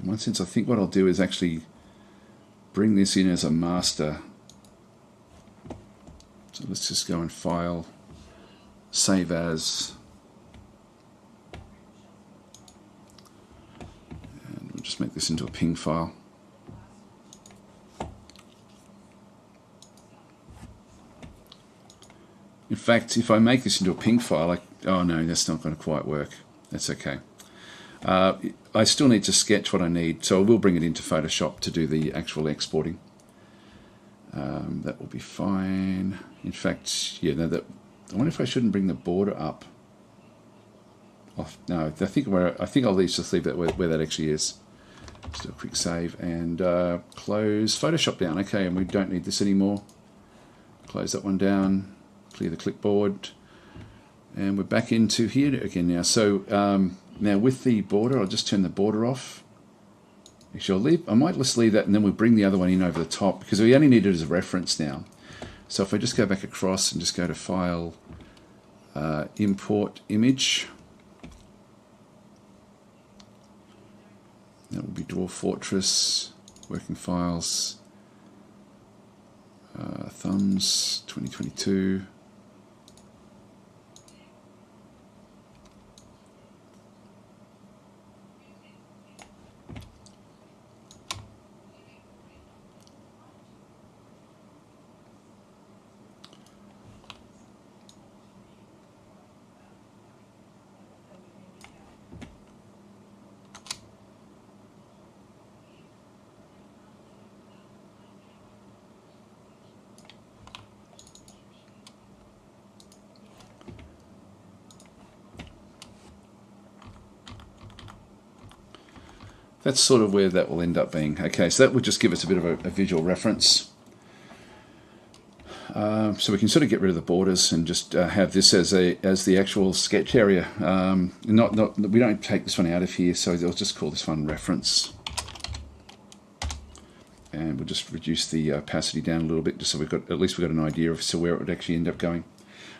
I think what I'll do is actually bring this in as a master. So let's just go and file, save as, and we'll just make this into a ping file. In fact, if I make this into a ping file, oh no, that's not going to quite work. That's okay. I still need to sketch what I need, so I will bring it into Photoshop to do the actual exporting. That will be fine. In fact, yeah, no, I wonder if I shouldn't bring the border up. No, I think I'll just leave that where that actually is. Just do a quick save and close Photoshop down. Okay, and we don't need this anymore. Close that one down. Clear the clipboard, and we're back into here again now. So now with the border, I'll just turn the border off. Actually, I might just leave that, and then we'll bring the other one in over the top because we only need it as a reference now. So if I just go back across and just go to File, Import Image, that will be Dwarf Fortress, Working Files, Thumbs 2022. That's sort of where that will end up being. Okay, so that would just give us a bit of a visual reference. So we can sort of get rid of the borders and just have this as the actual sketch area. We don't take this one out of here, so I'll just call this one reference. And we'll just reduce the opacity down a little bit, just so at least we've got an idea of where it would actually end up going.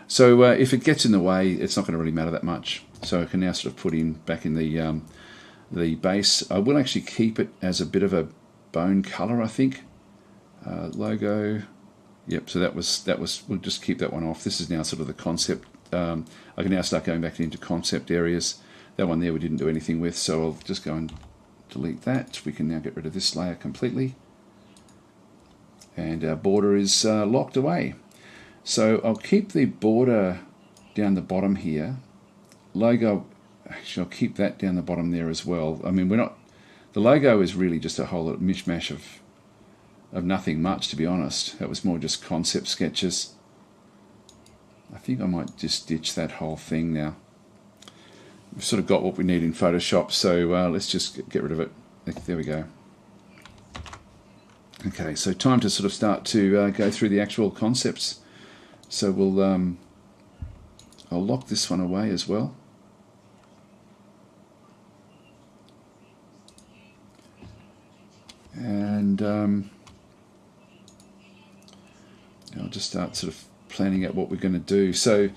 So if it gets in the way, it's not going to really matter that much. So I can now sort of put back in the base. I will actually keep it as a bit of a bone color, I think. Logo. Yep, so that was, we'll just keep that one off. This is now sort of the concept. I can now start going back into concept areas. That one there we didn't do anything with, so I'll just go and delete that. We can now get rid of this layer completely. and our border is locked away. So I'll keep the border down the bottom here. Logo, actually I'll keep that down the bottom there as well. I mean, the logo is really just a whole mishmash of nothing much, to be honest. That was more just concept sketches. I think I might just ditch that whole thing now. We've sort of got what we need in Photoshop, so let's just get rid of it. There we go. Okay, so time to sort of start to go through the actual concepts. So I'll lock this one away as well. And I'll just start sort of planning out what we're going to do. So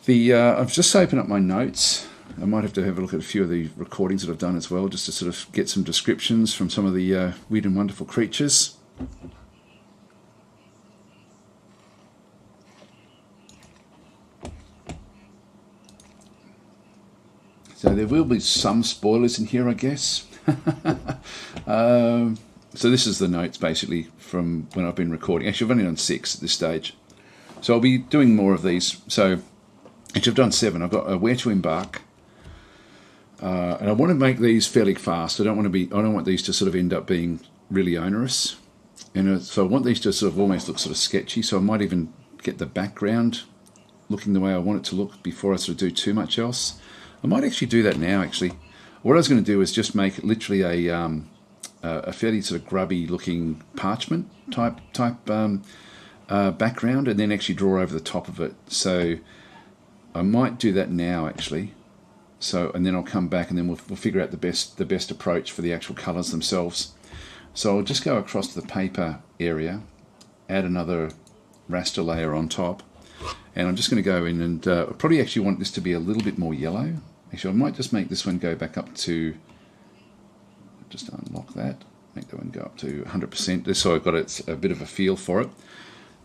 I've just opened up my notes. I might have to have a look at a few of the recordings that I've done as well, just to sort of get some descriptions from some of the weird and wonderful creatures. So there will be some spoilers in here, I guess. So this is the notes basically from when I've been recording. Actually, I've only done 6 at this stage. So I'll be doing more of these. So actually I've done 7. I've got Where to Embark. And I want to make these fairly fast. I don't want these to sort of end up being really onerous. And so I want these to sort of almost look sort of sketchy. So I might even get the background looking the way I want it to look before I sort of do too much else. I might actually do that now, actually. What I was going to do is just make literally a fairly sort of grubby looking parchment type background, and then actually draw over the top of it. So I might do that now, actually. So, and then I'll come back and then we'll figure out the best approach for the actual colours themselves. So I'll just go across to the paper area, add another raster layer on top, and I'm just going to go in and I probably actually want this to be a little bit more yellow. Actually, I might just make this one go back up to, just unlock that, make that one go up to 100%, just so I've got a bit of a feel for it.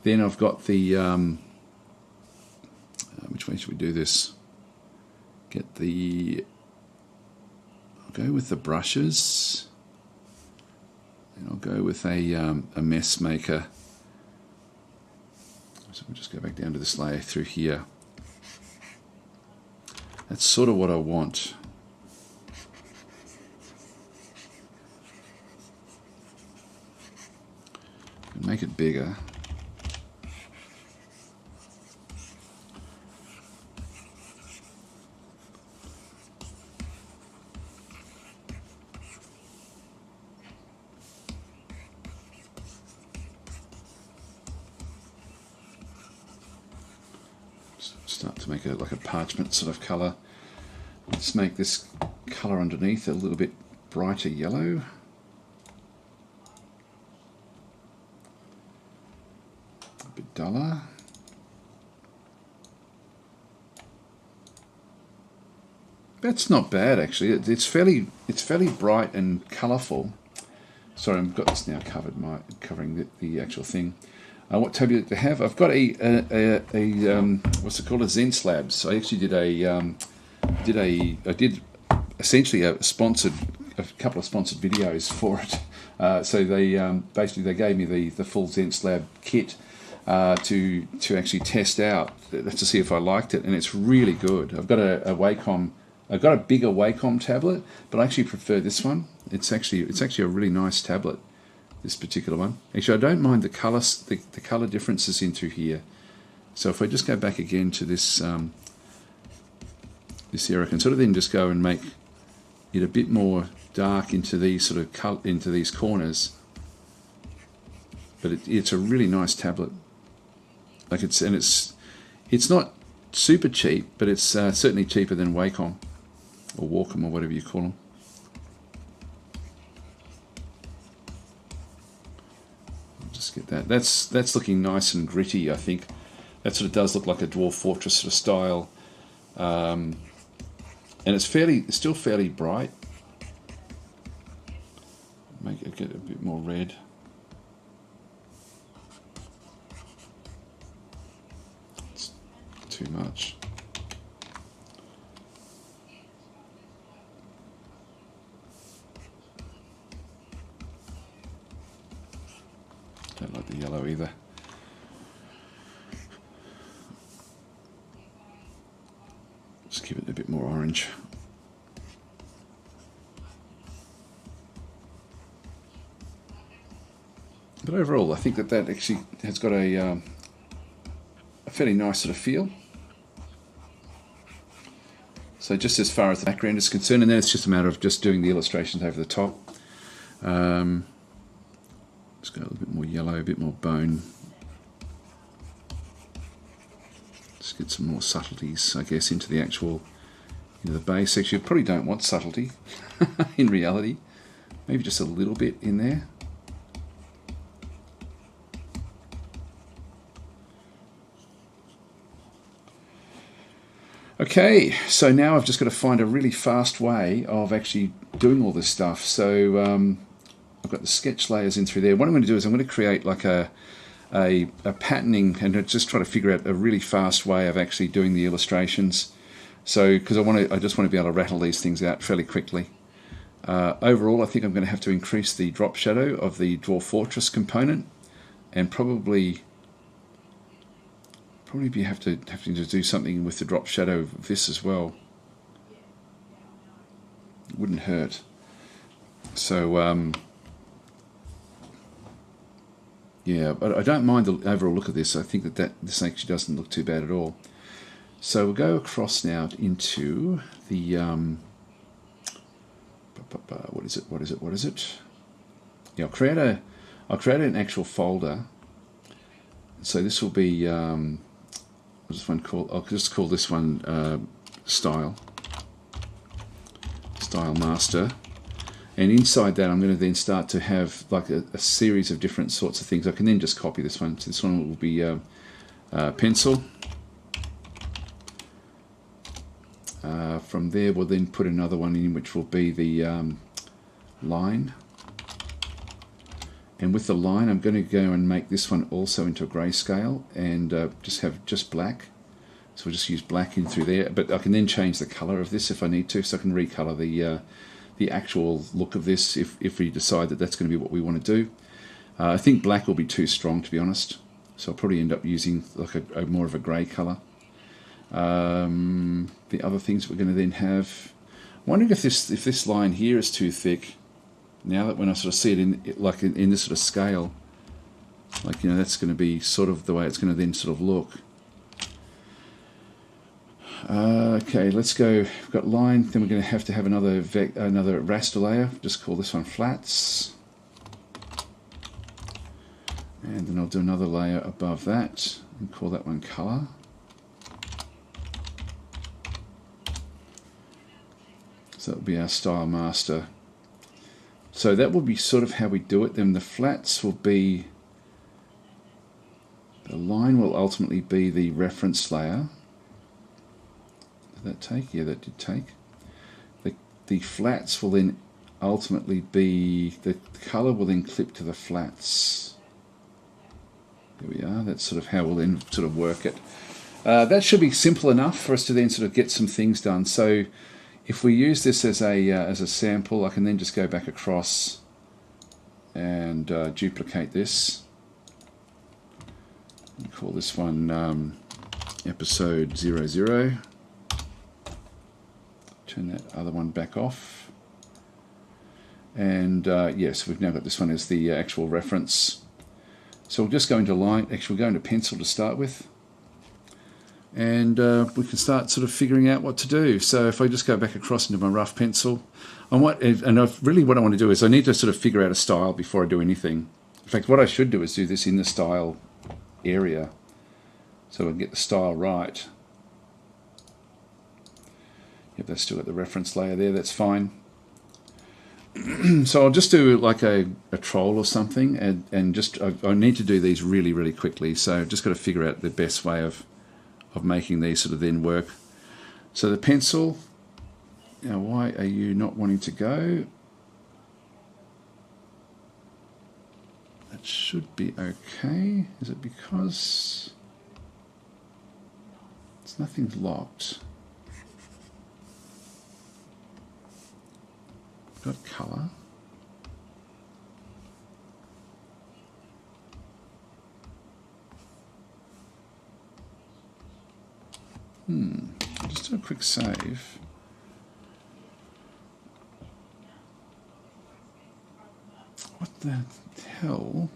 Then I've got the, which way should we do this? I'll go with the brushes, and I'll go with a mess maker. So we'll just go back down to this layer through here. That's sort of what I want. Make it bigger. Start to make it like a parchment sort of colour. Let's make this colour underneath a little bit brighter yellow. A bit duller. That's not bad, actually. It's fairly bright and colourful. Sorry, I've got this now covering the actual thing. What tablet to have? I've got a what's it called, a Zen slab. So I actually did essentially a couple of sponsored videos for it. So they basically they gave me the full Zen slab kit to actually test out to see if I liked it, and it's really good. I've got a Wacom. I've got a bigger Wacom tablet, but I actually prefer this one. It's actually a really nice tablet. This particular one. Actually, I don't mind the colours, the colour differences into here. So if I just go back again to this this area, I can sort of then just go and make it a bit more dark into these sort of into these corners. But it's a really nice tablet. Like it's not super cheap, but it's certainly cheaper than Wacom or Wacom or whatever you call them. Get that. That's looking nice and gritty. I think that sort of does look like a Dwarf Fortress sort of style, and it's still fairly bright. Make it get a bit more red. It's too much. Don't like the yellow either. Just give it a bit more orange. But overall, I think that actually has got a fairly nice sort of feel. So just as far as the background is concerned, and then it's just a matter of just doing the illustrations over the top. Let's go a little bit more yellow, a bit more bone. Just get some more subtleties, I guess, into the actual, the base. Actually, you probably don't want subtlety in reality. Maybe just a little bit in there. Okay, so now I've just got to find a really fast way of actually doing all this stuff. So I've got the sketch layers in through there. What I'm going to do is I'm going to create like a patterning and just try to figure out a really fast way of actually doing the illustrations. So because I just want to be able to rattle these things out fairly quickly. Overall, I think I'm going to have to increase the drop shadow of the Dwarf Fortress component, and probably be having to do something with the drop shadow of this as well. It wouldn't hurt. So yeah, but I don't mind the overall look of this. I think that this actually doesn't look too bad at all. So we'll go across now into the what is it? Yeah, I'll create an actual folder. So this will be I'll just call this one Style Master, and inside that I'm going to then start to have like a series of different sorts of things. I can then just copy this one. So this one will be pencil. From there we'll then put another one in, which will be the line. And with the line, I'm going to go and make this one also into a grayscale and just have black. So we'll just use black in through there. But I can then change the color of this if I need to, so I can recolor the actual look of this if we decide that that's going to be what we want to do. I think black will be too strong, to be honest. So I'll probably end up using like a more of a grey color. The other things we're going to then have. I'm wondering if this line here is too thick. Now that when I sort of see it in this sort of scale, like, that's going to be sort of the way it's going to then sort of look. Okay, let's go. We've got line. Then we're going to have another raster layer. Just call this one flats, and then I'll do another layer above that and call that one color. So that will be our style master. So that will be sort of how we do it. Then the flats will be, the line will ultimately be the reference layer. Did that take? Yeah, that did take. The flats will then ultimately be, the color will then clip to the flats. There we are. That's sort of how we'll then sort of work it. That should be simple enough for us to then sort of get some things done. So if we use this as a sample, I can then just go back across and duplicate this. And call this one episode 00. Turn that other one back off. And yes, we've now got this one as the actual reference. So we'll just go into line. Actually, we'll go into pencil to start with. And we can start sort of figuring out what to do. So if I just go back across into my rough pencil, what I want to do is I need to sort of figure out a style before I do anything. In fact, what I should do is do this in the style area, so I can get the style right. Yep, that's still got the reference layer there. That's fine. So I'll just do like a troll or something, and just I need to do these really, really quickly. So I've just got to figure out the best way of making these sort of then work. So the pencil, now why are you not wanting to go? That should be okay. Is it because it's nothing's locked? Got color. I'll just do a quick save. What the hell?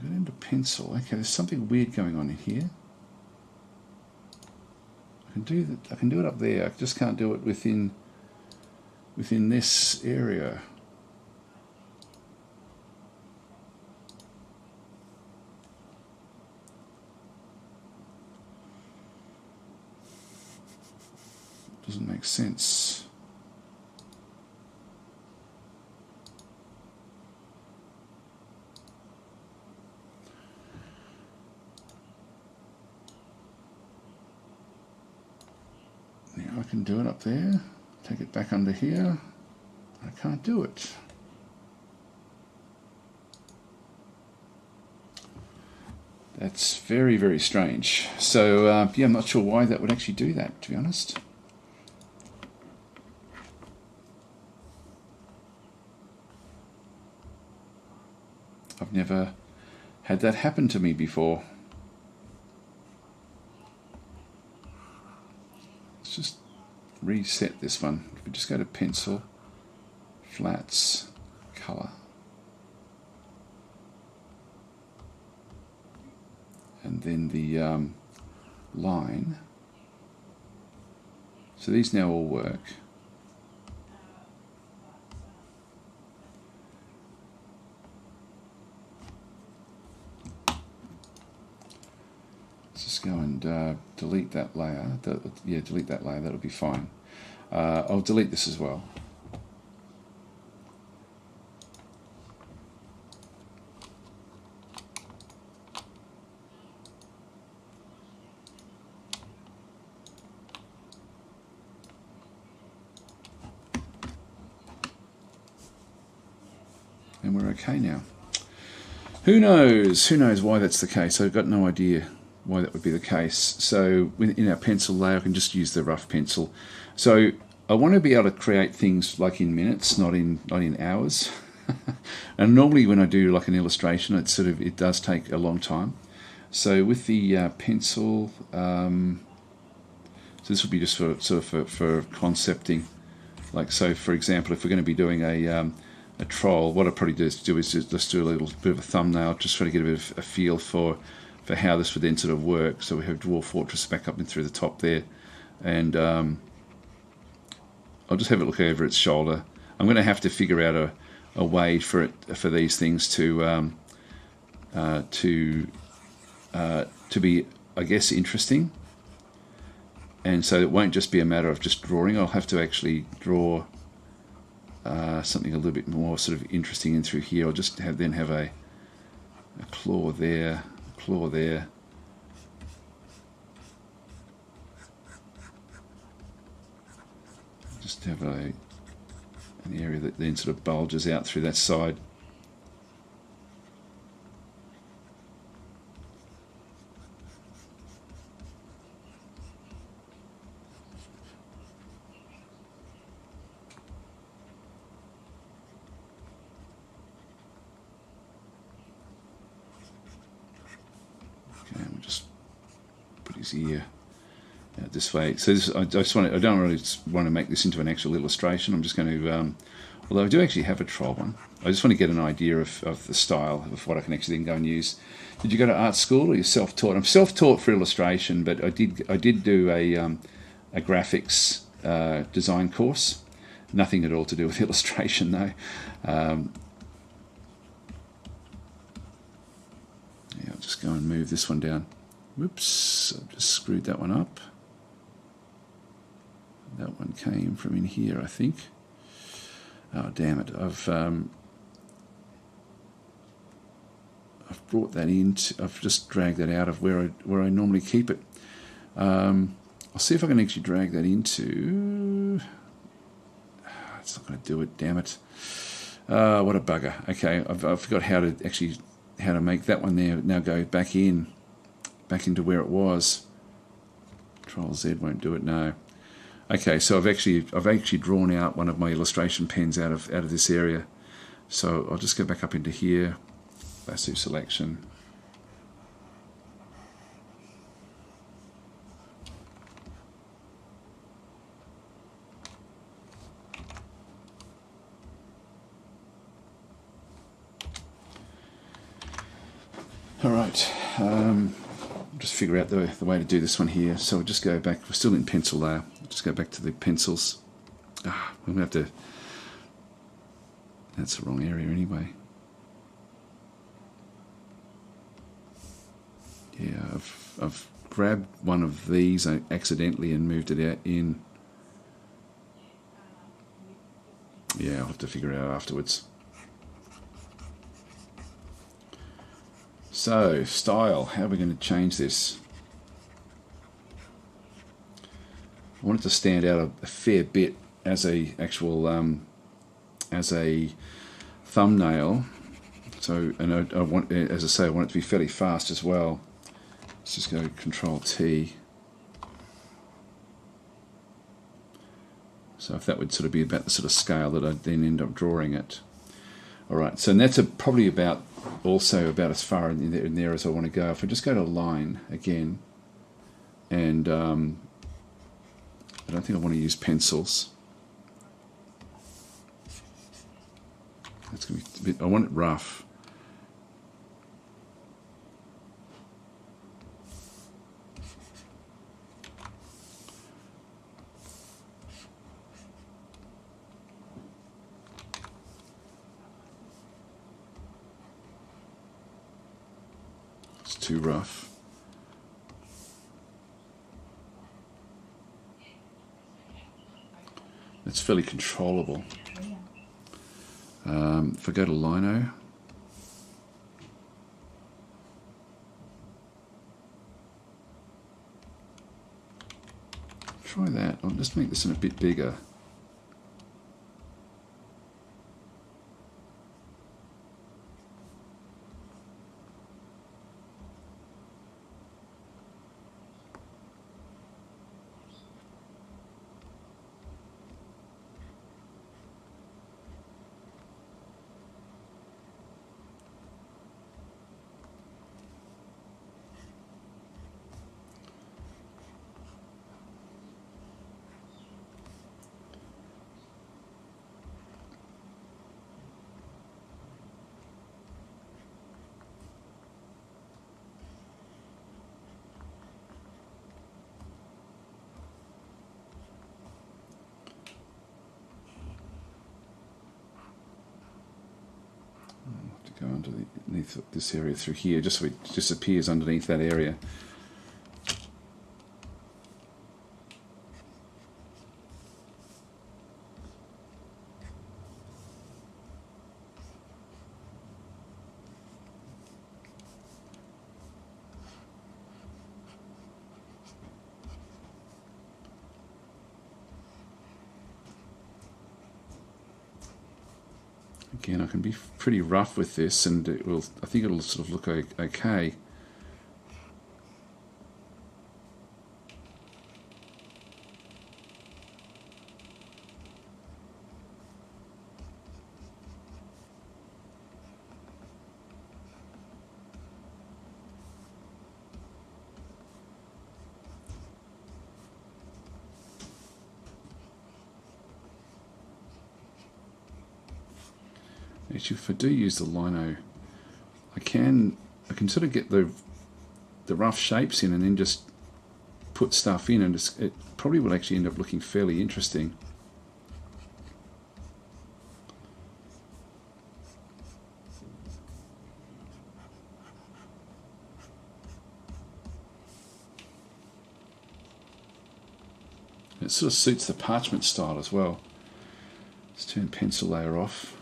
Get into pencil. Okay, there's something weird going on in here. I can do that. I can do it up there. I just can't do it within this area. Doesn't make sense. Now I can do it up there. Take it back under here. I can't do it. That's very, very strange. So yeah, I'm not sure why that would actually do that, to be honest. I've never had that happen to me before. Let's just reset this one. If we just go to pencil, flats, color, and then the line. So these now all work. Let's just go and delete that layer. Yeah, delete that layer. That'll be fine. I'll delete this as well. And we're okay now. Who knows? Who knows why that's the case? I've got no idea why that would be the case. So in our pencil layer, I can just use the rough pencil. So I want to be able to create things like in minutes, not in hours. And normally when I do like an illustration, it does take a long time. So with the pencil, so this will be just for concepting. Like, so for example, if we're going to be doing a troll, what I'd probably do is just do a little bit of a thumbnail, just try to get a bit of a feel for how this would then sort of work. So we have Dwarf Fortress back up and through the top there, and I'll just have a look over its shoulder. I'm going to have to figure out a way for these things to be, I guess, interesting. And so it won't just be a matter of just drawing. I'll have to actually draw something a little bit more sort of interesting in through here. I'll just have a claw there, a claw there. Just have an area that then sort of bulges out through that side. Okay, we'll just put his ear out this way. So this, I don't really want to make this into an actual illustration. I'm just going to, although I do actually have a troll one. I just want to get an idea of the style of what I can actually then go and use. Did you go to art school or you're self-taught? I'm self-taught for illustration, but I did do a graphics design course. Nothing at all to do with illustration though. Yeah, I'll just go and move this one down. Whoops, I've just screwed that one up. That one came from in here, I think. Oh, damn it. I've brought that in. I've just dragged that out of where I normally keep it. I'll see if I can actually drag that into... It's not going to do it, damn it. What a bugger. Okay, I forgot how to make that one there now go back into where it was. Control Z won't do it, no. Okay, so I've actually drawn out one of my illustration pens out of this area. So I'll just go back up into here, lasso selection. Alright, just figure out the way to do this one here. So we'll just go back, we're still in pencil layer, we'll just go back to the pencils. I'm going to have to, that's the wrong area anyway. Yeah, I've grabbed one of these accidentally and moved it out in. Yeah, I'll have to figure it out afterwards. So, style, how are we going to change this? I want it to stand out a fair bit as a actual as a thumbnail. So, and I want, as I say, I want it to be fairly fast as well. Let's just go Control T. So if that would sort of be about the sort of scale that I'd then end up drawing it. Alright, so that's probably about also about as far in there as I want to go. If I just go to line again, and I don't think I want to use pencils. That's going to be a bit, I want it rough. Too rough. It's fairly controllable. If I go to Lino, try that. I'll just make this a bit bigger. Go underneath this area through here, just so it disappears underneath that area. Again, I can be pretty rough with this, and it will. I think it'll sort of look okay. Actually, if I do use the lino, I can sort of get the rough shapes in, and then just put stuff in, and it probably will actually end up looking fairly interesting. It sort of suits the parchment style as well. Let's turn pencil layer off.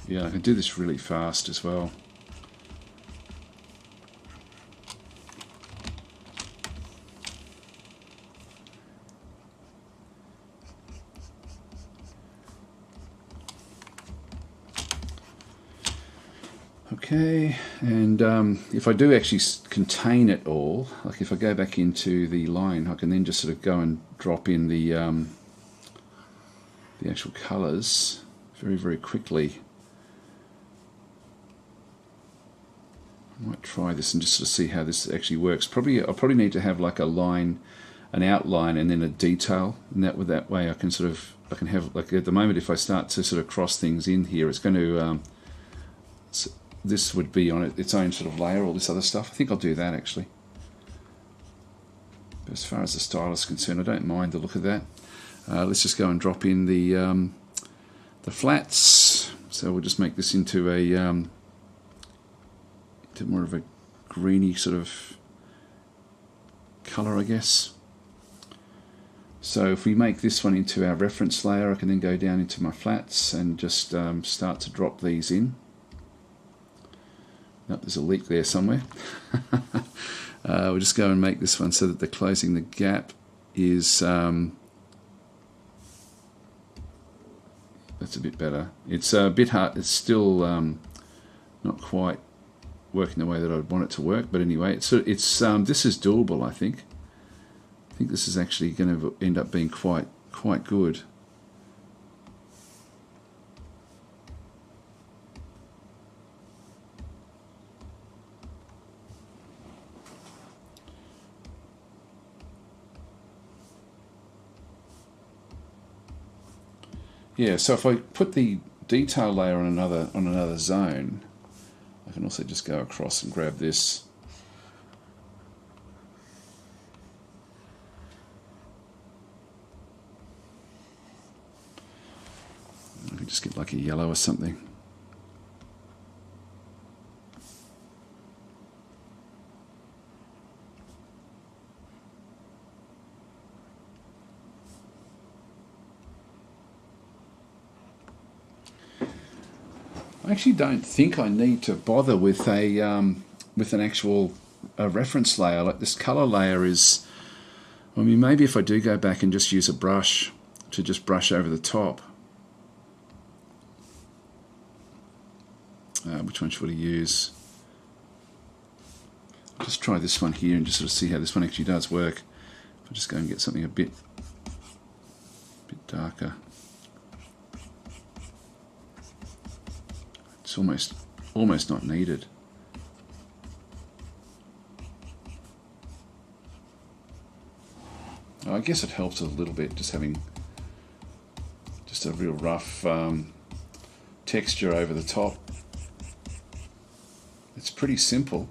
Yeah, I can do this really fast as well. Okay, and if I do actually contain it all, like if I go back into the line, I can then just sort of go and drop in the actual colours very, very quickly. I might try this and just sort of see how this actually works. I'll probably need to have like a line, an outline, and then a detail, and that way I can have, like at the moment, if I start to sort of cross things in here, it's going to this would be on its own sort of layer, all this other stuff. I think I'll do that actually. But as far as the style is concerned, I don't mind the look of that. Let's just go and drop in the flats. So we'll just make this into a more of a greeny sort of colour, I guess. So if we make this one into our reference layer, I can then go down into my flats and just start to drop these in. Oh, there's a leak there somewhere. We'll just go and make this one so that the closing the gap is that's a bit better. It's a bit hard. It's still not quite working the way that I'd want it to work, but anyway, this is doable. I think this is actually going to end up being quite good. Yeah, so if I put the detail layer on another zone, I can also just go across and grab this. I can just get like a yellow or something. I actually don't think I need to bother with an actual reference layer. Like this color layer is, I mean, maybe if I do go back and just use a brush to just brush over the top. Which one should I use? I'll just try this one here and just sort of see how this one actually does work. I'll just go and get something a bit darker. It's almost not needed. I guess it helps a little bit just having just a real rough texture over the top. It's pretty simple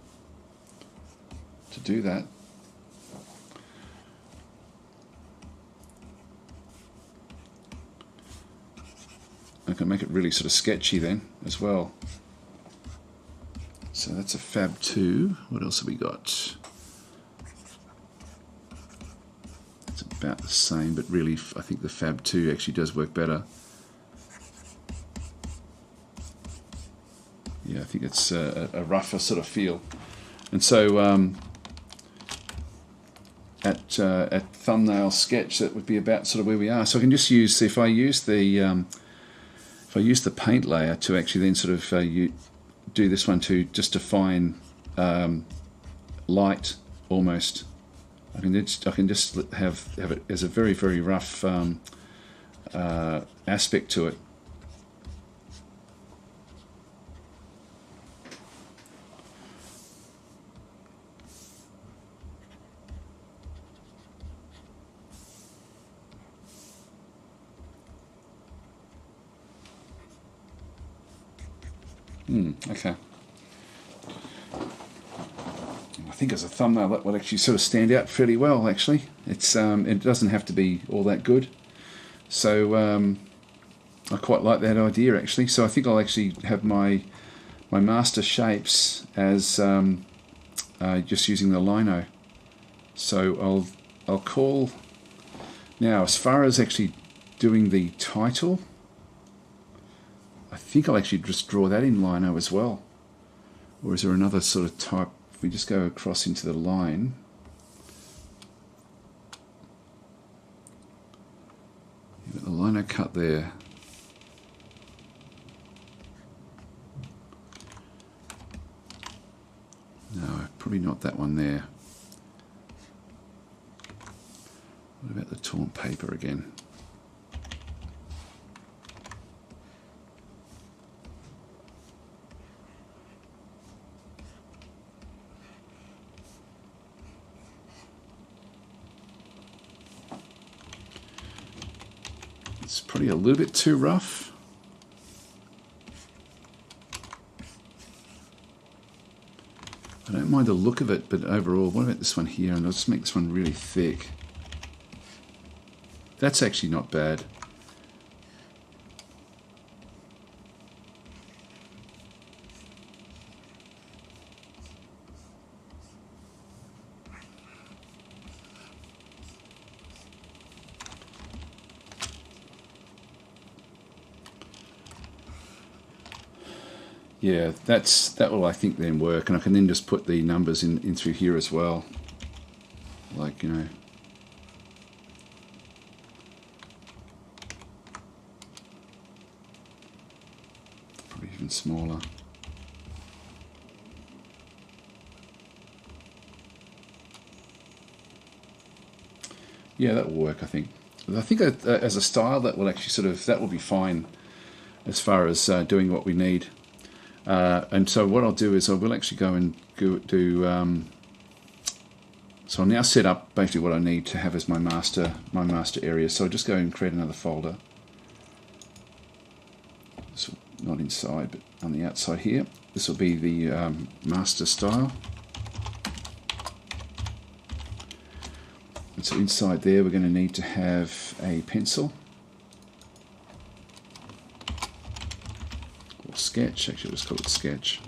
to do that. I can make it really sort of sketchy then as well. So that's a Fab 2. What else have we got? It's about the same, but really I think the Fab 2 actually does work better. Yeah, I think it's a rougher sort of feel. And so at thumbnail sketch, that would be about sort of where we are. So I can just use, if I use the paint layer to actually then sort of do this one to just define light almost. I can just have it as a very, very rough aspect to it. Okay. I think as a thumbnail that will actually sort of stand out fairly well. Actually, it doesn't have to be all that good. So I quite like that idea actually. So I think I'll actually have my master shapes as just using the lino. So I'll call now as far as actually doing the title. I think I'll actually just draw that in lino as well. Or is there another sort of type? If we just go across into the line, you've got the lino cut there. Probably not that one there. What about the torn paper again? It's probably a little bit too rough. I don't mind the look of it, but overall, what about this one here? And I'll just make this one really thick. That's actually not bad. Yeah, that will, I think, then work, and I can then just put the numbers in through here as well, like, you know. Probably even smaller. Yeah, that will work, I think. I think as a style, that will actually that will be fine as far as doing what we need. And so what I'll do is I will actually go and do. So I'll now set up basically what I need to have as my master area. So I'll just go and create another folder. So not inside, but on the outside here. This will be the master style. And so inside there, we're going to need to have a pencil. Sketch, actually let's call it sketch.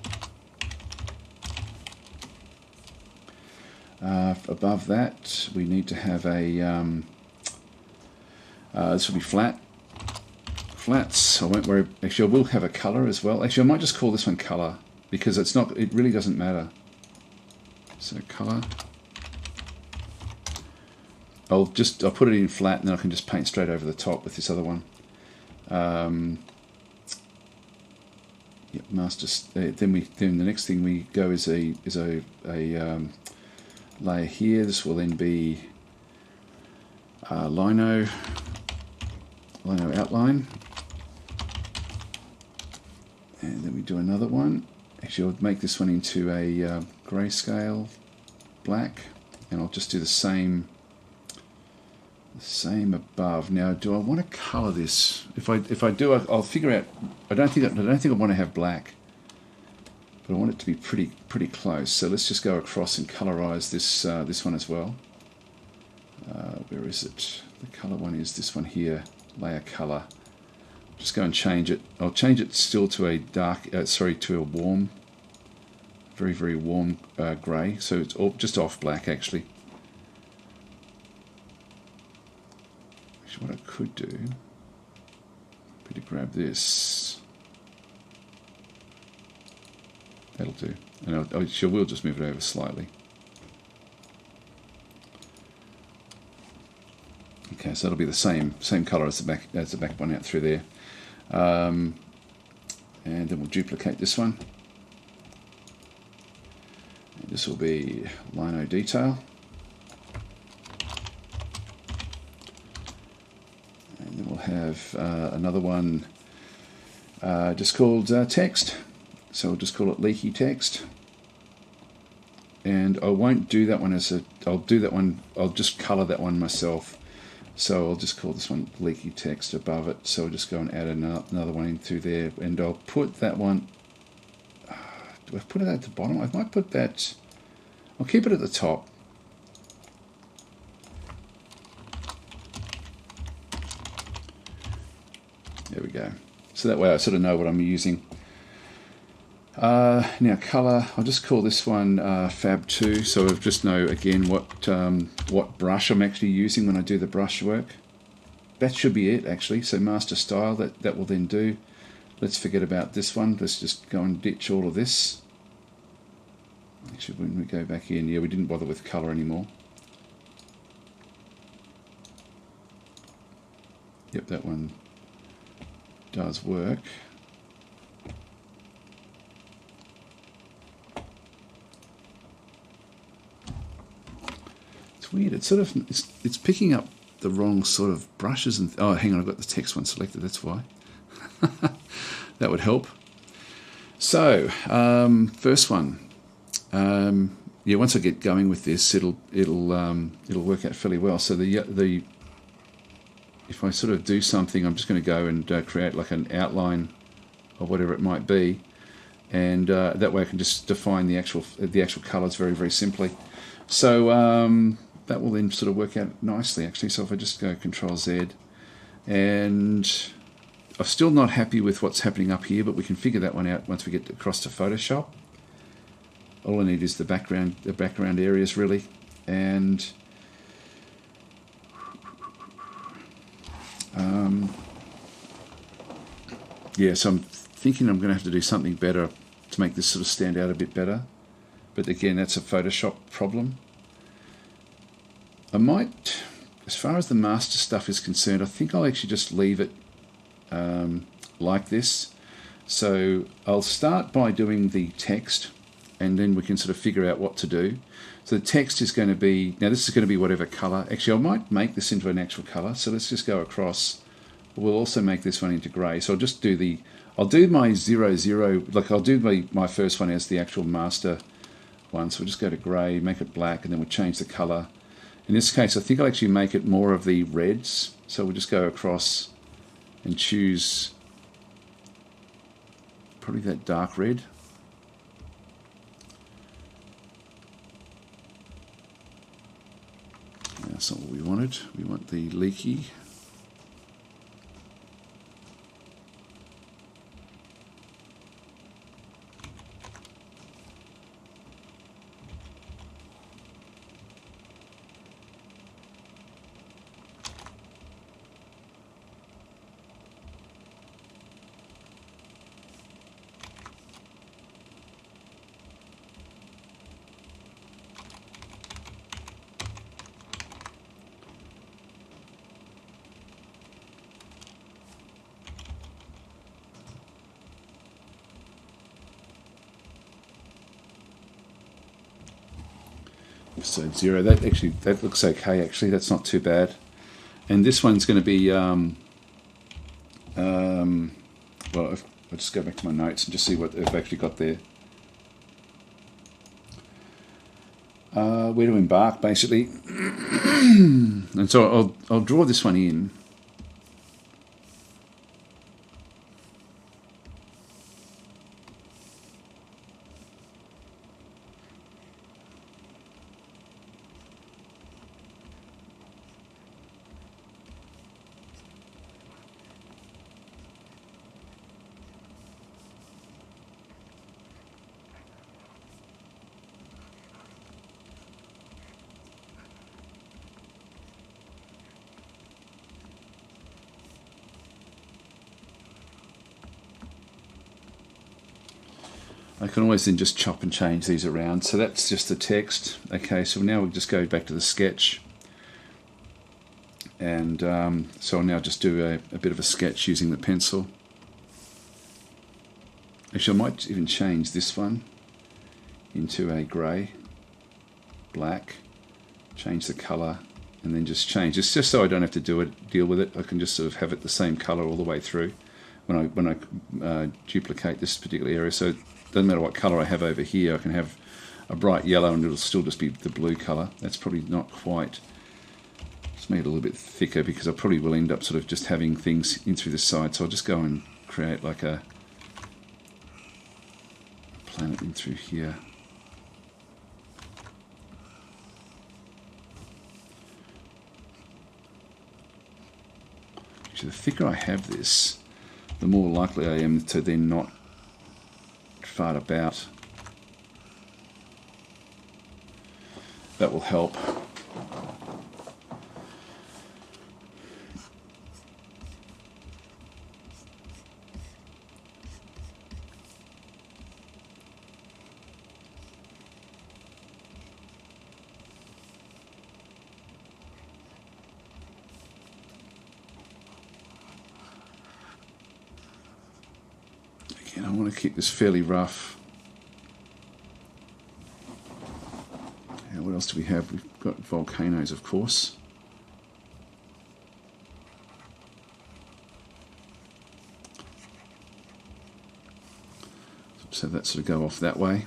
Above that we need to have a this will be flats. I won't worry, actually I will have a color as well. Actually I might just call this one color, because it really doesn't matter. So color, I'll put it in flat, and then I can just paint straight over the top with this other one. Yep, master. Then the next thing we go is a layer here. This will then be lino outline, and then we do another one. Actually, I'll make this one into a grayscale black, and I'll just do the same above. Now, do I want to color this? If I do, I'll figure out. I don't think I want to have black, but I want it to be pretty close. So let's just go across and colorize this one as well. Where is it? The color one is this one here. Layer color. Just go and change it. I'll change it still to a dark. To a warm, very warm grey. So it's just off black actually. What I could do would be to grab this. That'll do. And I will just move it over slightly. Okay, so it'll be the same colour as the back one out through there. And then we'll duplicate this one. And this will be lino detail. And then we'll have another one just called text. So we'll just call it leaky text. And I won't do that one I'll just colour that one myself. So I'll just call this one leaky text above it. So I'll just go and add another one in through there. And I'll put that one, do I put it at the bottom? I might put that, I'll keep it at the top. There we go. So that way I sort of know what I'm using. Now colour, I'll just call this one Fab 2, so I just know again what brush I'm actually using when I do the brush work. That should be it actually. So master style, that will then do. Let's forget about this one. Let's just go and ditch all of this. Actually, when we go back in, yeah, we didn't bother with colour anymore. Yep, that one does work. weird. It's sort of it's picking up the wrong sort of brushes and oh, hang on, I've got the text one selected. That's why. That would help. So first one. Yeah, once I get going with this, it'll work out fairly well. So the if I sort of do something, I'm just going to go and create like an outline of whatever it might be, and that way I can just define the actual colours very, very simply. So that will then sort of work out nicely actually. So if I just go Control Z, and I'm still not happy with what's happening up here, but we can figure that one out once we get across to Photoshop. All I need is the background areas really, and yeah, so I'm thinking I'm going to have to do something better to make this sort of stand out a bit better. But again, that's a Photoshop problem. I might, as far as the master stuff is concerned, I think I'll actually just leave it like this. So I'll start by doing the text, and then we can sort of figure out what to do. So the text is going to be, now this is going to be whatever colour. Actually, I might make this into an actual colour. So let's just go across. We'll also make this one into grey. So I'll just do I'll do my 00, like I'll do my first one as the actual master one. So we'll just go to grey, make it black, and then we'll change the colour. In this case, I think I'll actually make it more of the reds. So we'll just go across and choose probably that dark red. That's not what we wanted. We want the leaky. So 0, that looks okay actually, that's not too bad. And this one's going to be, well, I'll just go back to my notes and just see what I've actually got there. Where to embark basically. And so I'll draw this one in. I can always then just chop and change these around. So that's just the text. Okay, so now we'll just go back to the sketch. And so I'll now just do a bit of a sketch using the pencil. Actually, I might even change this one into a grey, black, change the colour, and then just change. It's just so I don't have to deal with it. I can just sort of have it the same colour all the way through when I duplicate this particular area. So it doesn't matter what colour I have over here. I can have a bright yellow and it'll still just be the blue colour. That's probably not quite. Let's make it a little bit thicker because I probably will end up sort of just having things in through the side. So I'll just go and create like a planet in through here. Actually, the thicker I have this, the more likely I am to then not fart about. That will help. Again, I want to keep this fairly rough. How what else do we have? We've got volcanoes, of course. So that sort of go off that way.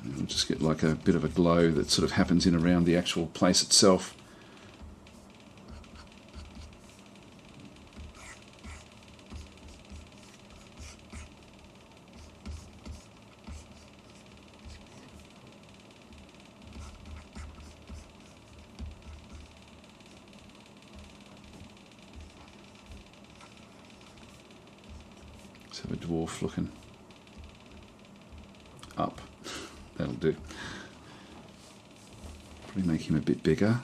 And we'll just get like a bit of a glow that sort of happens in around the actual place itself. Let's have a dwarf looking up. That'll do. Probably make him a bit bigger.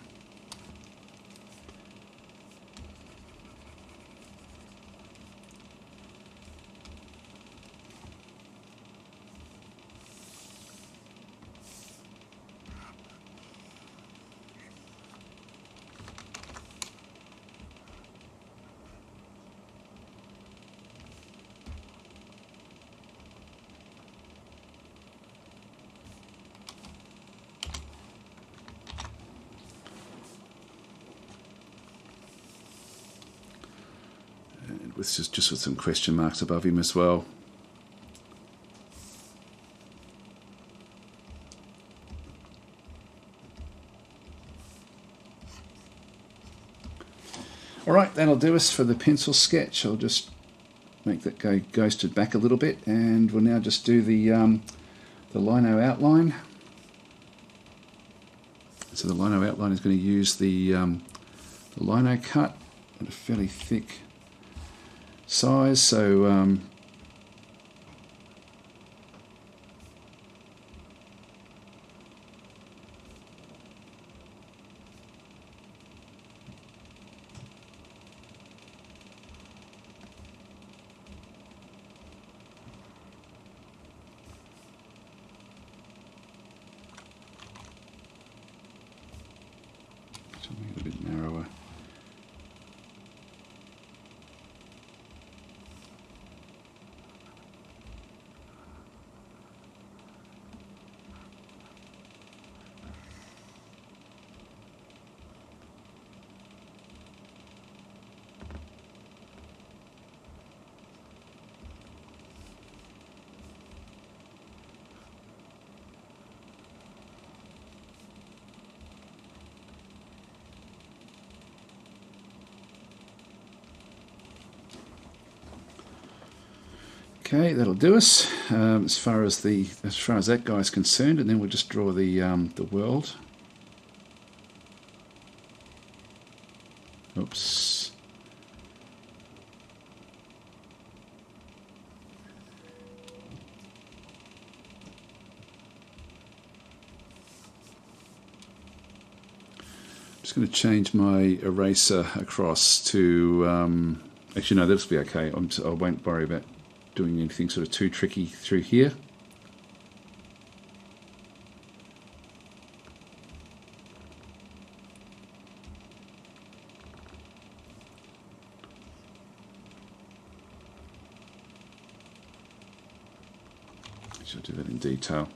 With just with some question marks above him as well. Alright, that'll do us for the pencil sketch. I'll just make that go ghosted back a little bit, and we'll now just do the lino outline. So the lino outline is going to use the lino cut at a fairly thick size, so make it a bit narrower. Okay, that'll do us as far as that guy's concerned, and then we'll just draw the world. Oops. Just going to change my eraser across to. Actually, no, that'll be okay. I won't worry about doing anything sort of too tricky through here. I should do that in detail.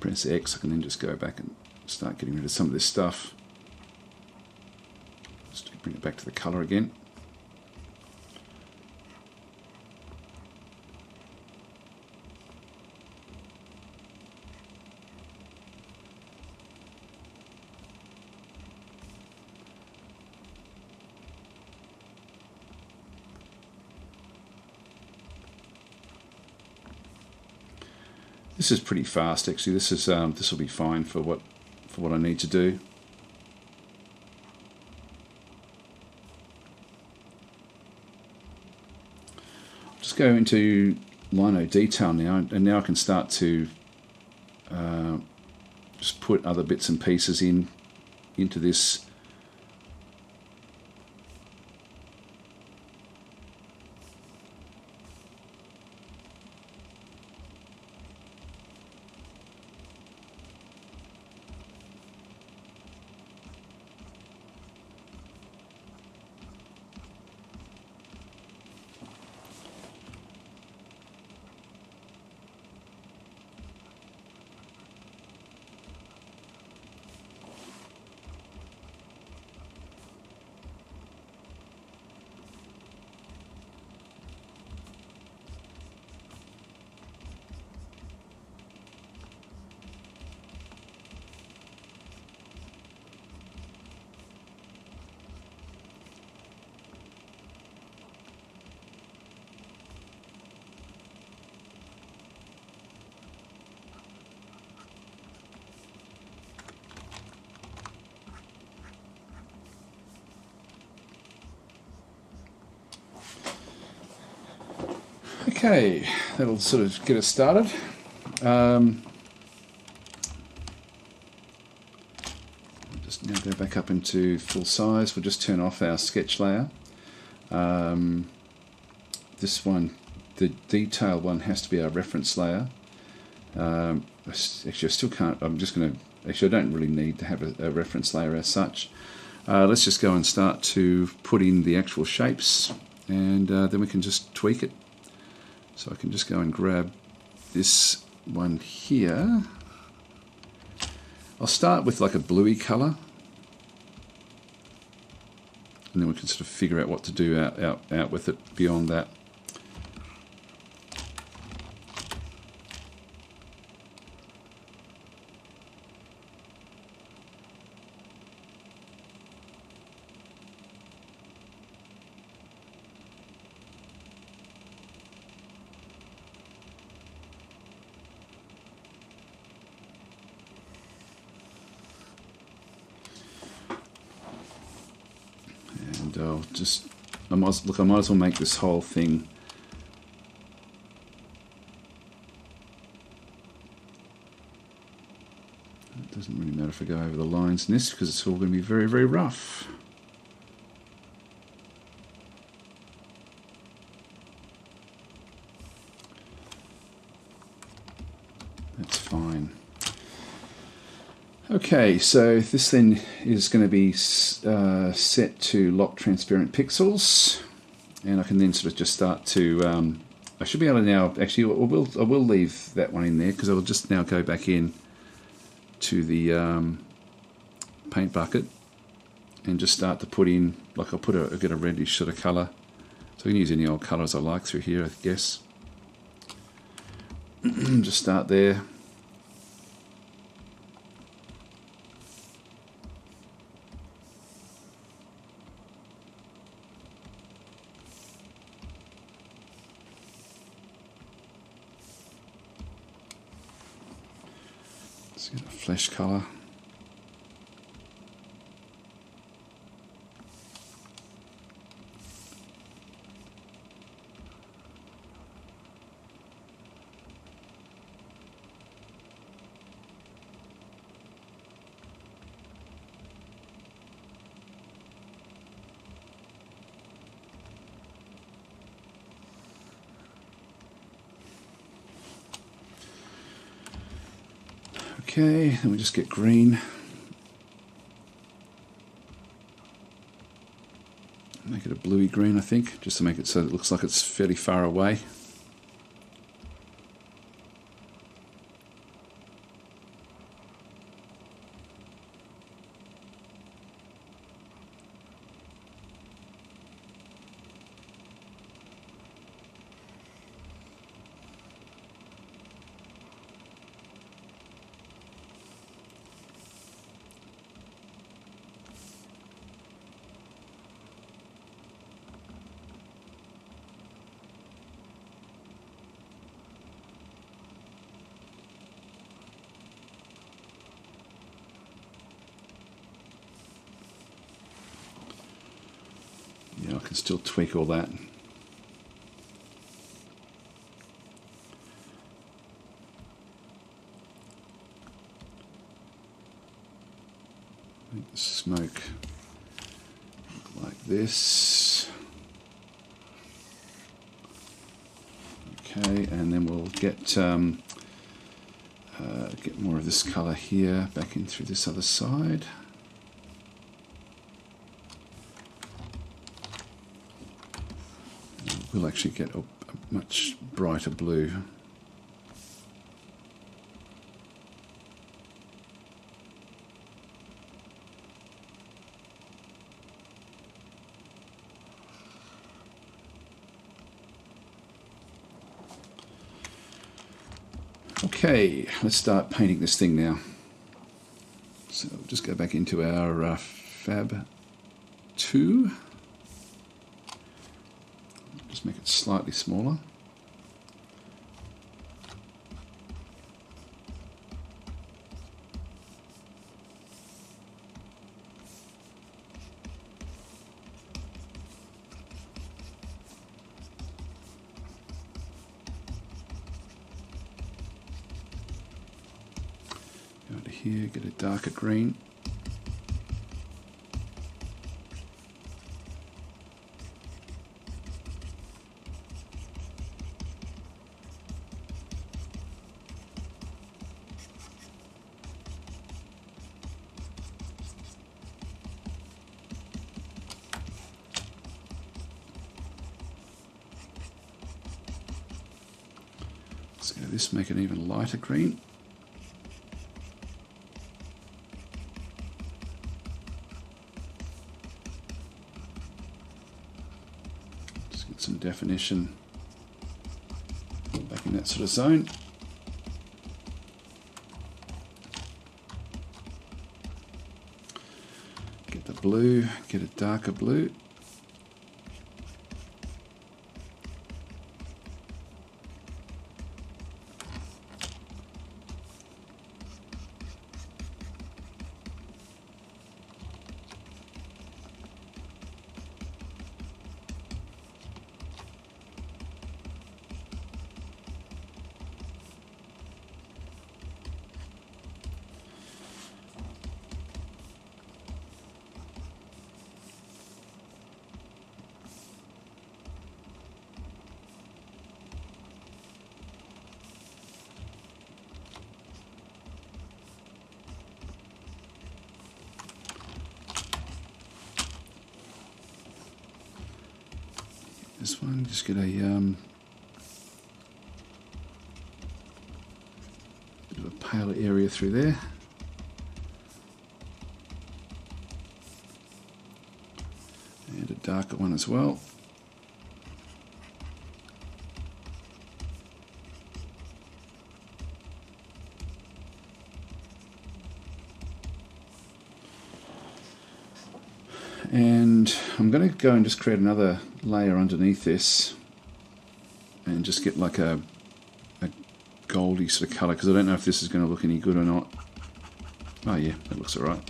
Press X, I can then just go back and start getting rid of some of this stuff. Just bring it back to the colour again. This is pretty fast, actually. This will be fine for what I need to do. Just go into lino detail now, and now I can start to just put other bits and pieces into this. Okay, that'll sort of get us started. Just now go back up into full size. We'll just turn off our sketch layer. This one, the detail one, has to be our reference layer. Actually, I still can't. I'm just going to. Actually, I don't really need to have a reference layer as such. Let's just go and start to put in the actual shapes, and then we can just tweak it. So I can just go and grab this one here. I'll start with like a bluey colour, and then we can sort of figure out what to do out with it beyond that. I'll just, I might as well make this whole thing it doesn't really matter if I go over the lines in this because it's all going to be very, very rough. That's fine. Okay, so this then is going to be set to lock transparent pixels, and I can then sort of just start to, I should be able to now, actually I will leave that one in there because I will just now go back in to the paint bucket and just start to put in, like I'll get a reddish sort of colour, so I can use any old colours I like through here I guess. Just start there. Let's get a flesh colour. Okay, then we just get green. Make it a bluey green, I think, just to make it so it looks like it's fairly far away. Yeah, I can still tweak all that. Make the smoke look like this. Okay, and then we'll get more of this colour here back in through this other side. We'll actually get a much brighter blue. Okay, let's start painting this thing now. So we'll just go back into our Fab 2. Just make it slightly smaller. here, get a darker green. Let's go this, make it even lighter green. Just get some definition back in that sort of zone. Get the blue, get a darker blue. This one, just get a bit of a paler area through there. And a darker one as well. And I'm going to go and just create another layer underneath this and just get like a goldy sort of colour, because I don't know if this is going to look any good or not. Oh yeah, that looks alright.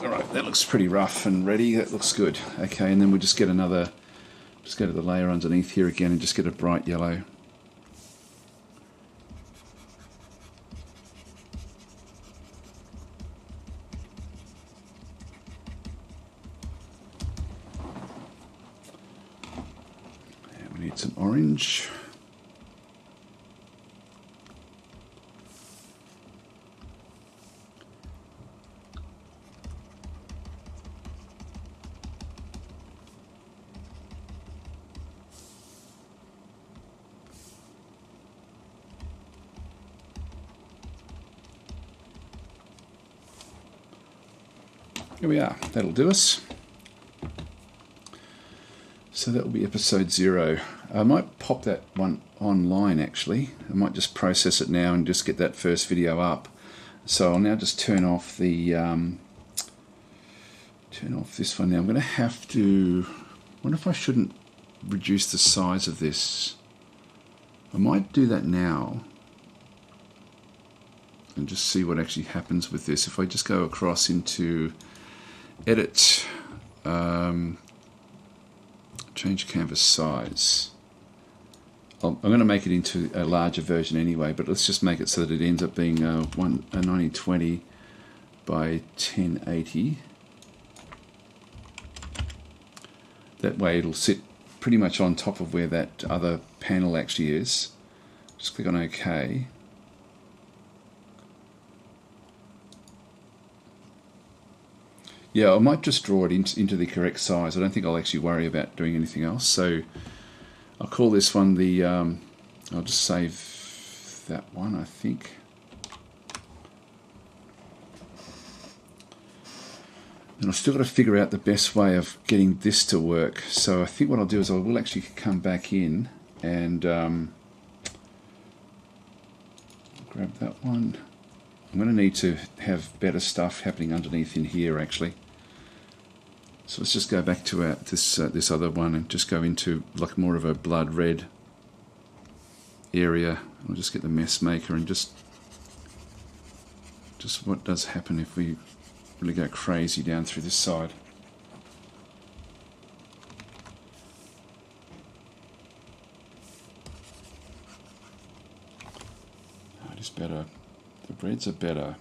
Alright, that looks pretty rough and ready. That looks good. Okay, and then we'll just get another, just go to the layer underneath here again and just get a bright yellow. And we need some orange. Here we are, that'll do us. So that will be episode 0. I might pop that one online actually. I might just process it now and just get that first video up. So I'll now just turn off the turn off this one now. I'm going to have to, I wonder if I shouldn't reduce the size of this. I might do that now and just see what actually happens with this. If I just go across into edit, change canvas size. I'm going to make it into a larger version anyway, but let's just make it so that it ends up being a 1920 by 1080. That way it'll sit pretty much on top of where that other panel actually is. Just click on OK. Yeah, I might just draw it into the correct size. I don't think I'll actually worry about doing anything else. So I'll call this one the, I'll just save that one, I think. And I've still got to figure out the best way of getting this to work. So I think what I'll do is I will actually come back in and grab that one. I'm going to need to have better stuff happening underneath in here actually. So let's just go back to this other one and just go into like more of a blood red area. I'll just get the mess maker and just what does happen if we really go crazy down through this side. It is better. The reds are better.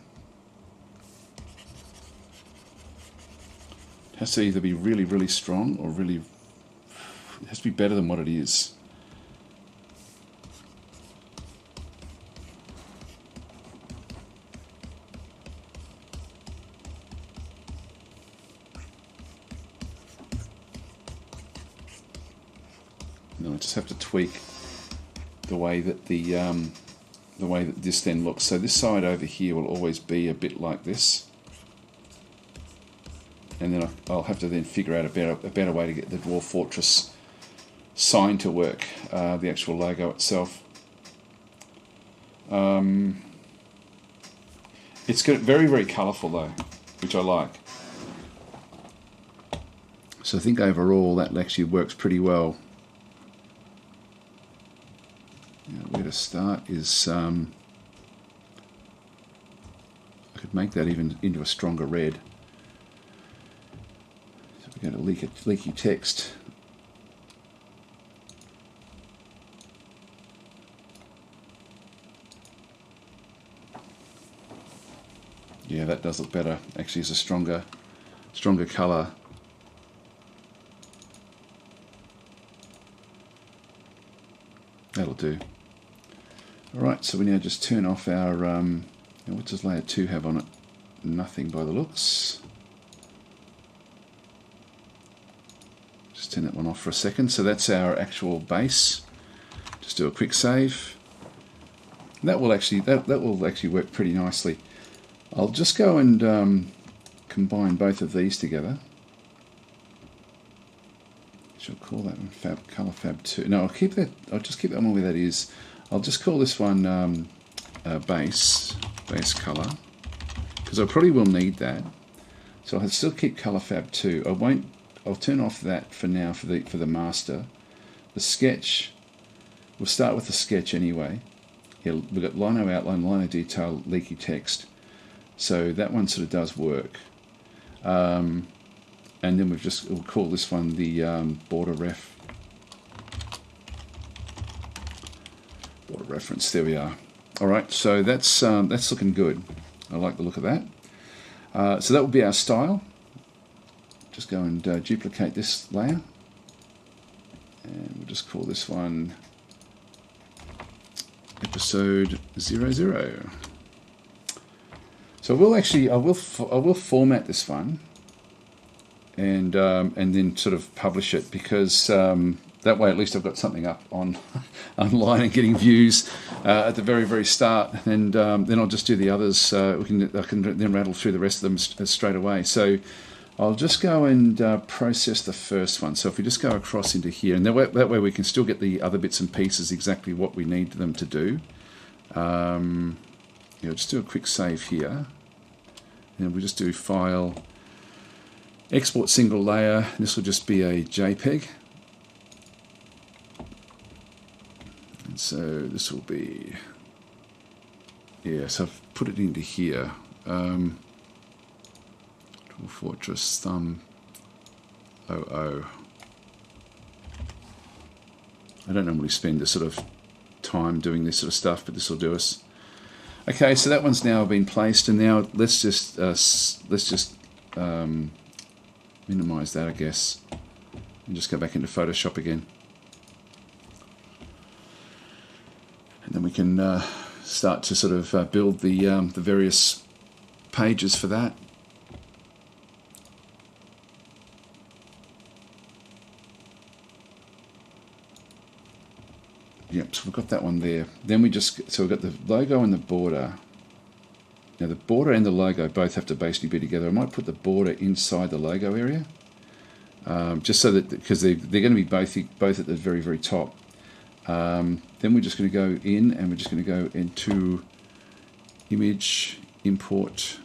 It has to either be really, really strong or really... It has to be better than what it is. No, I just have to tweak the way that the way that this then looks. So this side over here will always be a bit like this, and then I'll have to then figure out a better way to get the Dwarf Fortress sign to work, the actual logo itself. It's got very, very colourful though, which I like. So I think overall that actually works pretty well. Where to start is I could make that even into a stronger red. So we're going to leaky text. Yeah, that does look better. Actually, it's a stronger colour. That'll do. Alright, so we now just turn off our, what does layer 2 have on it? Nothing by the looks. Just turn that one off for a second. So that's our actual base. Just do a quick save. That will actually work pretty nicely. I'll just go and combine both of these together. I'll call that one Color Fab 2. No, I'll just keep that one where that is. I'll just call this one base color, because I probably will need that. So I'll still keep Color Fab 2. I'll turn off that for now for the master. The sketch, we'll start with the sketch anyway. Yeah, we've got lino outline, lino detail, leaky text. So that one sort of does work. And then we'll call this one the border reference. There we are. All right, so that's looking good. I like the look of that. So that will be our style. Just go and duplicate this layer, and we'll just call this one episode 00. So I will format this one and then sort of publish it, because that way at least I've got something up online and getting views at the very, very start, and then I'll just do the others. I can then rattle through the rest of them straight away. So I'll just go and process the first one. So if we just go across into here, and that way we can still get the other bits and pieces exactly what we need them to do. Just do a quick save here, and we'll just do File, Export Single Layer. This will just be a JPEG. And so this will be, so I've put it into here. Dwarf Fortress thumb 00. I don't normally spend a sort of time doing this sort of stuff, but this will do us. Okay, so that one's now been placed, and now let's just minimize that, I guess, and just go back into Photoshop again, and then we can start to sort of build the various pages for that. Yep, so we've got that one there. Then so we've got the logo and the border. Now the border and the logo both have to basically be together. I might put the border inside the logo area, just so that, because they're going to be both at the very, very top. Then we're just going to go in and we're just going to go into image, import.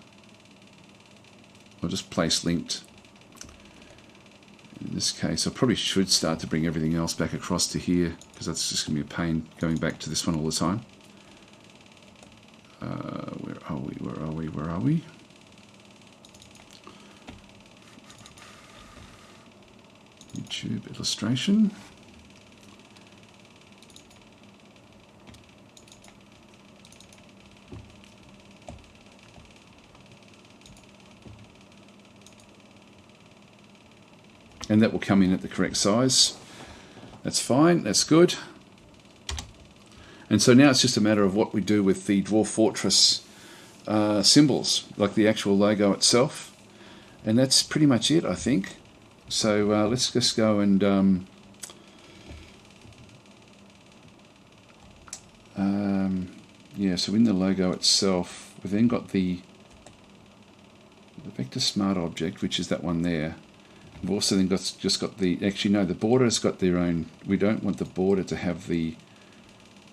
I'll just place linked. In this case, I probably should start to bring everything else back across to here, because that's just going to be a pain going back to this one all the time. Where are we? Where are we? Where are we? YouTube illustration. And that will come in at the correct size. That's fine, that's good. And so now it's just a matter of what we do with the Dwarf Fortress symbols, like the actual logo itself. And that's pretty much it, I think. So let's just go and yeah, so in the logo itself, we've then got the Vector Smart Object, which is that one there. We've also then just got the, actually no, the border's got their own, we don't want the border to have the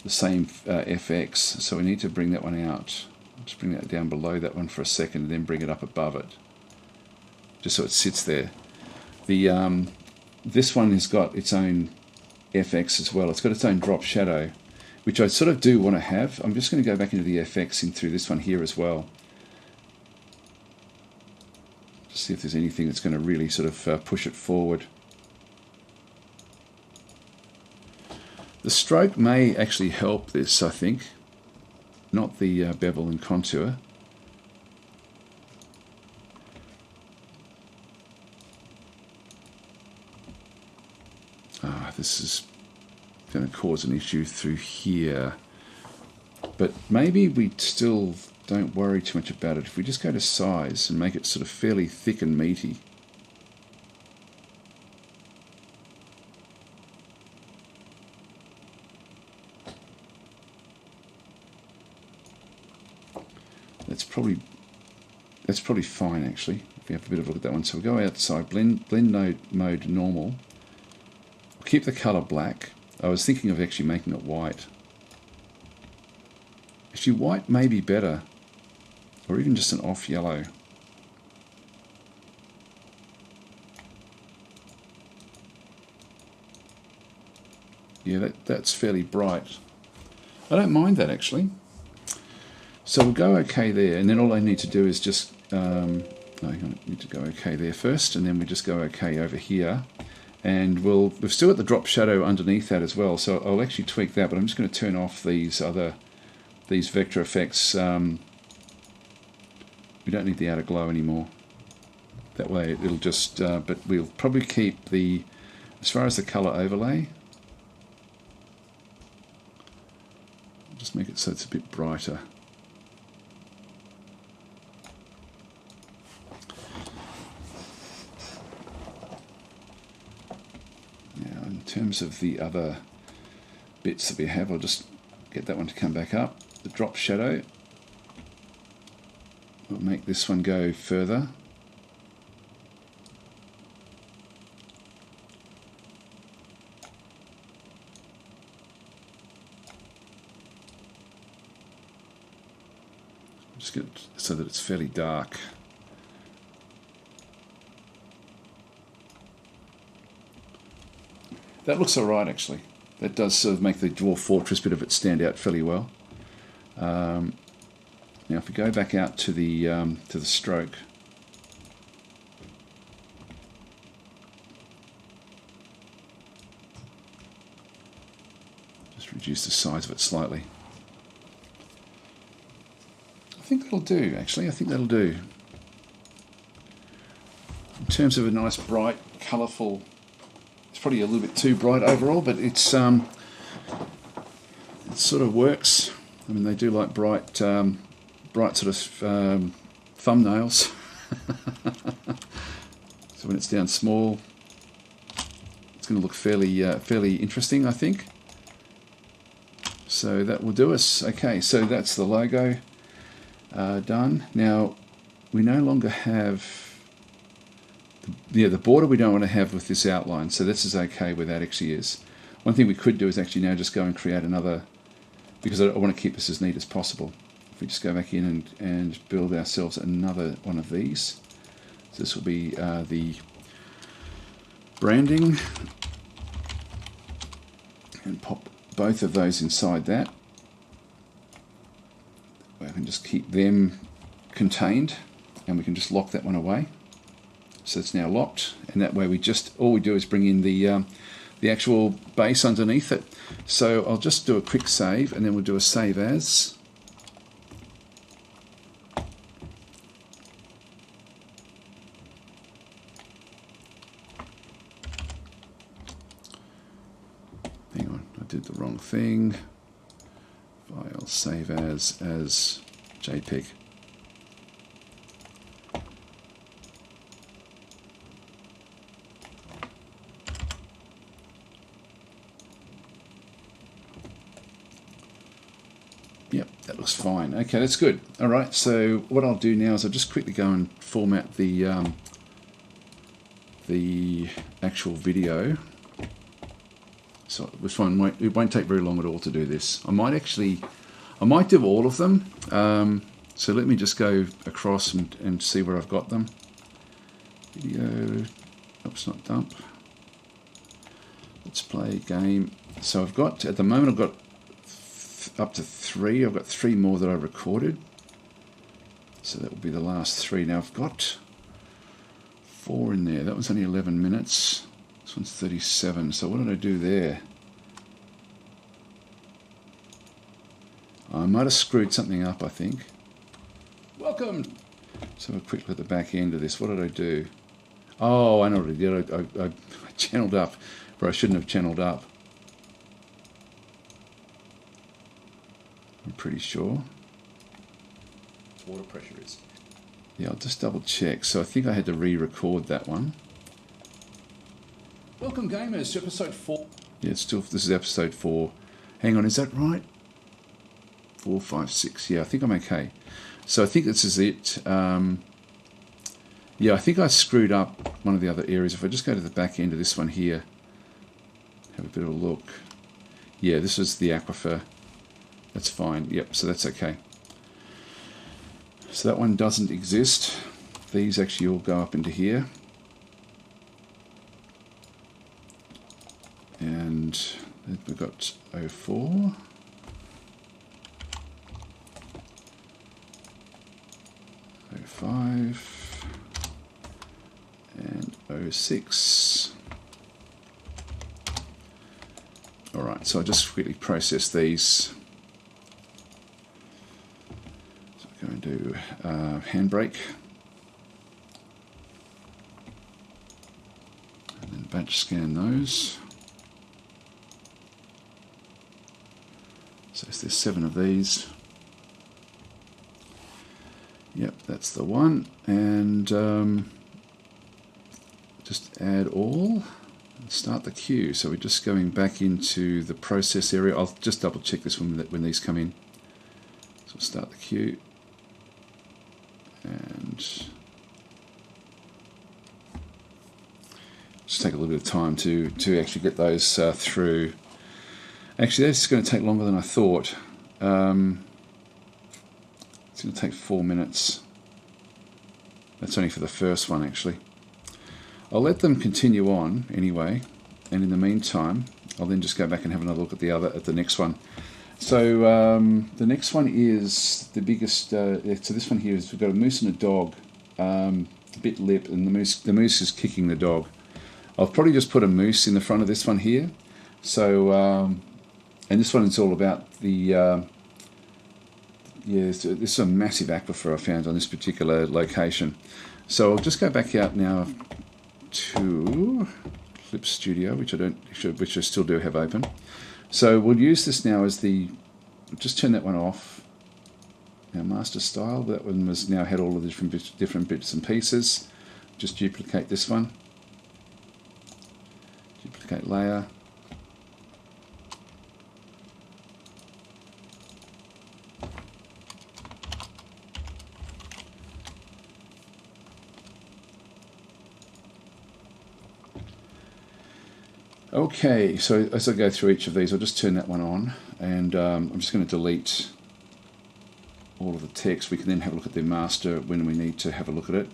same FX, so we need to bring that one out. Just bring that down below that one for a second and then bring it up above it, just so it sits there. The this one has got its own FX as well. It's got its own drop shadow, which I sort of do want to have. I'm just going to go back into the FX in through this one here as well. See if there's anything that's going to really sort of push it forward. The stroke may actually help this, I think, not the bevel and contour. This is going to cause an issue through here, but maybe we still don't worry too much about it. If we just go to size and make it sort of fairly thick and meaty. That's probably fine actually, if you have a bit of a look at that one. So we'll go outside, blend mode normal. We'll keep the color black. I was thinking of actually making it white. Actually, white may be better, or even just an off yellow. Yeah, that's fairly bright. I don't mind that actually. So we'll go OK there, and then all I need to do is just, no, I need to go OK there first, and then we just go OK over here. And we've still got the drop shadow underneath that as well, so I'll actually tweak that, but I'm just going to turn off these vector effects. We don't need the outer glow anymore. That way it'll just, but we'll probably keep the, as far as the color overlay, just make it so it's a bit brighter. Now in terms of the other bits that we have, I'll just get that one to come back up. The drop shadow, we'll make this one go further. Just get it so that it's fairly dark. That looks alright actually. That does sort of make the Dwarf Fortress bit of it stand out fairly well. Now if we go back out to the stroke, just reduce the size of it slightly. I think that'll do actually, I think that'll do. In terms of a nice bright, colourful, it's probably a little bit too bright overall, but it's it sort of works. I mean, they do like bright sort of thumbnails. So when it's down small, it's going to look fairly interesting, I think. So that will do us. Okay, so that's the logo. done. Now we no longer have the border we don't want to have with this outline, so this is okay where that actually is. One thing we could do is actually now just go and create another, because I want to keep this as neat as possible. If we just go back in and build ourselves another one of these. So this will be the branding, and pop both of those inside that. I can just keep them contained, and we can just lock that one away. So it's now locked, and that way all we do is bring in the actual base underneath it. So I'll just do a quick save, and then we'll do a save as. Hang on, I did the wrong thing. File save as JPEG. Yep, that looks fine. Okay, that's good. All right, so what I'll do now is I'll just quickly go and format the actual video. So it won't take very long at all to do this. I might do all of them. So let me just go across and see where I've got them. Video, oops, not dump. Let's play game. So I've got, at the moment I've got up to 3. I've got 3 more that I recorded. So that will be the last 3. Now I've got 4 in there. That was only 11 minutes. This one's 37. So what did I do there? I might have screwed something up, I think. Welcome! So a quick look at the back end of this. What did I do? Oh, I know what I did. I channeled up where I shouldn't have channeled up. I'm pretty sure. Water pressure is. Yeah, I'll just double check. So I think I had to re-record that one. Welcome gamers to episode 4. Yeah, this is episode 4. Hang on, is that right? 4, 5, 6. Yeah, I think I'm okay. So I think this is it. Yeah, I think I screwed up one of the other areas. If I just go to the back end of this one here, have a bit of a look. Yeah, this is the aquifer. That's fine. Yep, so that's okay. So that one doesn't exist. These actually all go up into here. And we've got 04. 05 and 06. Alright, so I'll just quickly process these. So I'm going to do handbrake. And then batch scan those. So there's 7 of these. Yep, that's the one. And just add all and start the queue. So we're just going back into the process area. I'll just double check this when these come in. So we'll start the queue. And just take a little bit of time to actually get those through. Actually, that's going to take longer than I thought. It's going to take 4 minutes. That's only for the first one, actually. I'll let them continue on anyway, and in the meantime, I'll then just go back and have another look at the next one. So the next one is the biggest. So this one here is we've got a moose and a dog, a bit lip, and the moose is kicking the dog. I'll probably just put a moose in the front of this one here. So and this one is all about the. Yeah, this is a massive aquifer I found on this particular location. So I'll just go back out now to Clip Studio, which I still do have open. So we'll use this now as just turn that one off. Now master style, that one was now had all of the different bits and pieces. Just duplicate this one. Duplicate layer. Okay, so as I go through each of these, I'll just turn that one on, and I'm just going to delete all of the text. We can then have a look at the master when we need to have a look at it.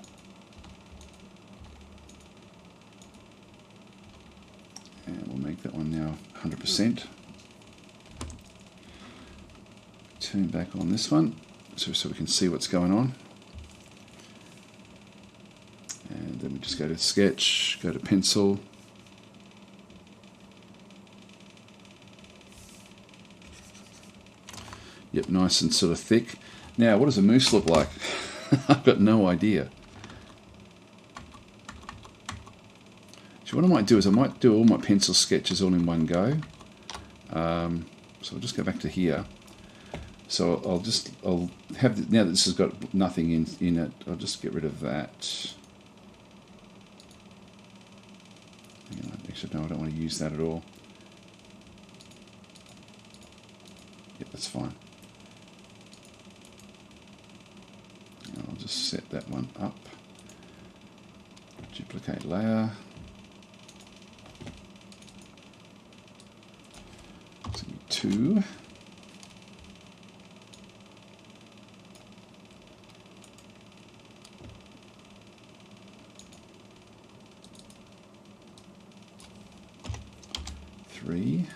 And we'll make that one now 100%. Turn back on this one so we can see what's going on. And then we just go to sketch, go to pencil. Yep, nice and sort of thick. Now, what does a moose look like? I've got no idea. So what I might do is I might do all my pencil sketches all in one go. So I'll just go back to here. So I'll have, now that this has got nothing in it, I'll just get rid of that. Actually, no, I don't want to use that at all. Yep, that's fine. I'll just set that one up. Duplicate layer. It's going to be 2. Three.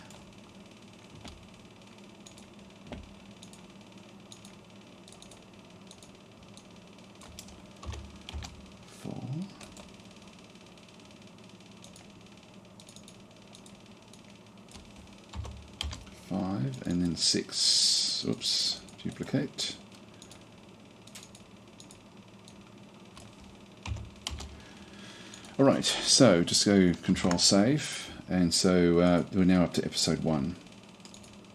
4. 5, and then 6. Oops, duplicate. Alright, so just go Control Save, and so we're now up to episode 1.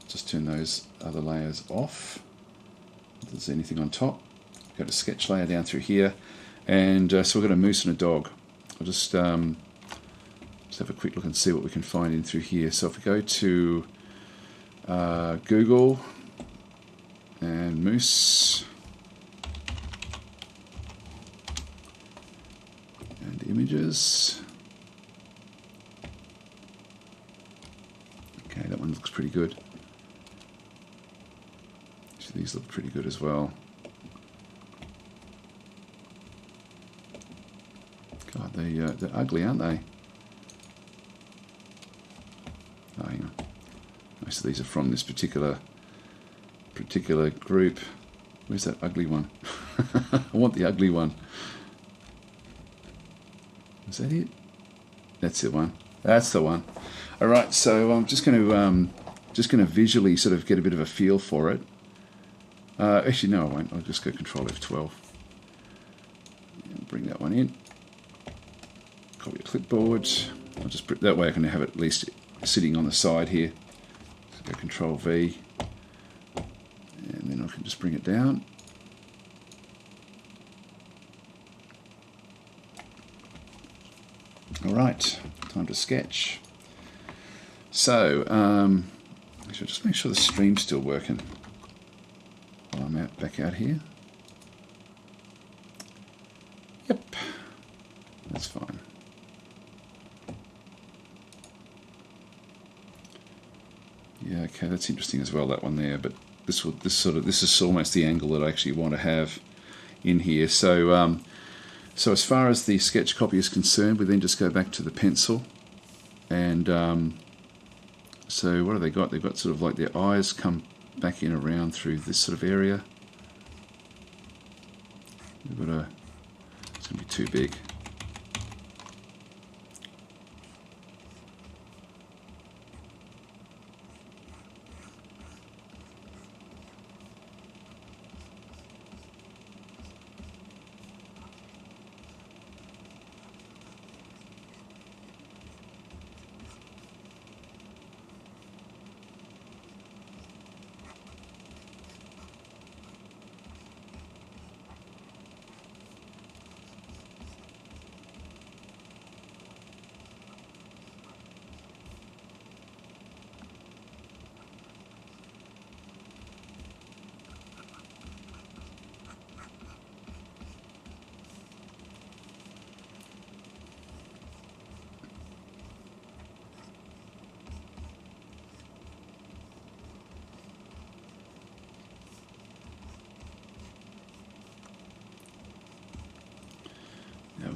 Just turn those other layers off. If there's anything on top, go to Sketch Layer down through here, and so we've got a moose and a dog. I'll just have a quick look and see what we can find in through here. So if we go to Google and moose and images. Okay, that one looks pretty good. So these look pretty good as well. God, they're ugly, aren't they? Oh, hang on. So these are from this particular group. Where's that ugly one? I want the ugly one. Is that it? That's the one. That's the one. All right. So I'm just going to visually sort of get a bit of a feel for it. Actually, no, I won't. I'll just go Control F12. And bring that one in. Copy a clipboard. I'll just put that way. I can have it at least sitting on the side here. Go Control V, and then I can just bring it down. All right, time to sketch. So, I should just make sure the stream's still working while I'm back out here. Yep, that's fine. Yeah, okay, that's interesting as well, that one there. But this is almost the angle that I actually want to have in here. So, so as far as the sketch copy is concerned, we then just go back to the pencil, and so what have they got? They've got sort of like their eyes come back in around through this sort of area. We've got it's going to be too big.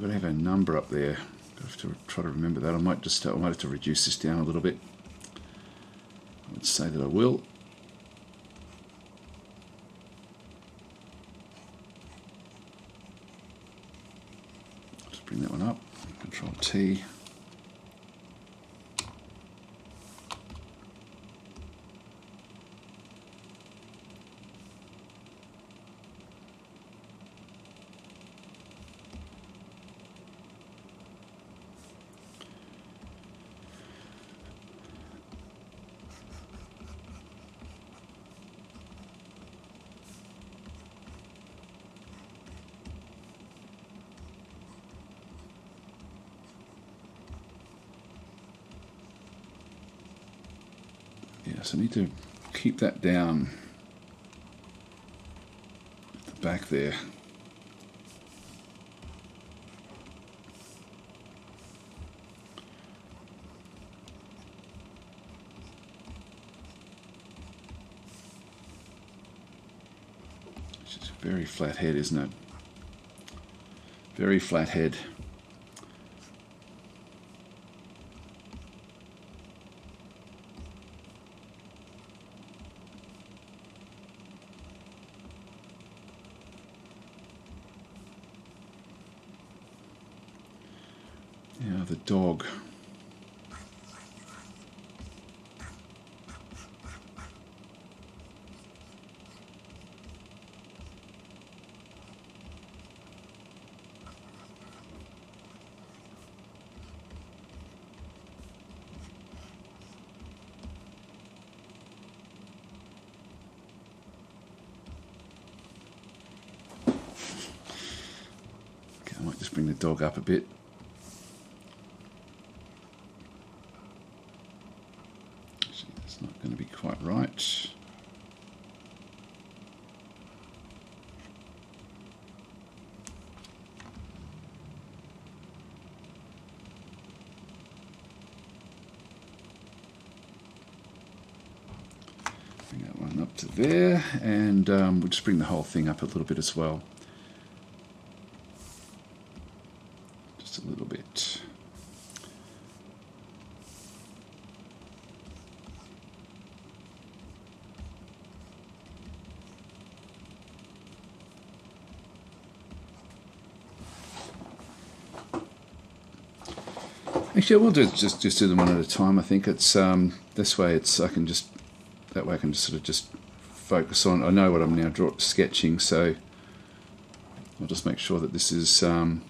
got to have a number up there. I have to try to remember that. I might have to reduce this down a little bit. I would say that I will. Just bring that one up. Control T. So I need to keep that down at the back there. It's just a very flat head, isn't it? Very flat head. Yeah, the dog. Okay, I might just bring the dog up a bit. Not going to be quite right. Bring that one up to there, and we'll just bring the whole thing up a little bit as well. Just a little bit. Actually, I will just do them one at a time. I think it's this way. I can just sort of just focus on. I know what I'm now sketching, so I'll just make sure that this is. There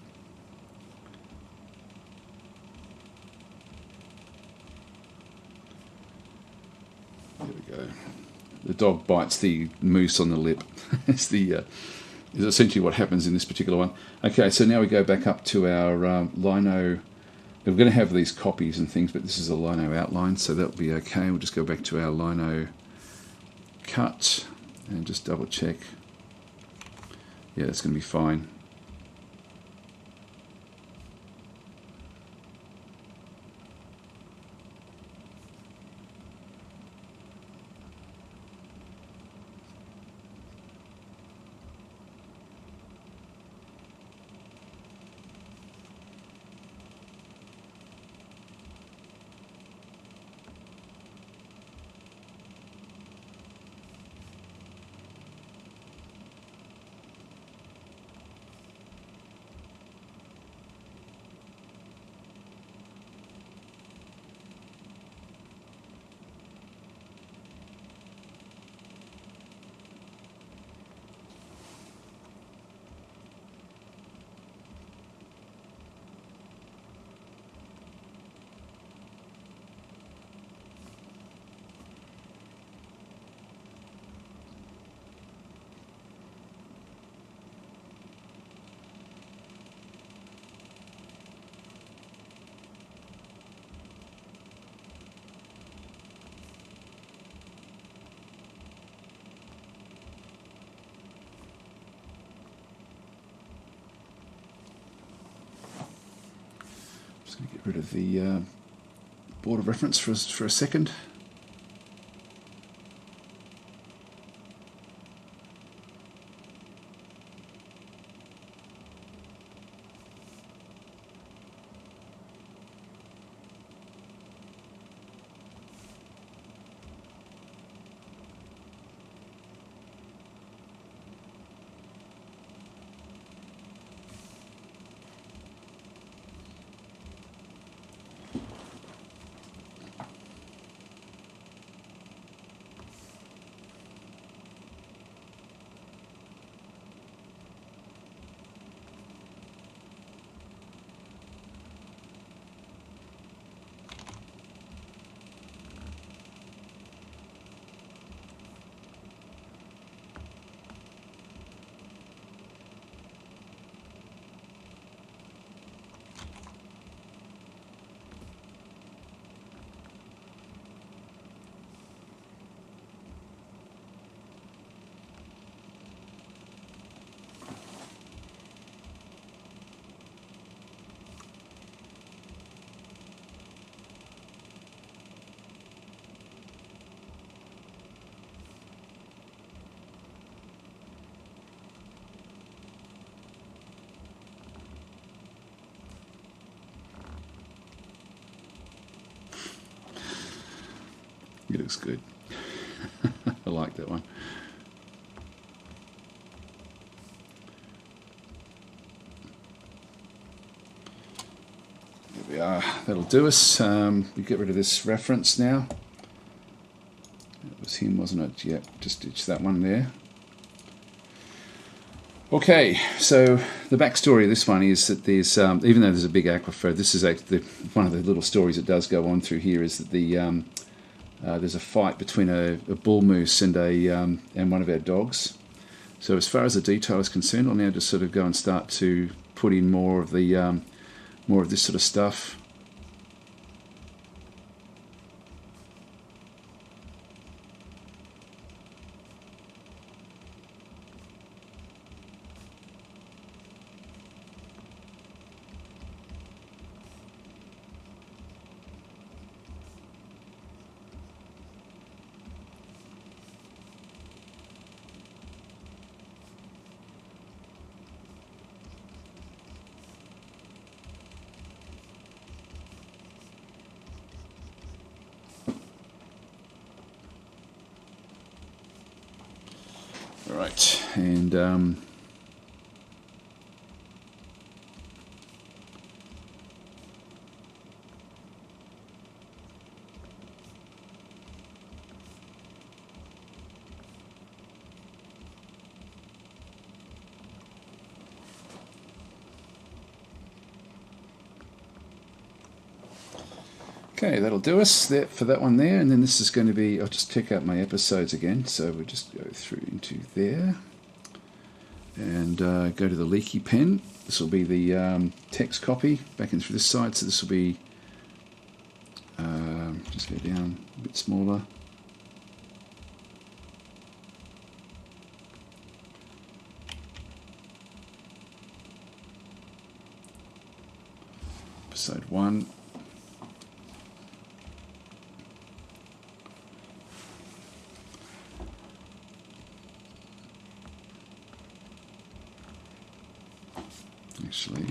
we go. The dog bites the moose on the lip. It's is essentially what happens in this particular one. Okay, so now we go back up to our lino. We're going to have these copies and things, but this is a lino outline, so that'll be okay. We'll just go back to our lino cut and just double check. Yeah, that's going to be fine. Just going to get rid of the border reference for a second. He looks good. I like that one. There we are. That'll do us. We get rid of this reference now. It was him, wasn't it? Yep, just ditch that one there. Okay, so the backstory of this one is that there's, even though there's a big aquifer, this is actually one of the little stories that does go on through here, is that there's a fight between a bull moose and one of our dogs. So as far as the detail is concerned, I'll now just sort of go and start to put in more of this sort of stuff. Right, and okay, that'll do us there for that one there, and then this is going to be, I'll just check out my episodes again, so we'll just go through into there, and go to the leaky pen. This will be the text copy, back in through this side, so this will be, just go down a bit smaller. Episode 1. Actually,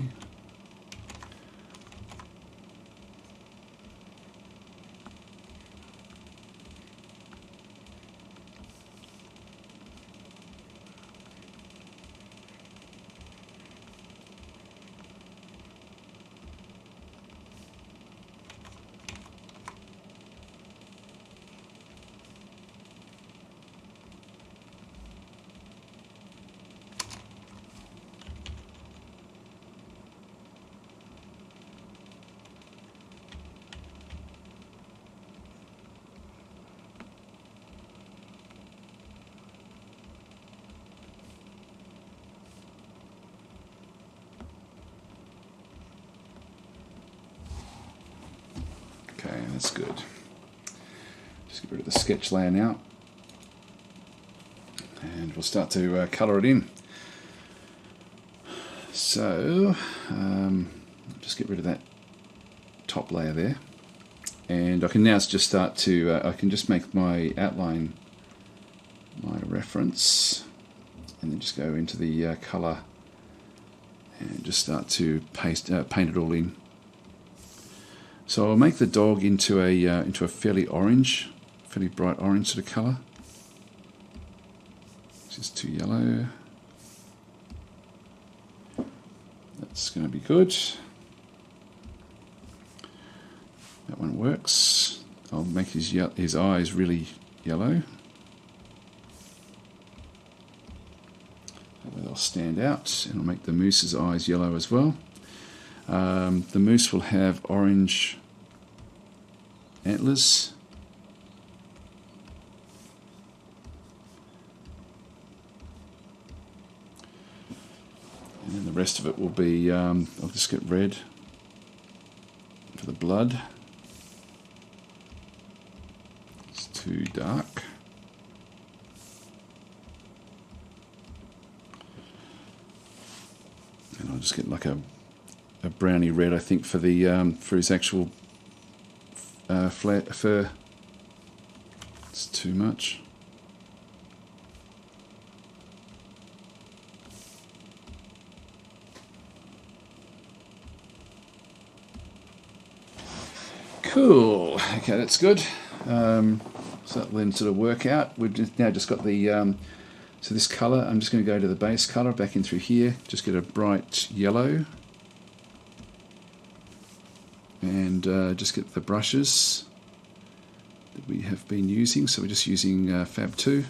okay, that's good. Just get rid of the sketch layer now, and we'll start to colour it in. So, just get rid of that top layer there, and I can now just start to, I can just make my outline my reference, and then just go into the colour and just start to paint it all in. So I'll make the dog into a fairly bright orange sort of colour. Just too yellow. That's going to be good. That one works. I'll make his eyes really yellow. That way they'll stand out, and I'll make the moose's eyes yellow as well. The moose will have orange antlers. And then the rest of it will be, I'll just get red for the blood. It's too dark. And I'll just get like a browny red, I think, for the for his actual fur. It's too much. Cool. Okay, that's good. So that will then sort of work out. We've now just got the, so this colour, I'm just going to go to the base colour, back in through here, just get a bright yellow. And just get the brushes that we have been using. So we're just using Fab 2.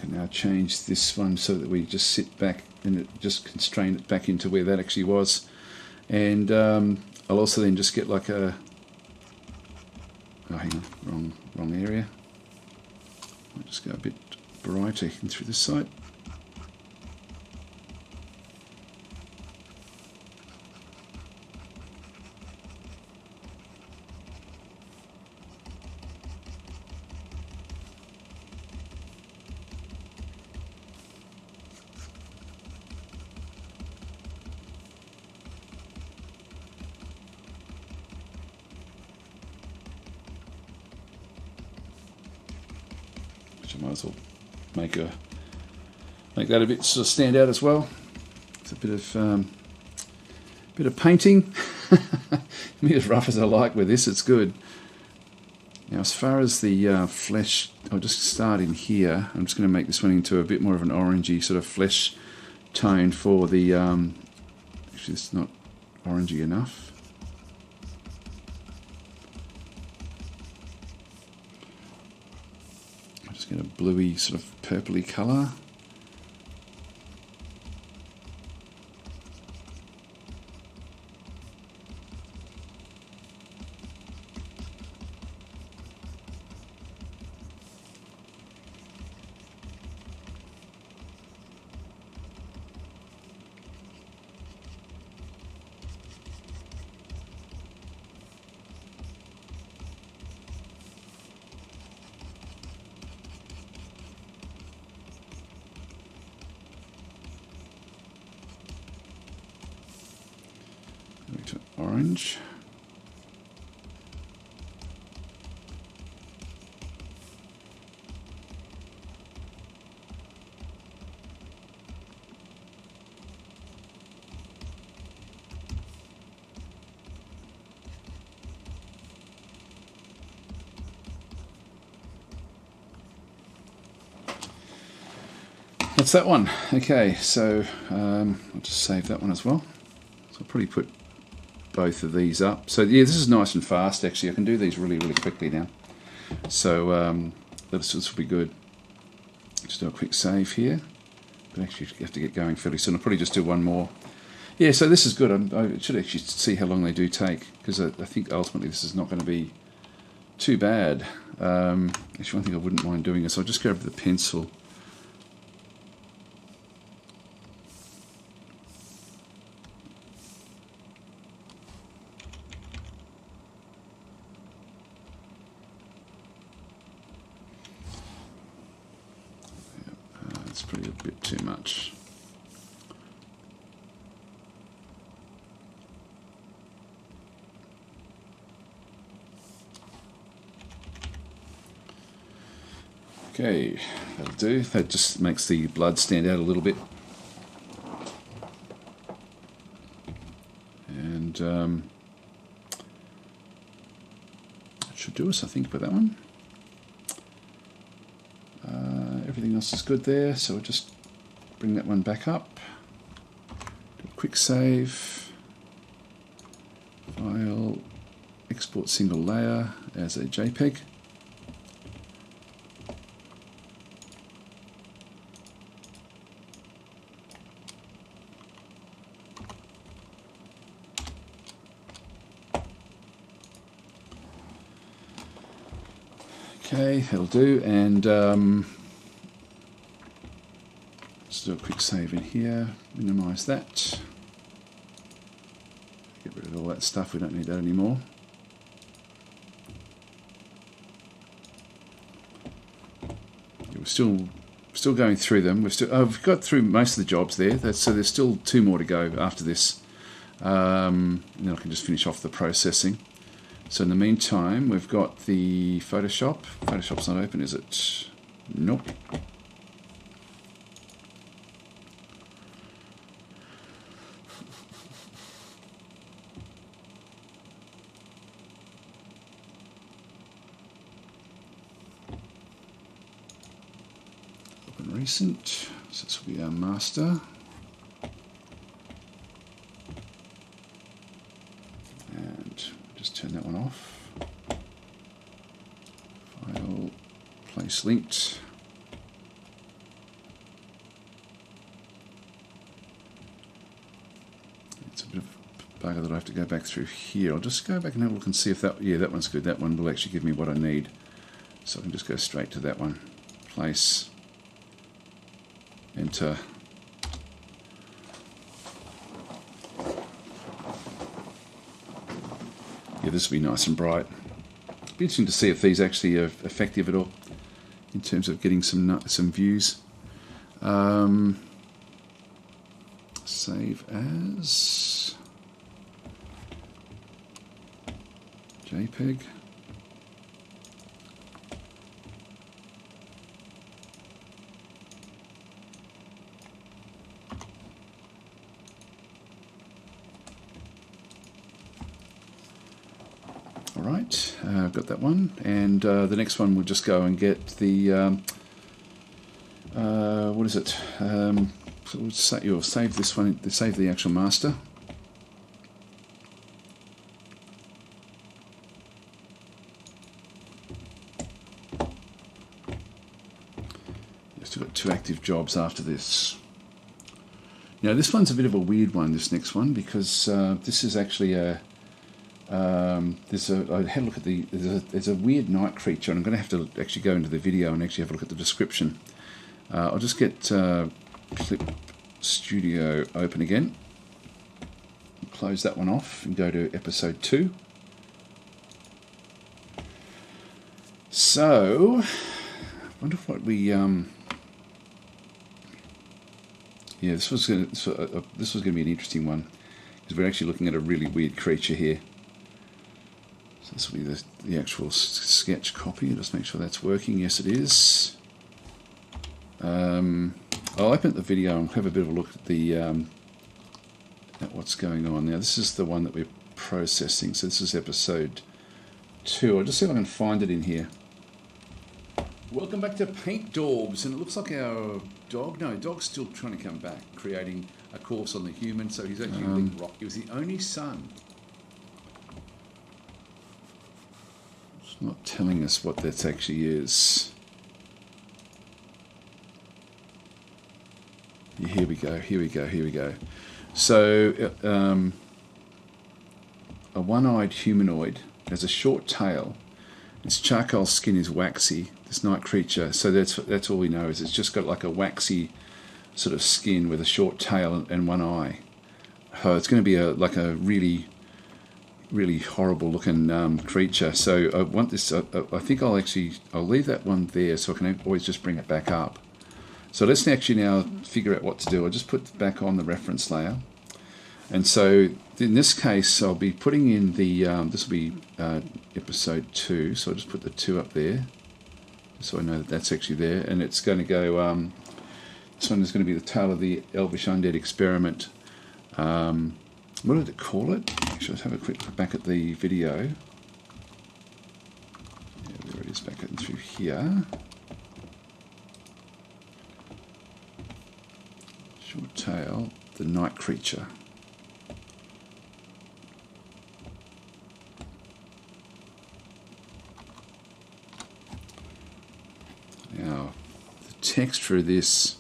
Now change this one so that we just sit back and it just constrain it back into where that actually was. And I'll also then just get like a, oh hang on, wrong area. I'll just go a bit brighter in through this side. I might as well make that a bit sort of stand out as well. It's a bit of painting. Me as rough as I like with this, it's good. Now as far as the flesh, I'll just start in here. I'm just going to make this one into a bit more of an orangey sort of flesh tone for the, actually it's not orangey enough. Get a bluey sort of purpley colour. To orange. That's that one. Okay, so I'll just save that one as well. So I'll probably put both of these up. So yeah, this is nice and fast actually. I can do these really quickly now. So this will be good. Just do a quick save here. But actually you have to get going fairly soon. I'll probably just do one more. Yeah, so this is good. I should actually see how long they do take, because I think ultimately this is not going to be too bad. Actually one thing I wouldn't mind doing is I'll just go over the pencil. That's probably a bit too much. Okay, that'll do. That just makes the blood stand out a little bit. And that should do us, I think, for that one. Everything else is good there, so we'll just bring that one back up. Do a quick save. File, export single layer as a JPEG. Okay, that'll do, and let's do a quick save in here, minimize that, get rid of all that stuff, we don't need that anymore. We're still going through them. We've got through most of the jobs there, so there's still 2 more to go after this, and then I can just finish off the processing. So in the meantime, we've got the Photoshop. Photoshop's not open, is it? Nope. Open recent. So this will be our master. And just turn that one off. File, place linked. It's a bit of a bugger that I have to go back through here. I'll just go back and have a look and see if that, yeah, that one's good. That one will actually give me what I need. So I can just go straight to that one. Place, enter. Yeah, this will be nice and bright. It'll be interesting to see if these actually are effective at all in terms of getting some views. Save as JPEG. Alright, I've got that one, and the next one we'll just go and get the, what is it, so you'll save this one, save the actual master. You've still got 2 active jobs after this. Now this one's a bit of a weird one, this next one, because this is actually a I had a look at there's a weird night creature, and I'm going to have to actually go into the video and actually have a look at the description. I'll just get Clip Studio open again, close that one off and go to episode 2. So, I wonder what we yeah, this was going to be an interesting one, because we're actually looking at a really weird creature here. So this will be the actual sketch copy. Just make sure that's working. Yes, it is. I'll open the video and have a bit of a look at the at what's going on now. This is the one that we're processing. So this is episode 2. I'll just see if I can find it in here. Welcome back to Paint Dogs, and it looks like our dog's still trying to come back, creating a course on the human, so he's actually a big rock. He was the only son. It's not telling us what that actually is. Yeah, here we go. So, a one-eyed humanoid has a short tail. Its charcoal skin is waxy. This night creature. So that's all we know, is it's just got like a waxy sort of skin with a short tail and one eye. Oh, it's going to be like a really, really horrible looking creature. So I want this. I think I'll leave that one there, so I can always just bring it back up. So let's actually now figure out what to do. I'll just put back on the reference layer. And so in this case, I'll be putting in the, this will be episode 2, so I'll just put the 2 up there, so I know that that's actually there, and it's going to go, this one is going to be the Tale of the Elvish Undead Experiment. What did it call it? Actually, let's have a quick look back at the video. Yeah, there it is, back in through here. Short tail, the night creature. Now, the text for this,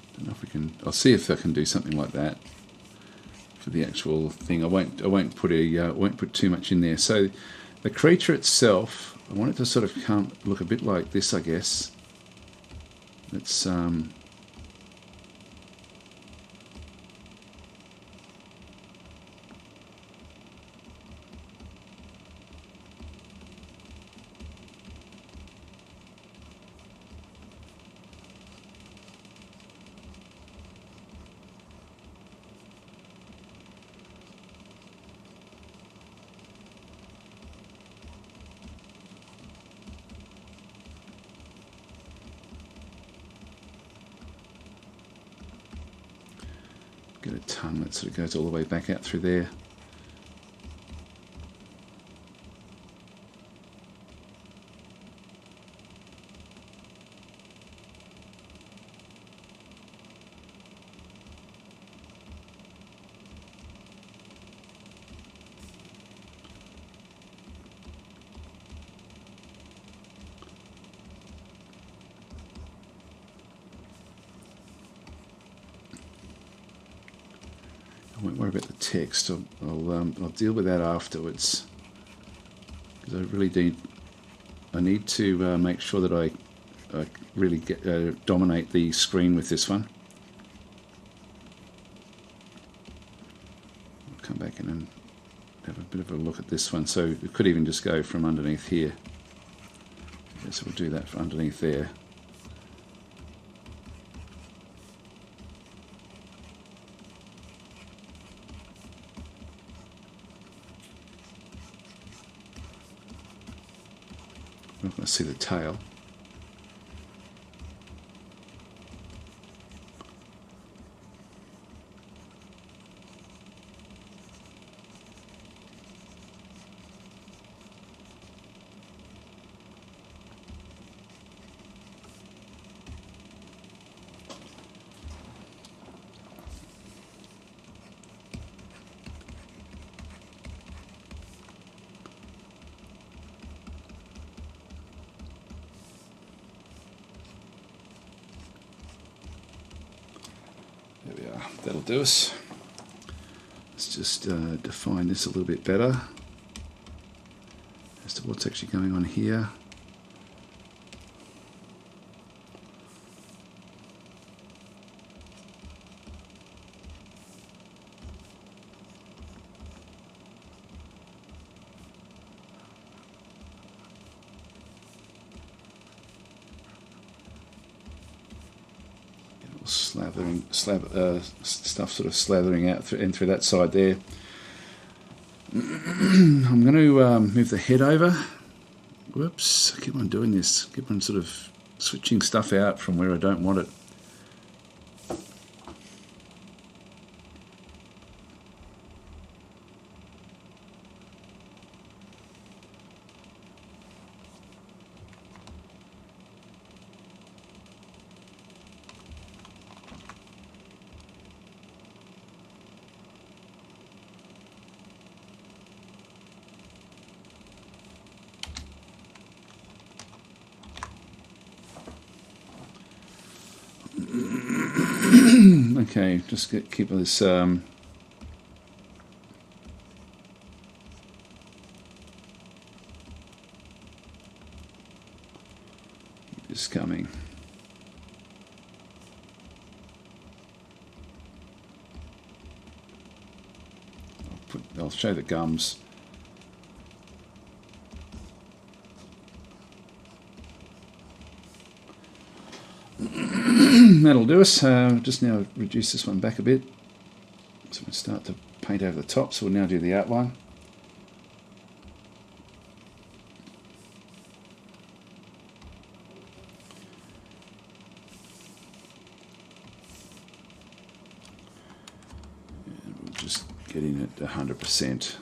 I don't know if we can. I'll see if I can do something like that for the actual thing. I won't put too much in there. So the creature itself, I want it to sort of look a bit like this, I guess. It's get a tongue that sort of goes all the way back out through there. I won't worry about the text. I'll deal with that afterwards, because I need to make sure that I really dominate the screen with this one. I'll come back in and have a bit of a look at this one. So it could even just go from underneath here. So we'll do that from underneath there. We're not going to see the tail. There we are, that'll do us. Let's just define this a little bit better as to what's actually going on here. Stuff sort of slathering out through that side there. I'm going to move the head over. Whoops, I keep on doing this. Keep on sort of switching stuff out from where I don't want it. Okay, just keep this coming. I'll show the gums. That'll do us. Just now reduce this one back a bit. So we'll start to paint over the top. So we'll now do the outline. And we'll just get in at 100%.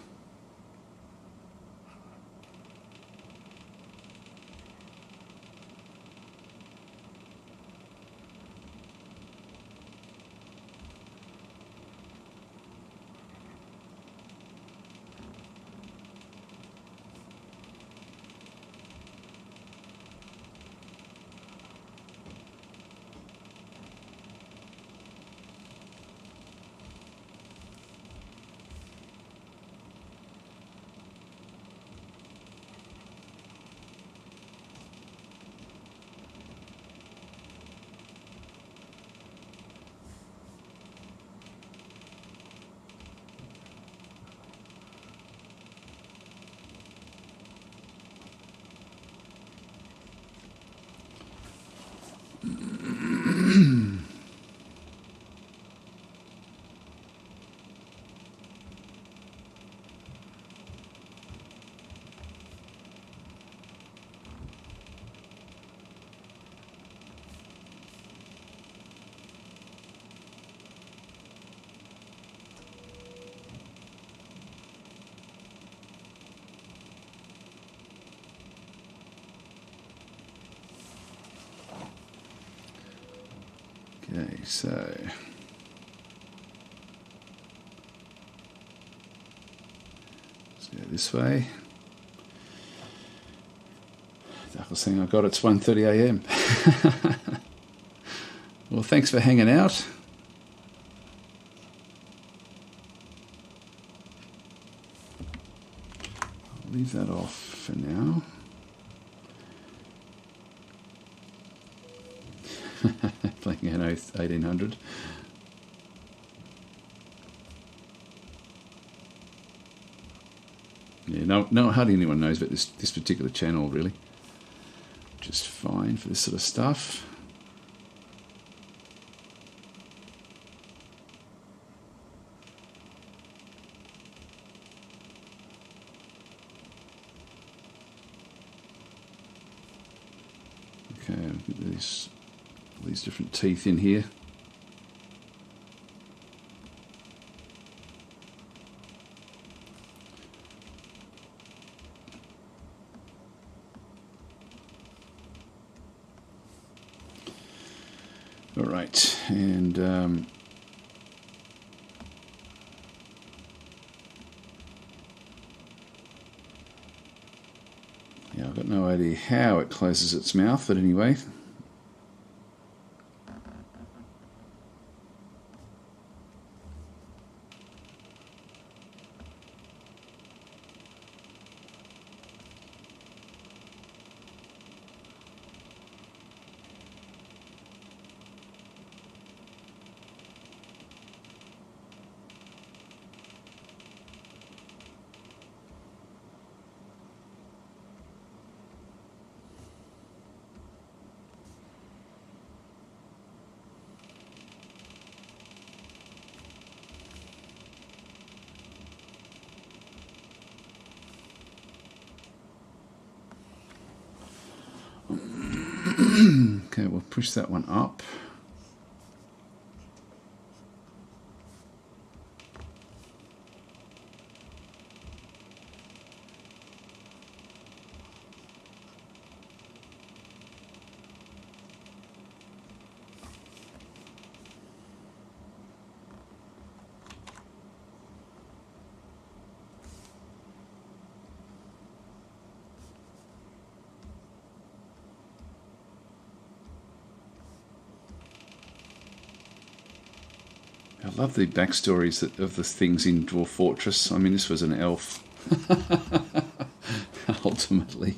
so let's go this way. Darkest thing I got, it's 1:30 a.m. Well, thanks for hanging out. I'll leave that off for now. Playing an 1800. Yeah, no, hardly anyone knows about this particular channel, really. Just fine for this sort of stuff. Okay, look at these different teeth in here. All right, and yeah, I've got no idea how it closes its mouth, but anyway. Okay, we'll push that one up. I love the backstories of the things in Dwarf Fortress. I mean, this was an elf, ultimately.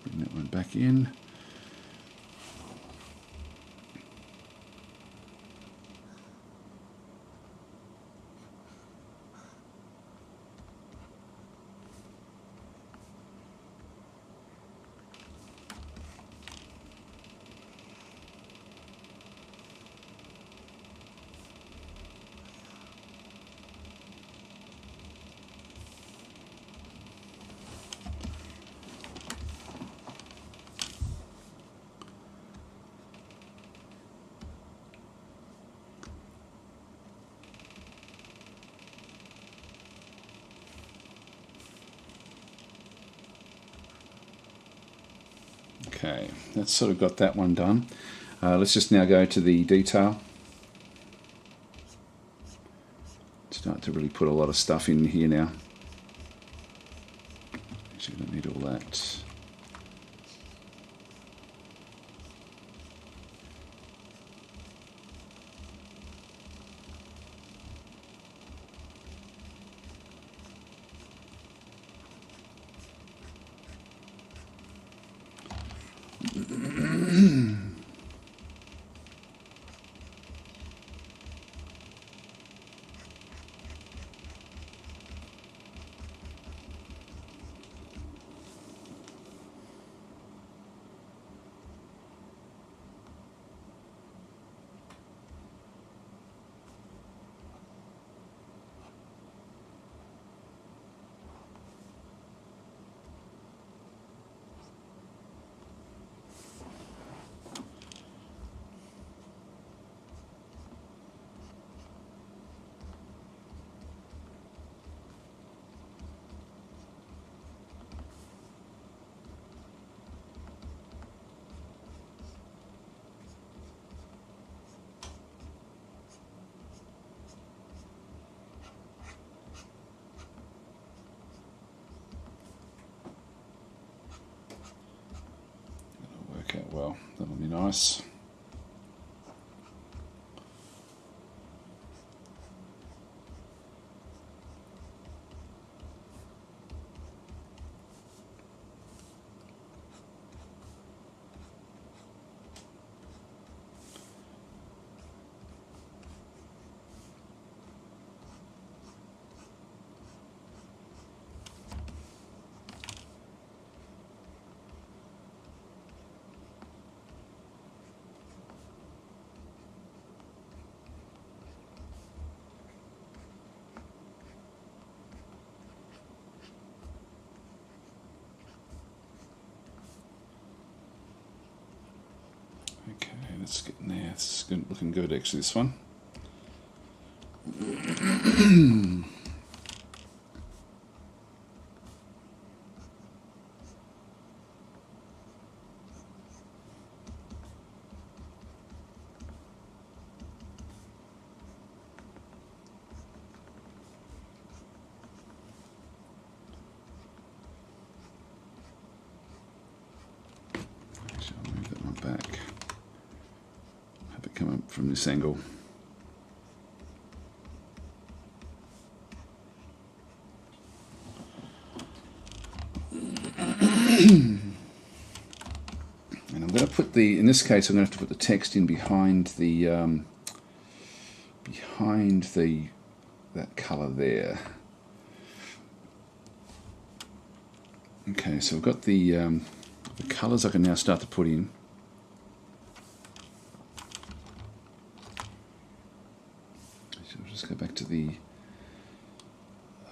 Bring that one back in. Okay, that's sort of got that one done. Let's just now go to the detail. Start to really put a lot of stuff in here now. Actually, we don't need all that. nice. Okay, let's get in there. It's looking good actually, this one. Actually, I'll move that one back. Have it come up from this angle. And I'm going to put in this case, I'm going to have to put the text in behind that colour there. Okay, so I've got the colours I can now start to put in. So I'll just go back to the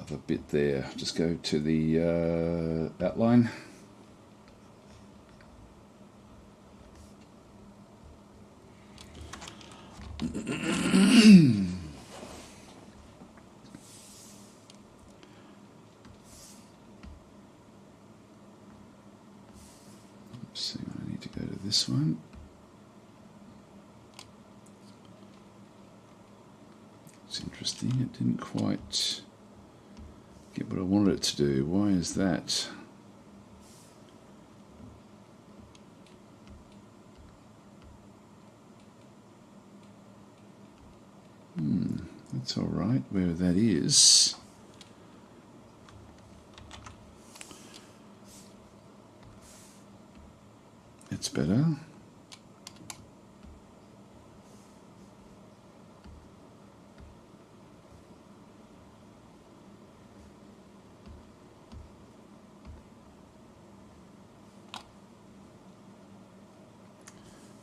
other bit there. Just go to the outline. So I need to go to this one. It's interesting, it didn't quite get what I wanted it to do. Why is that? That's all right, where that is. It's better.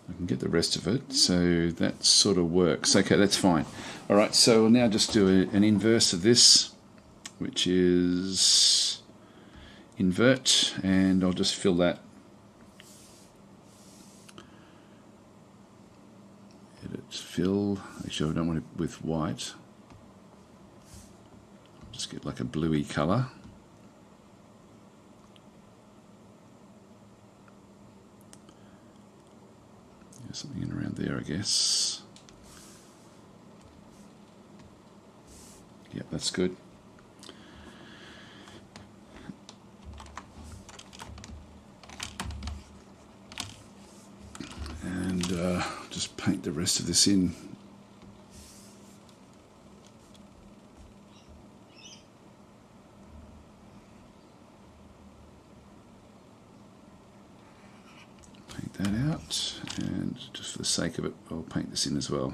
I can get the rest of it, so that sort of works. Okay, that's fine. All right, so we'll now just do an inverse of this, which is invert, and I'll just fill that. Edit, fill. Actually, I don't want it with white. Just get like a bluey colour. Something in around there, I guess. Yep, that's good. And just paint the rest of this in. Paint that out, and just for the sake of it, I'll paint this in as well.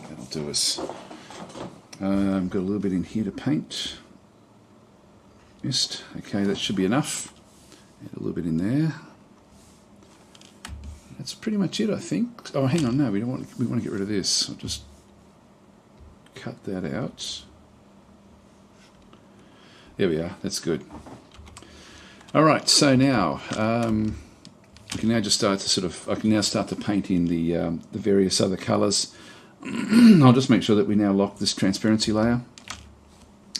That'll do us. I've got a little bit in here to paint. Mist. Okay, that should be enough. Add a little bit in there. That's pretty much it, I think. Oh, hang on, no, we want to get rid of this. I'll just cut that out. There we are. That's good. All right. So now we can now just start to I can now start to paint in the various other colours. I'll just make sure that we now lock this transparency layer,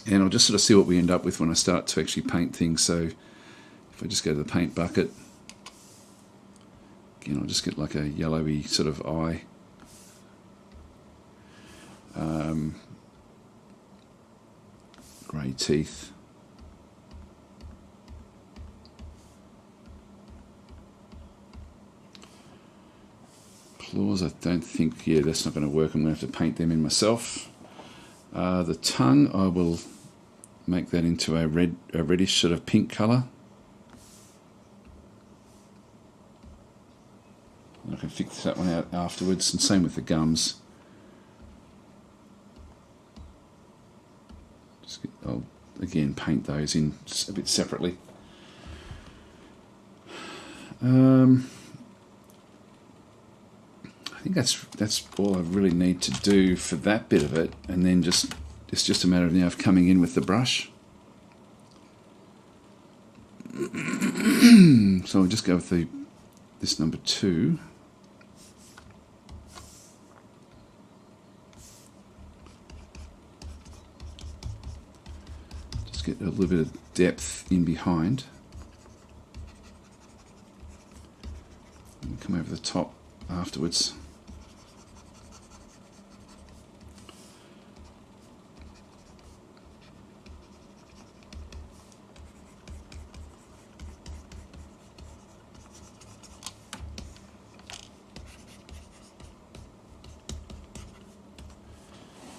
and I'll just sort of see what we end up with when I start to actually paint things. So if I just go to the paint bucket, again, I'll just get like a yellowy sort of eye. Grey teeth. claws, I don't think, yeah, that's not going to work. I'm going to have to paint them in myself. The tongue, I will make that into a reddish sort of pink colour. I can fix that one out afterwards, and same with the gums. I'll again paint those in a bit separately. I think that's all I really need to do for that bit of it, and then it's just a matter of now of coming in with the brush. So I'll just go with this number 2. Just get a little bit of depth in behind. And come over the top afterwards.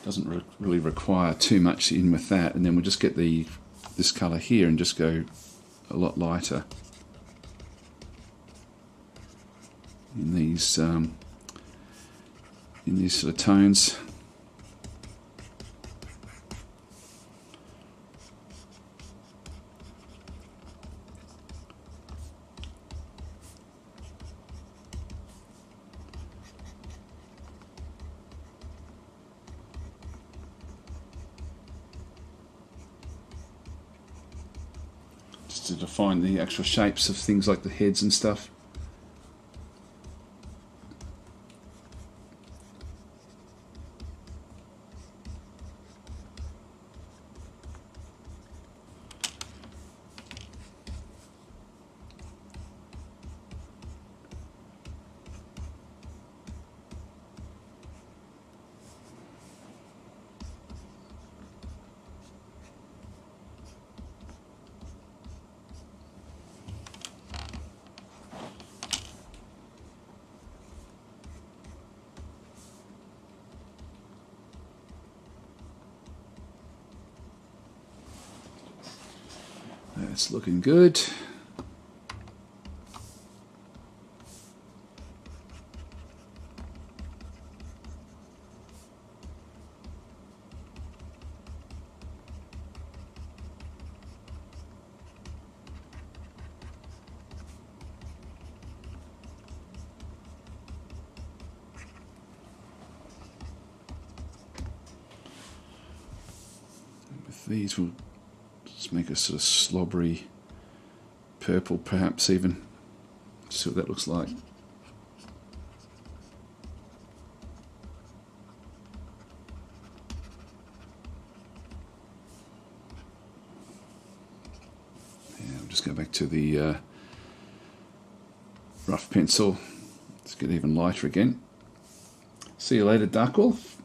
Doesn't really require too much in with that, and then we'll just get this colour here and just go a lot lighter in these sort of tones. To define the actual shapes of things like the heads and stuff. That's looking good. With these, we'll just make a sort of slobbery purple, perhaps even. See what that looks like. Yeah, we'll just go back to the rough pencil. Let's get even lighter again. See you later, Darkwolf.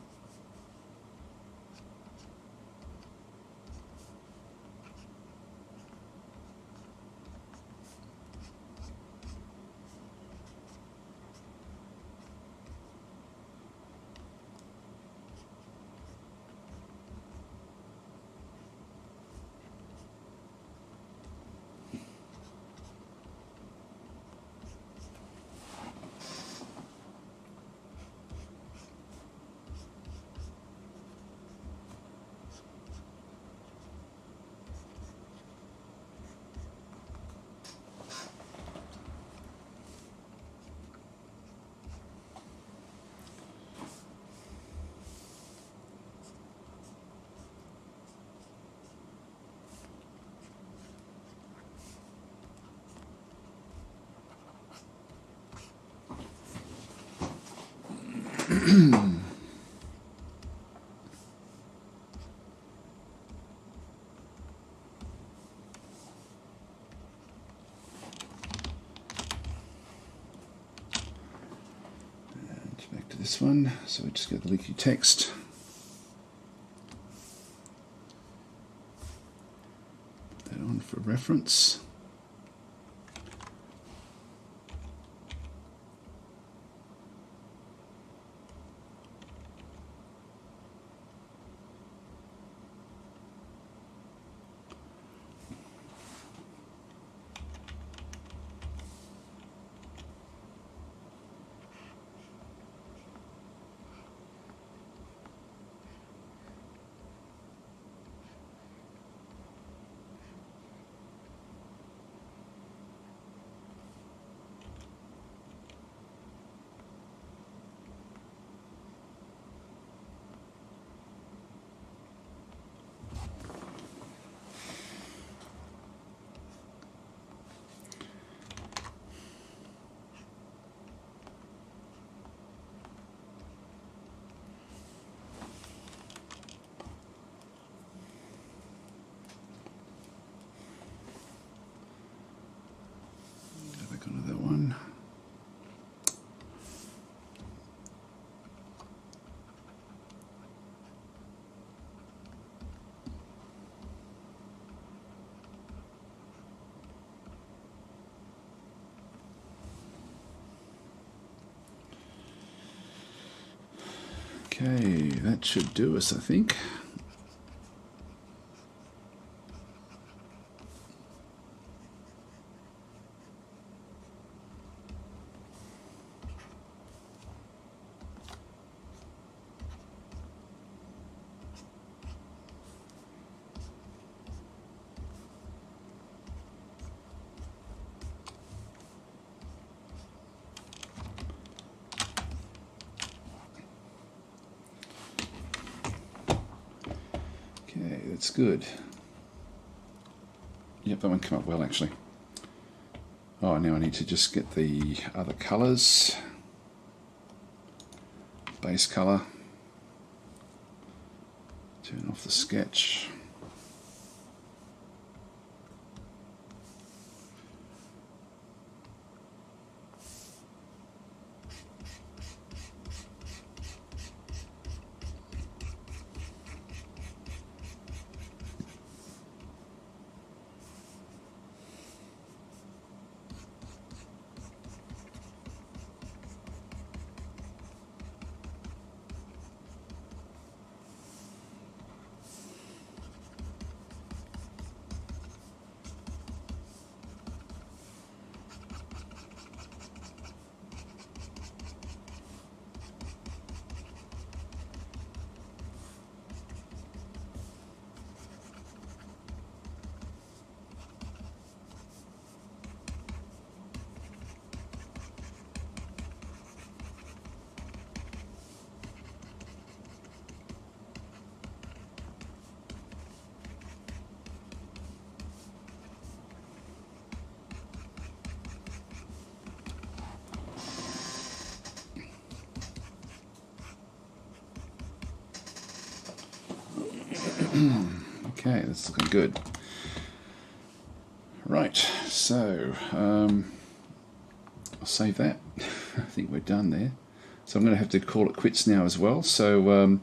Back to this one, so we just get the leaky text. Put that on for reference. Okay, that should do us, I think. Okay, that's good. Yep, that one came up well actually. Oh, now I need to just get the other colours. Base colour. Turn off the sketch. Okay, that's looking good. Right, so I'll save that. I think we're done there. So I'm going to have to call it quits now as well. So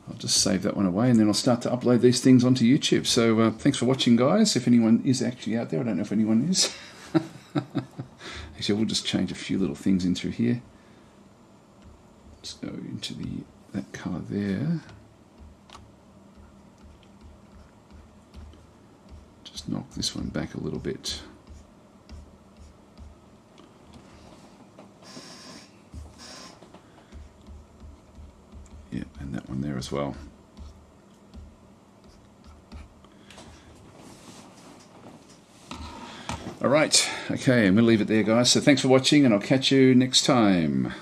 I'll just save that one away, and then I'll start to upload these things onto YouTube. So thanks for watching, guys. If anyone is actually out there, I don't know if anyone is. Actually, we'll just change a few little things in through here. Let's go into that colour there. Just knock this one back a little bit. Yeah, and that one there as well. All right, okay, I'm going to leave it there, guys. So thanks for watching, and I'll catch you next time.